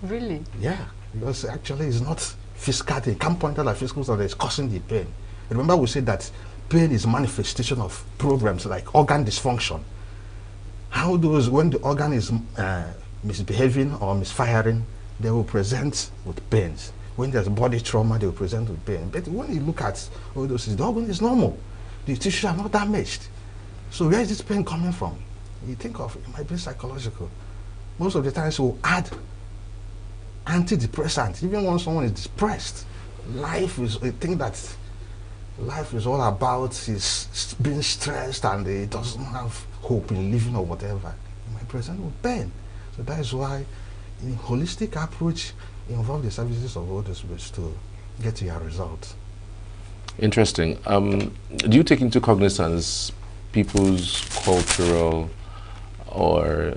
Really? Yeah, because actually it's not physical thing. You can't point out that physical stuff that is causing the pain. Remember we said that pain is manifestation of problems like organ dysfunction. How those, when the organ is misbehaving or misfiring, they will present with pains. When there's body trauma, they will present with pain. But when you look at all those things, the organ is normal. The tissues are not damaged. So where is this pain coming from? You think of it might be psychological. Most of the times we'll add antidepressants. Even when someone is depressed, life is a thing that life is all about is being stressed and he doesn't have hope in living or whatever. He might present with pain. So that is why in holistic approach, involve the services of all those ways to get to your results. Interesting. Do you take into cognizance people's cultural or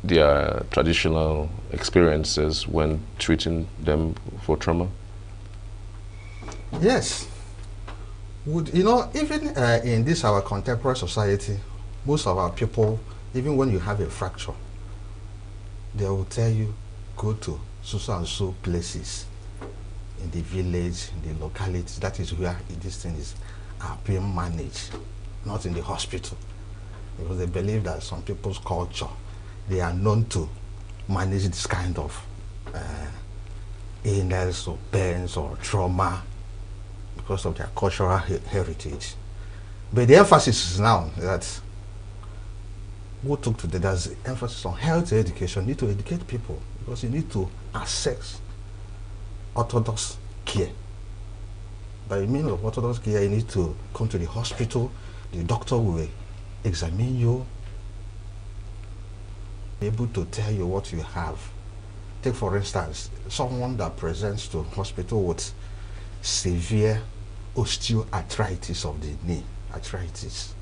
their traditional experiences when treating them for trauma? Yes. You know, even in this our contemporary society, most of our people, even when you have a fracture, they will tell you, go to so and so places in the village, in the locality. That is where this thing is being managed, not in the hospital. Because they believe that some people's culture, they are known to manage this kind of illness or pains or trauma because of their cultural heritage. But the emphasis is now that we'll talk today, there's emphasis on health education. You need to educate people because you need to access orthodox care. By means of orthodox care, you need to come to the hospital, the doctor will examine you, be able to tell you what you have. Take for instance, someone that presents to hospital with severe osteoarthritis of the knee, arthritis.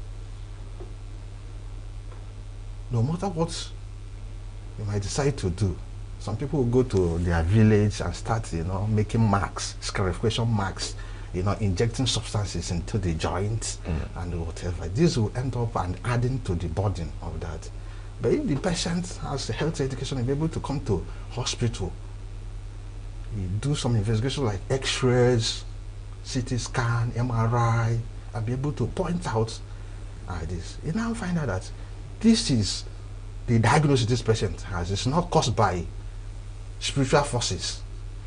No matter what you might decide to do, some people will go to their village and start, making marks, scarification marks, injecting substances into the joints and whatever. This will end up and adding to the burden of that. But if the patient has health education and be able to come to hospital, you do some investigation like x-rays, CT scan, MRI, and be able to point out this. You now find out that this is the diagnosis this patient has. It's not caused by spiritual forces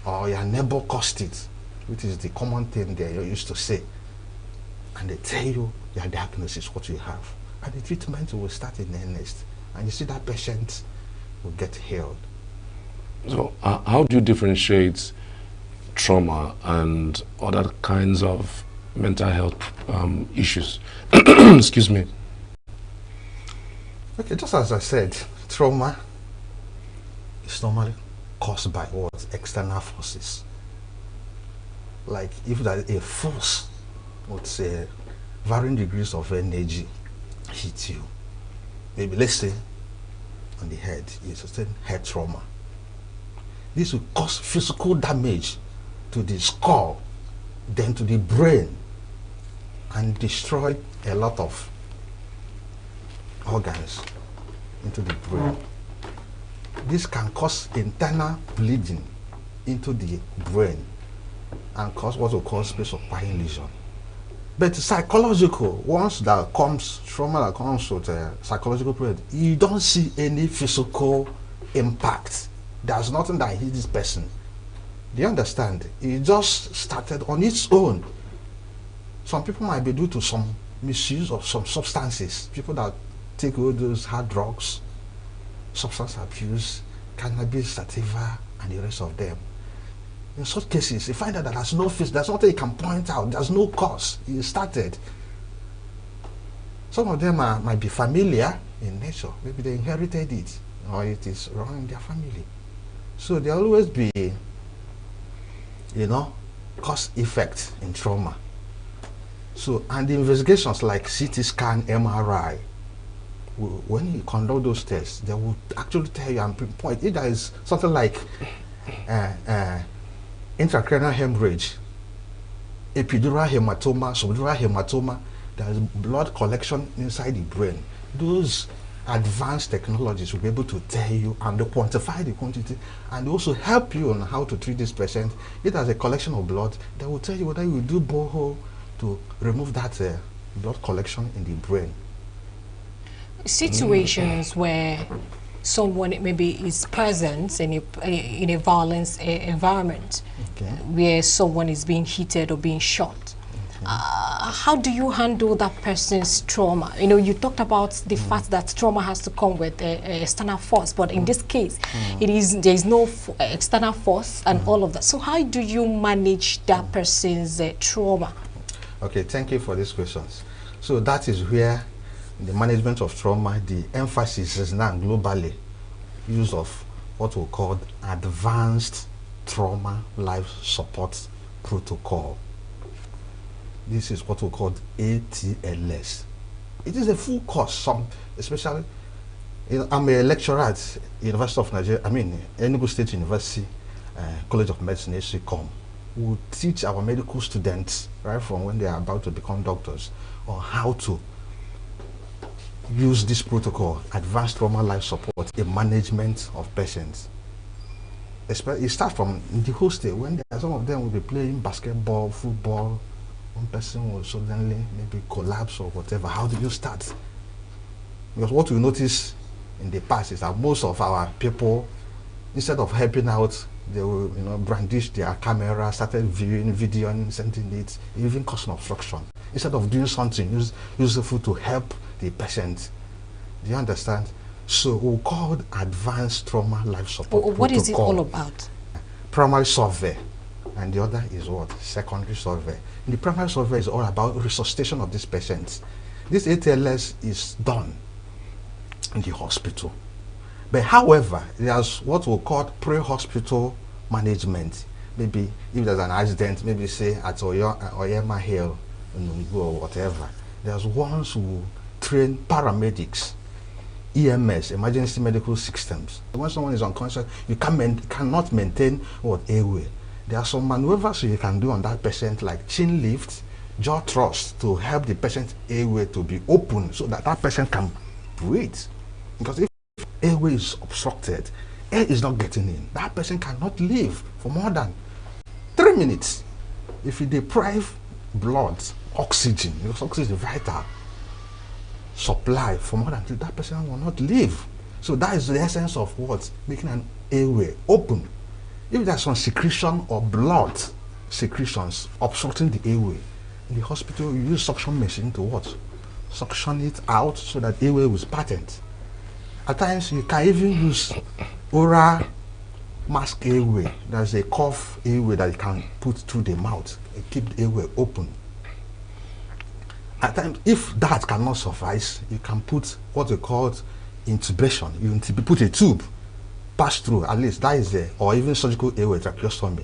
or your neighbor caused it, which is the common thing they used to say. And they tell you your diagnosis, what you have. And the treatment will start in earnest. And you see that patient will get healed. So how do you differentiate trauma and other kinds of mental health issues? Excuse me. Okay, just as I said, trauma is normally caused by what? External forces. Like if there is a force, let's say, varying degrees of energy hit you. Maybe let's say on the head, you sustain head trauma. This will cause physical damage to the skull, then to the brain, and destroy a lot of organs into the brain. This can cause internal bleeding into the brain and cause what we call space occupying lesion. But psychological, once that comes, trauma that comes with a psychological period, you don't see any physical impact. There's nothing that hit this person. Do you understand? It just started on its own. Some people might be due to some misuse of some substances. People that take all those hard drugs, substance abuse, cannabis, sativa, and the rest of them. In such cases, you find out that there's no face, there's nothing you can point out, there's no cause. It started. Some of them might be familiar in nature. Maybe they inherited it, or it is wrong in their family. So there always be, you know, cause effect in trauma. So, and the investigations like CT scan, MRI, when you conduct those tests, they will actually tell you and pinpoint if there is something like intracranial hemorrhage, epidural hematoma, subdural hematoma. There is blood collection inside the brain. Those advanced technologies will be able to tell you and quantify the quantity and also help you on how to treat this patient. If there's a collection of blood, they will tell you whether you will do borehole to remove that blood collection in the brain. Situations where someone maybe is present in a violence environment, where someone is being hit or being shot. How do you handle that person's trauma? You know, you talked about the fact that trauma has to come with external force, but in this case, there is no external force and all of that. So how do you manage that person's trauma? Okay, thank you for these questions. So that is where the management of trauma, the emphasis is now globally use of what we call advanced trauma life support protocol. This is what we call ATLS. It is a full course, especially, I'm a lecturer at University of Nigeria, ENUGU State University, College of Medicine, HCCOM. We teach our medical students, right from when they are about to become doctors, on how to use this protocol, advanced trauma life support, in management of patients. It starts from the hostel, when some of them will be playing basketball, football, one person will suddenly maybe collapse or whatever. How do you start? Because what we notice in the past is that most of our people, instead of helping out, they will, brandish their camera, started viewing, videoing, sending it, even causing obstruction. Instead of doing something useful to help the patient. Do you understand? So we call it advanced trauma life support What protocol. Is it all about? Primary survey, and the other is what? Secondary survey. The primary survey is all about resuscitation of these patients. This ATLS is done in the hospital. But however, there's what we call pre-hospital management. Maybe if there's an accident, maybe say at Oyema Hill, ENUGU or whatever, there's ones who train paramedics, EMS, emergency medical systems. When someone is unconscious, you cannot maintain airway. There are some maneuvers you can do on that patient, like chin lift, jaw thrust, to help the patient's airway to be open so that that patient can breathe. Because if airway is obstructed, air is not getting in, that person cannot live for more than 3 minutes. if you deprive blood oxygen, because oxygen is vital supply for more than 2, that person will not live. So that is the essence of what? Making an airway open. If there's some secretion or blood secretions obstructing the airway, in the hospital you use suction machine to what? Suction it out so that airway was patent. At times you can even use oral mask airway. There's a cough airway that you can put through the mouth and keep the airway open. At times, if that cannot suffice, you can put what we call intubation. You put a tube, pass through, at least that is or even surgical airway tracheostomy.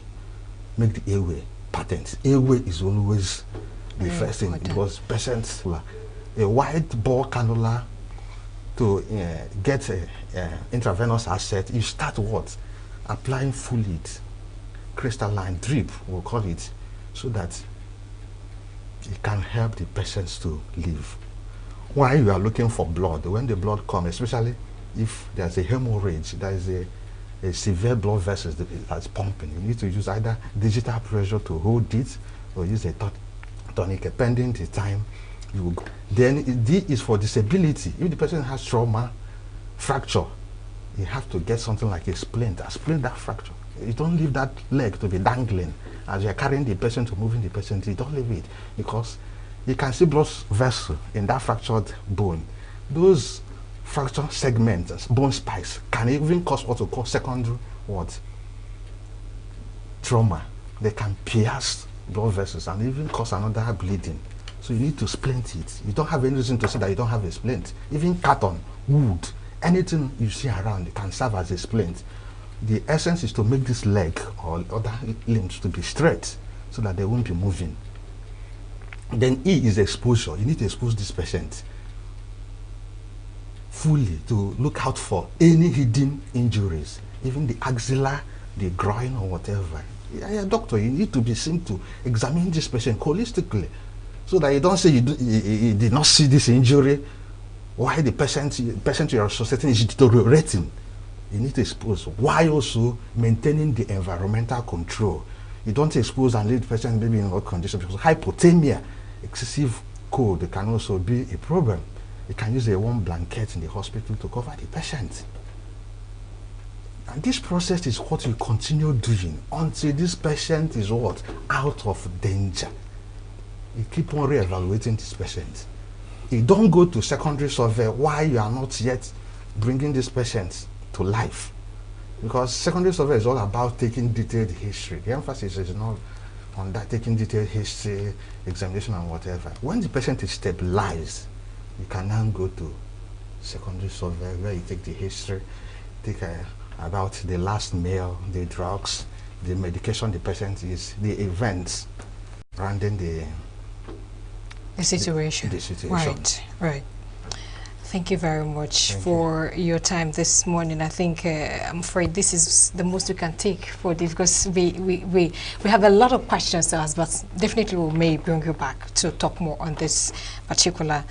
Make the airway patent. Airway is always the first thing because patients, a wide bore cannula to get intravenous asset, you start what? Applying fluid, crystalline drip, we'll call it, so that it can help the patients to live. While you are looking for blood, when the blood comes, especially if there's a hemorrhage, there is a severe blood vessel that's pumping, you need to use either digital pressure to hold it or use a tonic, pending the time you will go. Then D is for disability. If the person has trauma, fracture, you have to get something like a splint, that fracture. You don't leave that leg to be dangling as you're carrying the patient or moving the patient. You don't leave it because you can see blood vessel in that fractured bone. Those fracture segments, bone spikes, can even cause what we call secondary what? Trauma. They can pierce blood vessels and even cause another bleeding. So you need to splint it. You don't have any reason to say that you don't have a splint. Even carton, wood, anything you see around can serve as a splint. The essence is to make this leg or other limbs to be straight so that they won't be moving. Then E is exposure. You need to expose this patient fully to look out for any hidden injuries, even the axilla, the groin or whatever. Yeah, doctor, you need to be seen to examine this patient holistically so that you don't say you did not see this injury, why the patient you are associating is deteriorating. You need to expose. Why also maintaining the environmental control. You don't expose and leave the patient maybe in what condition, because hypothermia, excessive cold, can also be a problem. You can use a warm blanket in the hospital to cover the patient. And this process is what you continue doing until this patient is what? Out of danger. You keep on re-evaluating this patient. You don't go to secondary survey while you are not yet bringing this patient to life, because secondary survey is all about taking detailed history. The emphasis is not on that, taking detailed history, examination and whatever. When the patient is stabilized, you can now go to secondary survey where you take the history, take about the last meal, the drugs, the medication the patient is, the events surrounding the situation. The situation. Right. Thank you very much for your time this morning. I think I'm afraid this is the most we can take for this, because we have a lot of questions to ask, but definitely we may bring you back to talk more on this particular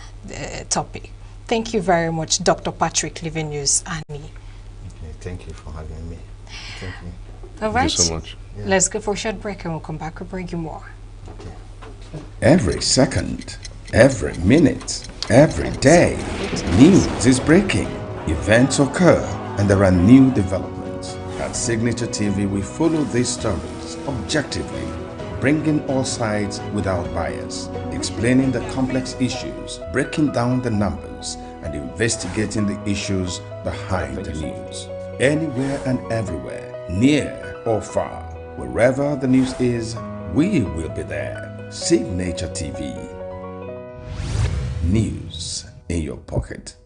topic. Thank you very much, Dr. Patrick Livenius Ani. Okay, thank you for having me. Thank you. All right. Thank you so much. Yeah. Let's go for a short break and we'll come back and bring you more. Every second, every minute, every day, news is breaking, events occur, and there are new developments. At Signature TV, we follow these stories objectively, bringing all sides without bias, explaining the complex issues, breaking down the numbers, and investigating the issues behind the news. Anywhere and everywhere, near or far, wherever the news is, we will be there. Signature TV. News in your pocket.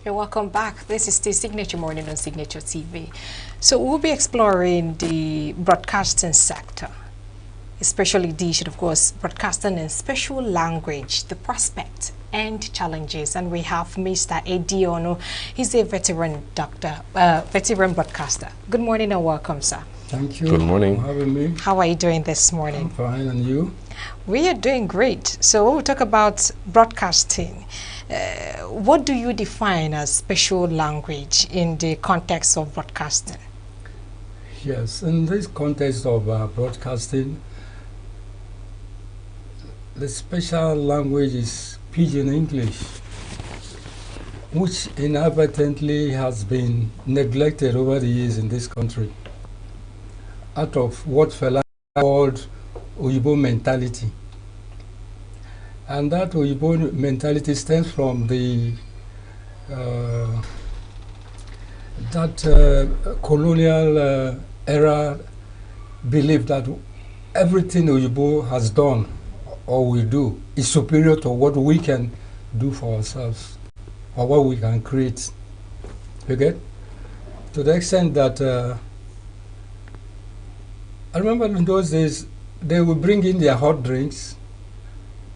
Welcome back. This is the Signature Morning on Signature TV. So we'll be exploring the broadcasting sector, especially the issue, of course, broadcasting in special language, the prospect and challenges. And we have Mr. Ediono. He's a veteran veteran broadcaster. Good morning and welcome, sir. Thank you. Good morning. For having me. How are you doing this morning? I'm fine, and you? We are doing great. So we'll talk about broadcasting. What do you define as special language in the context of broadcasting? Yes, in this context of broadcasting, the special language is Pidgin English, which inadvertently has been neglected over the years in this country out of what Fela called Oyibo mentality. And that Oyibo mentality stems from the colonial era belief that everything Oyibo has done or will do is superior to what we can do for ourselves or what we can create. Okay? To the extent that I remember in those days they would bring in their hot drinks,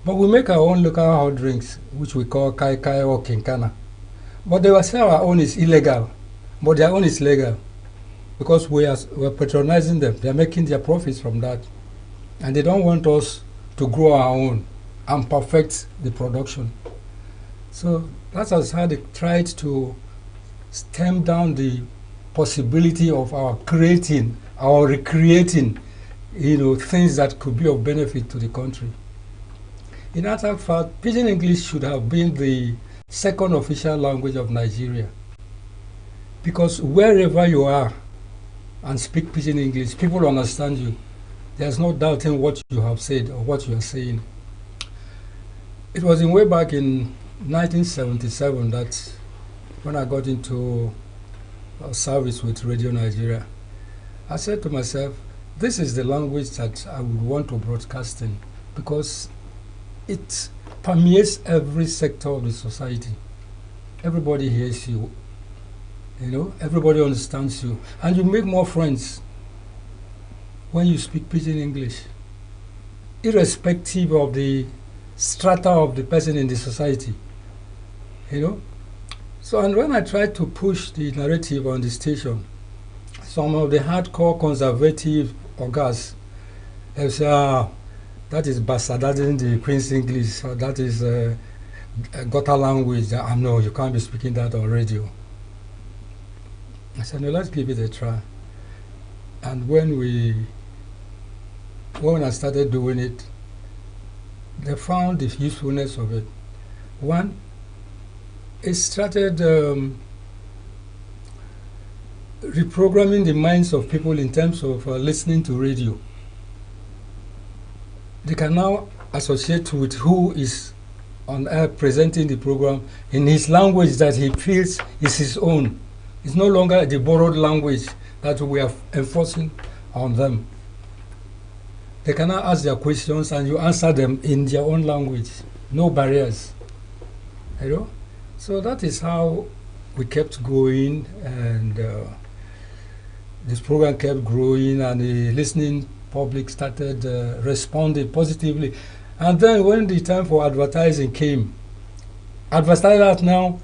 but we make our own local hot drinks, which we call Kai Kai or Kinkana. But they will say our own is illegal, but their own is legal because we're patronizing them. They're making their profits from that. And they don't want us to grow our own and perfect the production. So that's how they tried to stem down the possibility of our creating, our recreating, things that could be of benefit to the country. In actual fact, Pidgin English should have been the second official language of Nigeria, because wherever you are and speak Pidgin English, people understand you. There's no doubting what you have said or what you are saying. It was in way back in 1977 that when I got into service with Radio Nigeria, I said to myself, this is the language that I would want to broadcast in, because it permeates every sector of the society. Everybody hears you, everybody understands you, and you make more friends when you speak Pidgin English, irrespective of the strata of the person in the society, So, and when I tried to push the narrative on the station, some of the hardcore conservative orgas, they say, that is bastardizing the Queen's English, or that is gutter language. No, you can't be speaking that on radio. I said, no, let's give it a try. And when I started doing it, they found the usefulness of it. One, it started reprogramming the minds of people in terms of listening to radio. They can now associate with who is on air presenting the program in his language that he feels is his own. It's no longer the borrowed language that we are enforcing on them. They can now ask their questions and you answer them in their own language. No barriers. You know? So that is how we kept going, and this program kept growing, and the listening public started responding positively. And then when the time for advertising came, advertisers now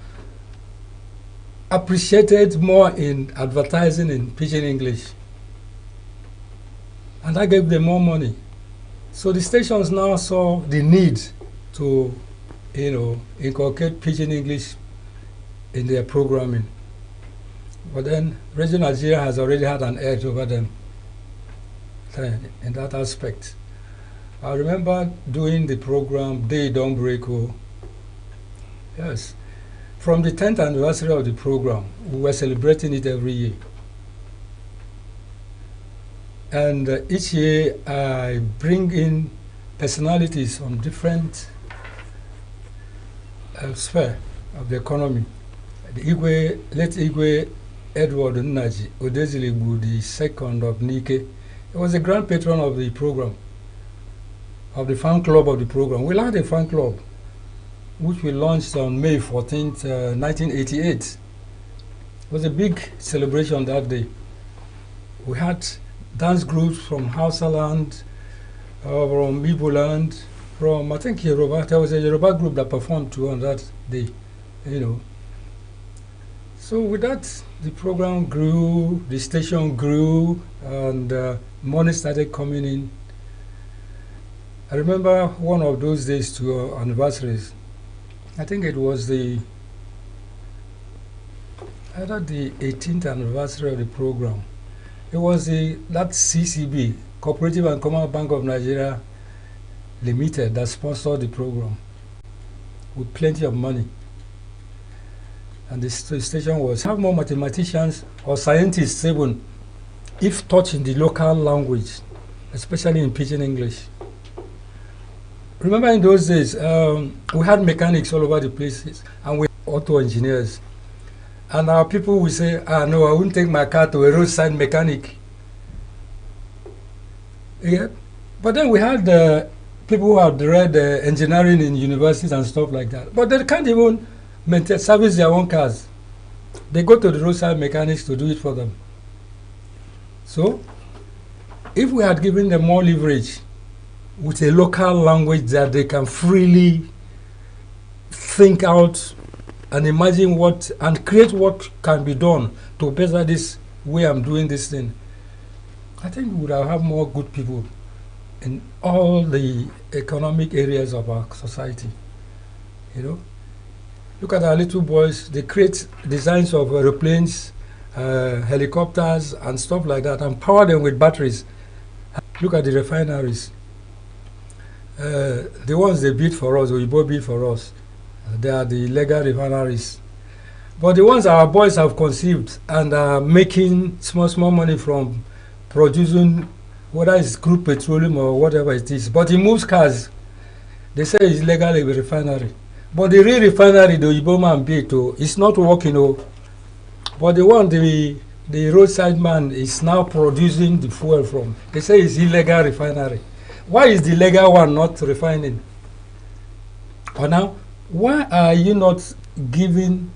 appreciated more in advertising in Pidgin English. And that gave them more money. So the stations now saw the need to, inculcate Pidgin English in their programming. But then Radio Nigeria has already had an edge over them in that aspect. I remember doing the program Day Don't Break. Yes. From the 10th anniversary of the program, we were celebrating it every year. And each year I bring in personalities from different sphere of the economy. The late Igwe Edward Nnaji Odeziligbu, the second of Nike, he was the grand patron of the program, of the fan club of the program. We had a fan club, which we launched on May 14th, 1988. It was a big celebration that day. We had dance groups from Hausa land, from Igbo land, from, I think, Yoruba. There was a Yoruba group that performed too on that day, So with that, the program grew, the station grew, and money started coming in. I remember one of those days to anniversaries. I think it was either the 18th anniversary of the program. It was that CCB, Cooperative and Commercial Bank of Nigeria Limited, that sponsored the program with plenty of money. And the station was have more mathematicians or scientists even, if taught in the local language, especially in Pidgin English. Remember in those days, we had mechanics all over the places, and we auto engineers. And our people would say, no, I wouldn't take my car to a roadside mechanic. Yeah. But then we had people who had read engineering in universities and stuff like that. But they can't even service their own cars. They go to the roadside mechanics to do it for them. So, if we had given them more leverage with a local language that they can freely think out and imagine what and create what can be done to better this way I'm doing this thing, I think we would have more good people in all the economic areas of our society. Look at our little boys, they create designs of aeroplanes, helicopters and stuff like that, and power them with batteries. Look at the refineries. The ones they build for us, we both build for us. They are the legal refineries. But the ones our boys have conceived and are making small money from producing, whether it's crude petroleum or whatever it is. But it moves cars. They say it's legal refinery. But the real refinery, the Igbo man built, it's not working. But the one the roadside man is now producing the fuel from, they say it's illegal refinery. Why is the legal one not refining? Or now, why are you not giving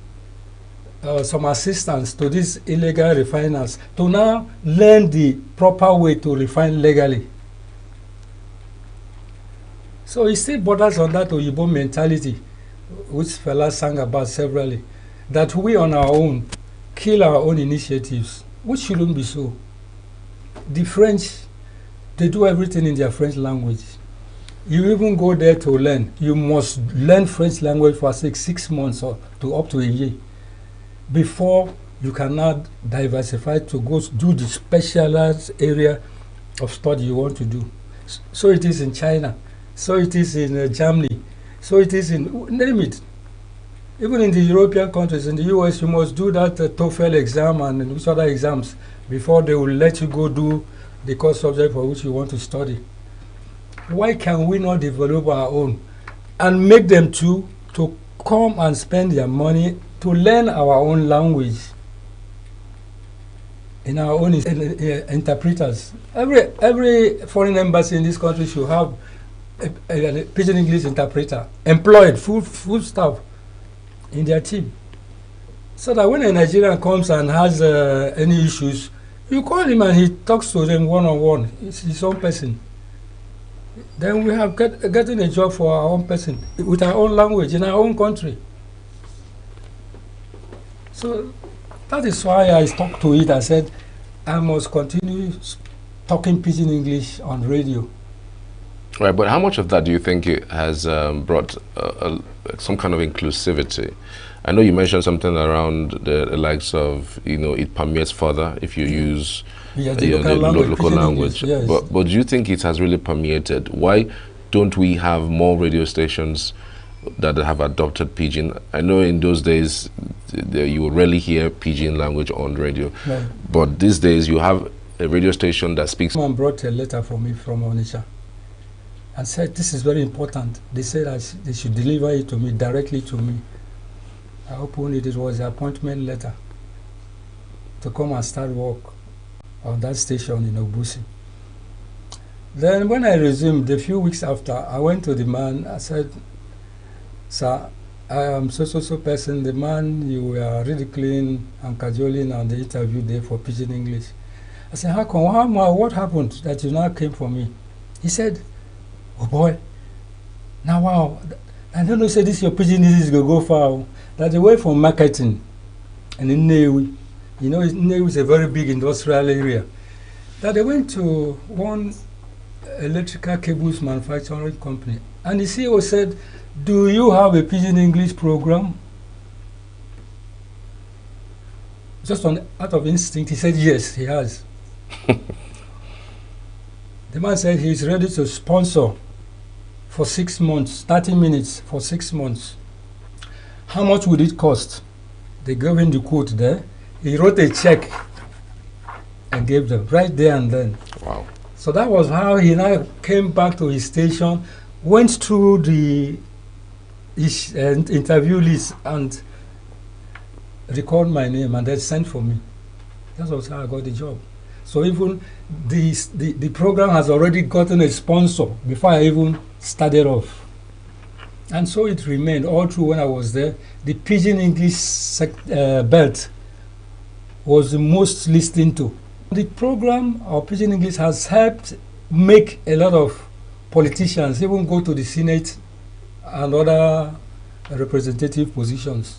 some assistance to these illegal refiners to now learn the proper way to refine legally? So it still borders on that Oyibo mentality, which Fela sang about severally, that we on our own kill our own initiatives, which shouldn't be so. The French, they do everything in their French language. You even go there to learn. You must learn French language for 6 months or to up to a year before you cannot diversify to go do the specialized area of study you want to do. So it is in China, so it is in Germany, so it is in, name it. Even in the European countries, in the US, you must do that TOEFL exam and which other exams before they will let you go do the course subject for which you want to study. Why can we not develop our own and make them to come and spend their money to learn our own language in our own interpreters? Every foreign embassy in this country should have a Pidgin English interpreter employed, full staff in their team, so that when a Nigerian comes and has any issues, you call him and he talks to them one-on-one. It's his own person. Then we have getting a job for our own person with our own language in our own country. So that is why I stuck to it. I said I must continue talking Pidgin English on radio. Right, but how much of that do you think it has brought some kind of inclusivity? I know you mentioned something around the likes of, it permeates further if you use the local language. Yes. But do you think it has really permeated? Why don't we have more radio stations that have adopted Pidgin? I know in those days you would rarely hear Pidgin language on radio, Right. but these days you have a radio station that speaks. Someone brought a letter for me from Onitsha and said this is very important. They said they should deliver it to me, directly to me. I opened it. It was an appointment letter to come and start work on that station in Obusi. Then when I resumed a few weeks after, I went to the man. I said, "Sir, I am so person, the man you were ridiculing and cajoling on the interview there for Pidgin English." I said, "How come? What happened that you now came for me?" He said, "Oh boy, now wow, I don't know, say this your Pidgin English is going to go far. That's away from marketing." And in Nnewi, Nnewi is a very big industrial area. That they went to one electrical cables manufacturing company, and the CEO said, "Do you have a Pidgin English program?" Just out of instinct, he said, "Yes, he has." The man said he's ready to sponsor for 6 months, 30 minutes for 6 months. How much would it cost? They gave him the quote there. He wrote a check and gave them right there and then. Wow. So that was how he now came back to his station, went through his interview list and recorded my name and then sent for me. That was how I got the job. So even the program has already gotten a sponsor before I even started off. And so it remained all through when I was there. The Pidgin English belt was the most listened to. The program of Pidgin English has helped make a lot of politicians even go to the Senate and other representative positions,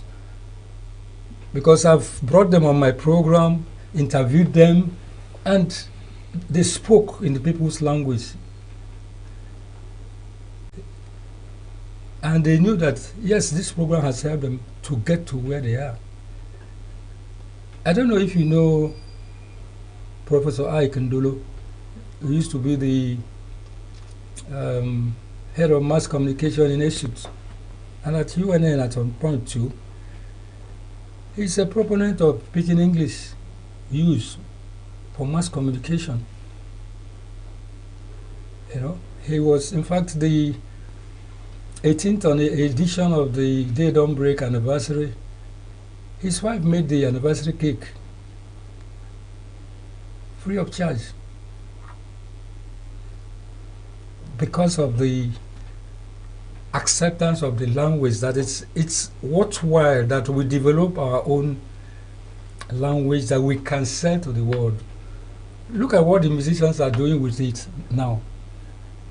because I've brought them on my program, interviewed them, and they spoke in the people's language. And they knew that, yes, this program has helped them to get to where they are. I don't know if you know Professor Ike Ndolo, who used to be the head of mass communication in Egypt, and at UNN at one point too. He's a proponent of Pidgin English use for mass communication. He was, in fact, the 18th edition of the Day Don't Break anniversary. His wife made the anniversary cake free of charge because of the acceptance of the language, that it's worthwhile that we develop our own language that we can sell to the world. Look at what the musicians are doing with it now.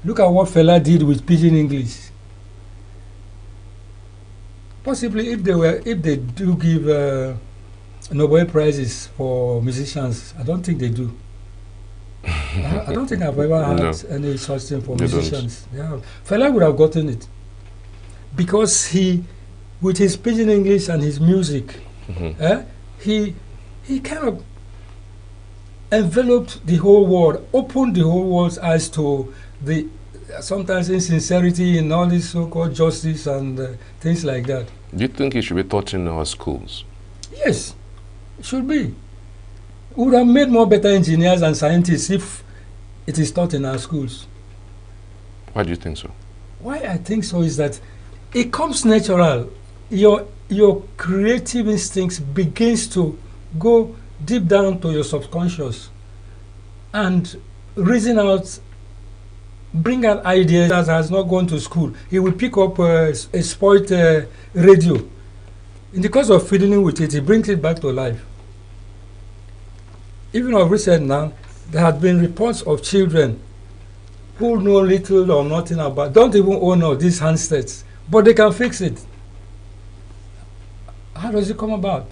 Look at what Fela did with Pidgin English. Possibly if they do give Nobel Prizes for musicians, I don't think they do. I don't think I've ever had any such thing for musicians. Yeah, Fela would have gotten it because he, with his pidgin English and his music, he kind of enveloped the whole world, opened the whole world's eyes to the sometimes insincerity in all this so-called justice and things like that. Do you think it should be taught in our schools? Yes, it should be. We would have made more better engineers and scientists if it is taught in our schools. Why do you think so? Why I think so is that it comes natural. Your creative instincts begins to go deep down to your subconscious and reason out, bring out ideas that has not gone to school. He will pick up a spoiled radio. In the course of fiddling with it, he brings it back to life. Even of recent now, there have been reports of children who know little or nothing about, don't even own all these handsets, but they can fix it. How does it come about?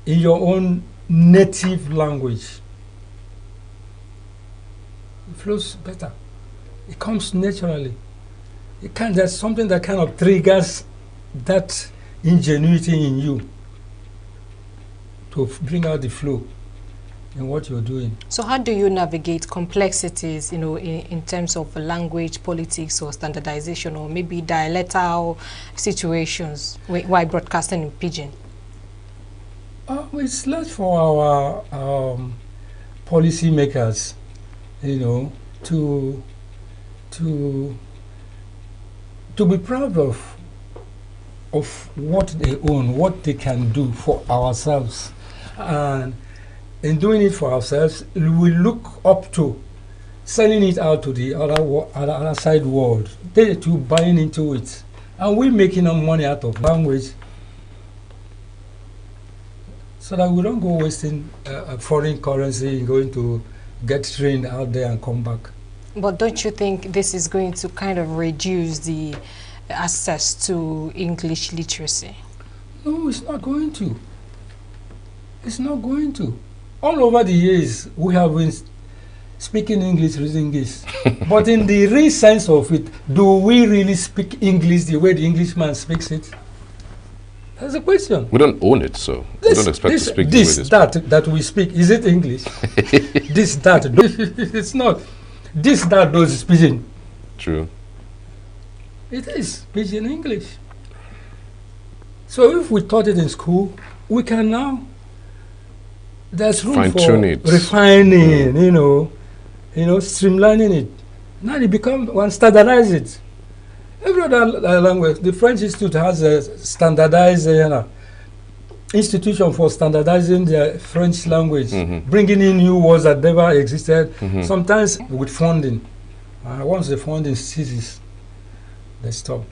In your own native language. It flows better. It comes naturally. There's something that kind of triggers that ingenuity in you to bring out the flow in what you're doing. So how do you navigate complexities, in terms of language, politics, or standardization, or maybe dialectal situations while broadcasting in pidgin? It's left for our policy makers, to be proud of what they own, what they can do for ourselves. And in doing it for ourselves, we look up to selling it out to the other side world. They too buying into it. And we're making money out of language so that we don't go wasting foreign currency going to get trained out there and come back. But don't you think this is going to kind of reduce the access to English literacy? No, it's not going to. It's not going to. All over the years, we have been speaking English, reading English. But in the real sense of it, do we really speak English the way the Englishman speaks it? That's the question. We don't own it, so we don't expect to speak the way they speak. That we speak, is it English? It's not. That is pidgin. True. It is pidgin English. So if we taught it in school, we can now, there's room for refining, streamlining it. Now it becomes one, standardize it. Every other language, the French Institute has a standardized institution for standardizing the French language, bringing in new words that never existed, sometimes with funding. Once the funding ceases, they stop.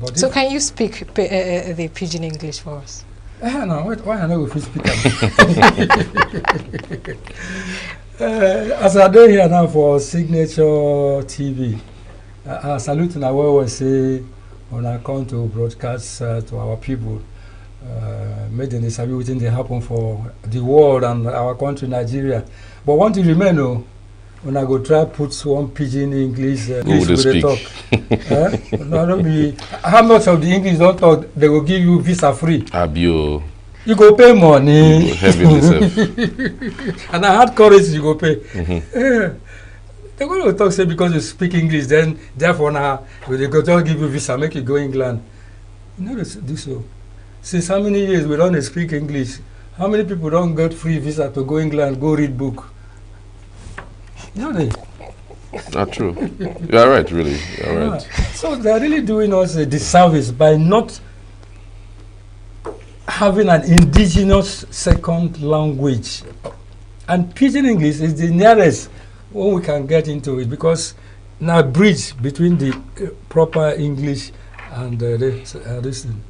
But so can you speak the pidgin English for us? No, why I know if we speak as I do here now for Signature TV, I salute na we say on account to broadcast to our people, made in the sabi within they happen for the world and our country, Nigeria. But one thing remain, when I go try put one pidgin English, English with the talk. No, be how much of the English don't talk, they will give you visa free. Abio. You go pay money. And I had courage, you go pay. They're going to talk, say, because you speak English, then therefore now they go just give you visa, make you go England. You know this so. Since how many years we don't speak English? How many people don't get free visa to go England, go read book? You know they. Not true. You are right, really. You are right. So they're really doing us a disservice by not having an indigenous second language. And pidgin English is the nearest when we can get into it, because now bridge between the proper English and this thing.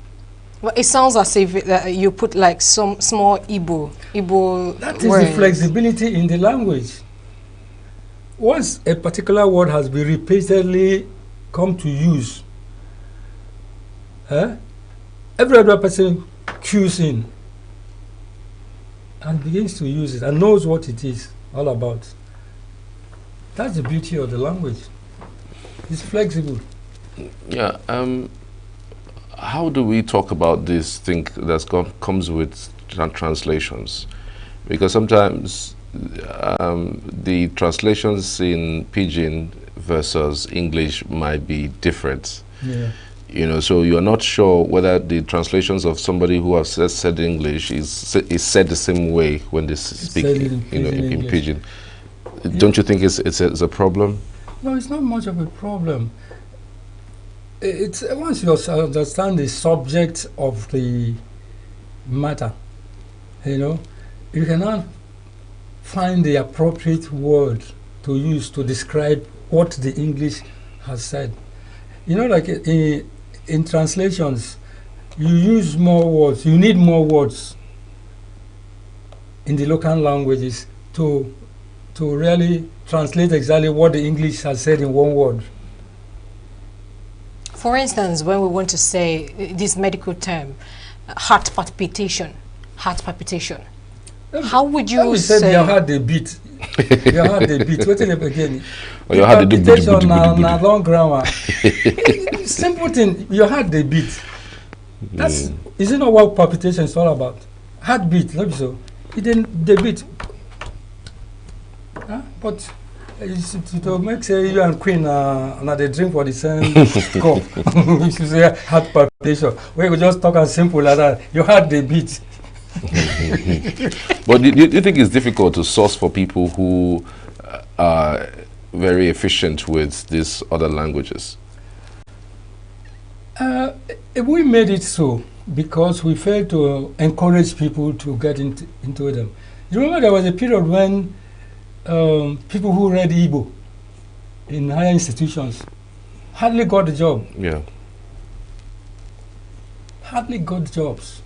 Well, it sounds as if you put like some small Igbo That is the flexibility in the language. Once a particular word has been repeatedly come to use, every other person cues in and begins to use it and knows what it is all about. That's the beauty of the language. It's flexible. Yeah. How do we talk about this thing that comes with translations? Because sometimes the translations in Pidgin versus English might be different. Yeah. You know, so you're not sure whether the translations of somebody who has said English is said the same way when they speak, in Pidgin. Yeah. Don't you think it's a problem? No, it's not much of a problem. It's once you understand the subject of the matter, you cannot find the appropriate word to use to describe what the English has said. Like in translations, you use more words. You need more words in the local languages to really translate exactly what the English has said in one word. For instance, when we want to say this medical term, heart palpitation, how would you say? Your heart they beat. Your heart they beat. Wait till again. Or your heart they do. Na long grammar. Simple thing. Your heart they beat. That's is it not what palpitation is all about? Heartbeat, not so. They beat. But to make say you and Queen they drink for the same cup. You should say heart palpitation. We could just talk as simple like that. Your heart they beat. But do you think it's difficult to source for people who are very efficient with these other languages? We made it so because we failed to encourage people to get into them. You remember there was a period when people who read Igbo in higher institutions hardly got a job. Yeah. Hardly got jobs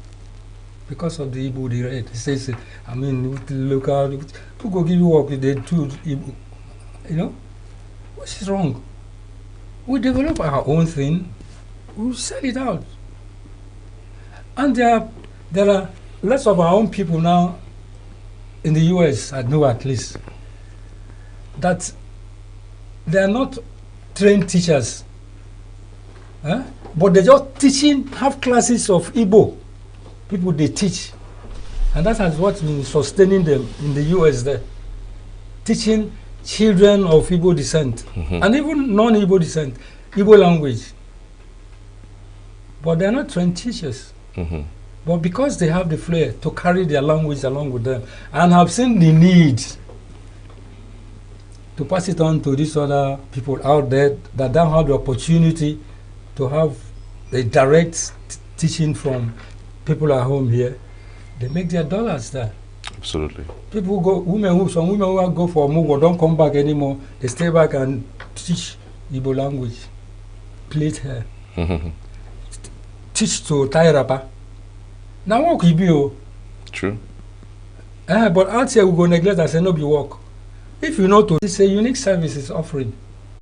because of the Igbo they read. It says, local, who go give you work if they do Igbo? What is wrong? We develop our own thing, we sell it out. And there are lots of our own people now in the US, I know at least, that they are not trained teachers, but they're just teaching, have classes of Igbo people they teach. And that has what's been sustaining them in the US there. Teaching children of Igbo descent, and even non-Igbo descent, Igbo language. But they're not trained teachers. But because they have the flair to carry their language along with them and have seen the need to pass it on to these other people out there that don't have the opportunity to have the direct teaching from people at home here, they make their dollars there. Absolutely. People go, some women who go for Mugo don't come back anymore. They stay back and teach Igbo language, plait hair, teach to tie wrapper. Now work will be true. But out here we go neglect and say no be work. If you know to, it's a unique services offering.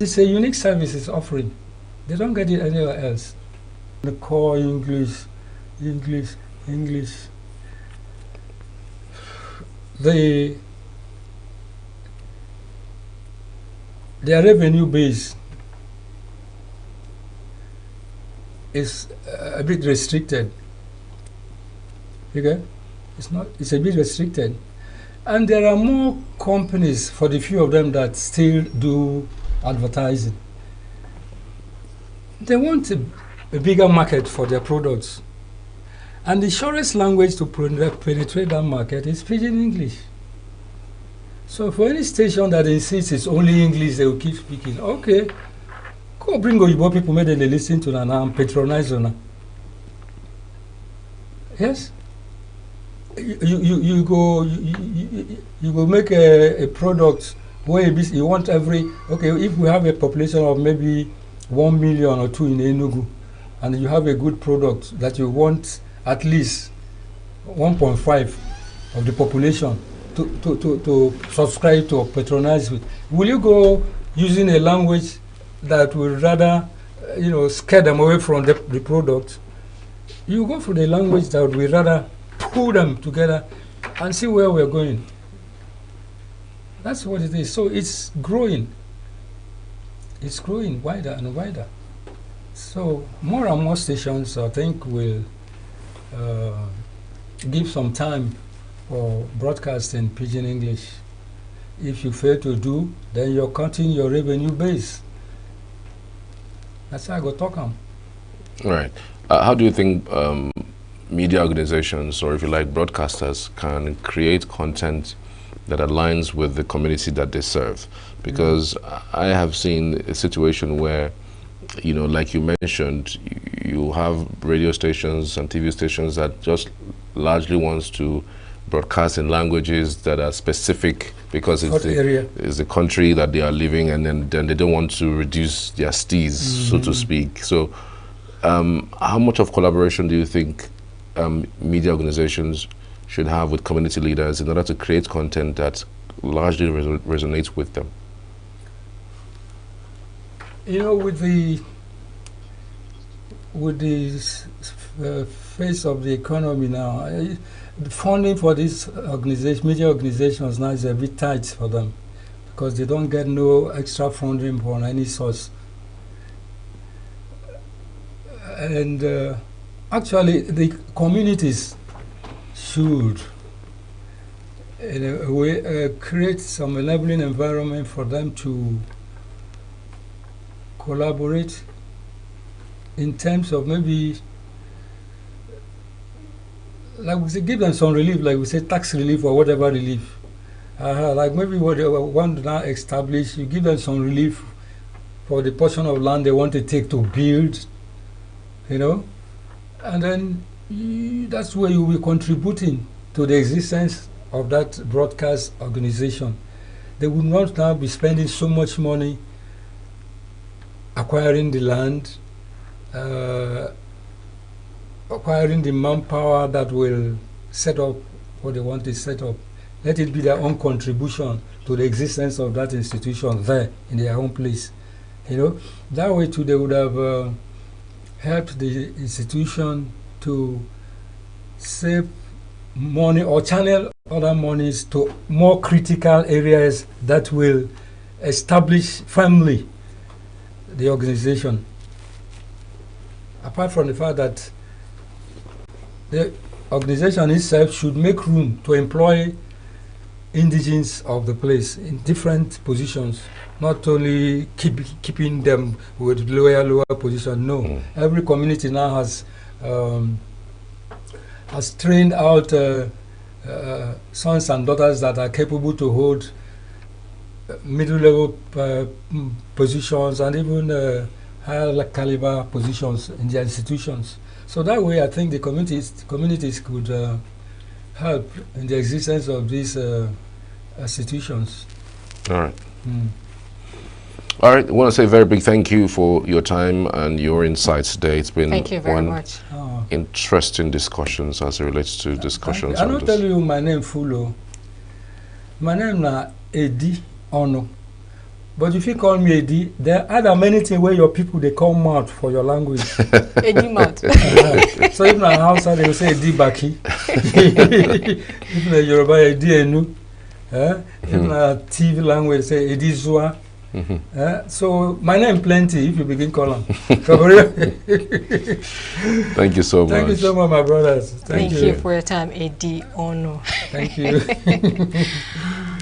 It's a unique services offering. They don't get it anywhere else. The core English. Their revenue base is a bit restricted. Okay? It's a bit restricted. And there are more companies, for the few of them that still do advertising. They want a bigger market for their products. And the surest language to penetrate that market is Pidgin English. So for any station that insists it's only English, they will keep speaking. Okay, go bring Oyibo people, maybe they listen to them and patronize them. Yes? You go make a product where you want if we have a population of maybe 1 million or 2 in ENUGU, and you have a good product that you want at least 1.5 of the population to subscribe to or patronize with, will you go using a language that will rather scare them away from the product? You go for the language that will rather pull them together and see where we're going. That's what it is. So it's growing. It's growing wider and wider. So more and more stations, I think, will give some time for broadcasting Pidgin English. If you fail to do, then you're cutting your revenue base. That's how I go talk on. Right. How do you think media organizations, or if you like broadcasters, can create content that aligns with the community that they serve? Because I have seen a situation where, you know, like you mentioned, you have radio stations and TV stations that just largely wants to broadcast in languages that are specific because it's the country that they are living, and then they don't want to reduce their steez, so to speak. So how much of collaboration do you think media organizations should have with community leaders in order to create content that largely resonates with them? You know, with the face of the economy now, the funding for these media organizations now is a bit tight for them because they don't get no extra funding from any source. And actually, the communities should, in a way, create some enabling environment for them to collaborate in terms of maybe, like we say, give them some relief, like we say, tax relief or whatever relief. Like maybe what they want to now establish, you give them some relief for the portion of land they want to take to build, you know, and then that's where you will be contributing to the existence of that broadcast organization. They would not now be spending so much money acquiring the land, acquiring the manpower that will set up what they want to set up. Let it be their own contribution to the existence of that institution there in their own place. You know, that way too they would have helped the institution to save money or channel other monies to more critical areas that will establish firmly the organization. Apart from the fact that the organization itself should make room to employ indigenes of the place in different positions, not only keeping them with lower position. No, every community now has trained out sons and daughters that are capable to hold middle-level positions and even higher caliber positions in their institutions. So that way, I think the communities could help in the existence of these institutions. All right. All right. I want to say a very big thank you for your time and your insights today. It's been thank you very much. Interesting discussions as it relates to discussions. I don't tell you my name Fulo. My name is Edi Ono. But if you call me Edi, there are many things where your people they call mouth for your language. Edi mouth. So if na Hausa they will say Edi Baki. If na Yoruba Edi Enu. If na TV language say Edi Zua. So my name plenty if you begin calling. Thank you so much. Thank you so much, my brothers. Thank you for your time, Edi Ono. Thank you.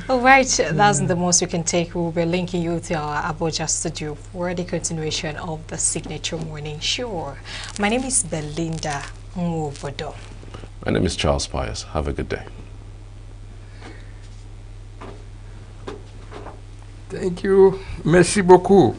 All right, that's the most we can take. We'll be linking you to our Abuja studio for the continuation of the Signature Morning Show. My name is Belinda Nwobodo. My name is Charles Pius. Have a good day. Thank you. Merci beaucoup.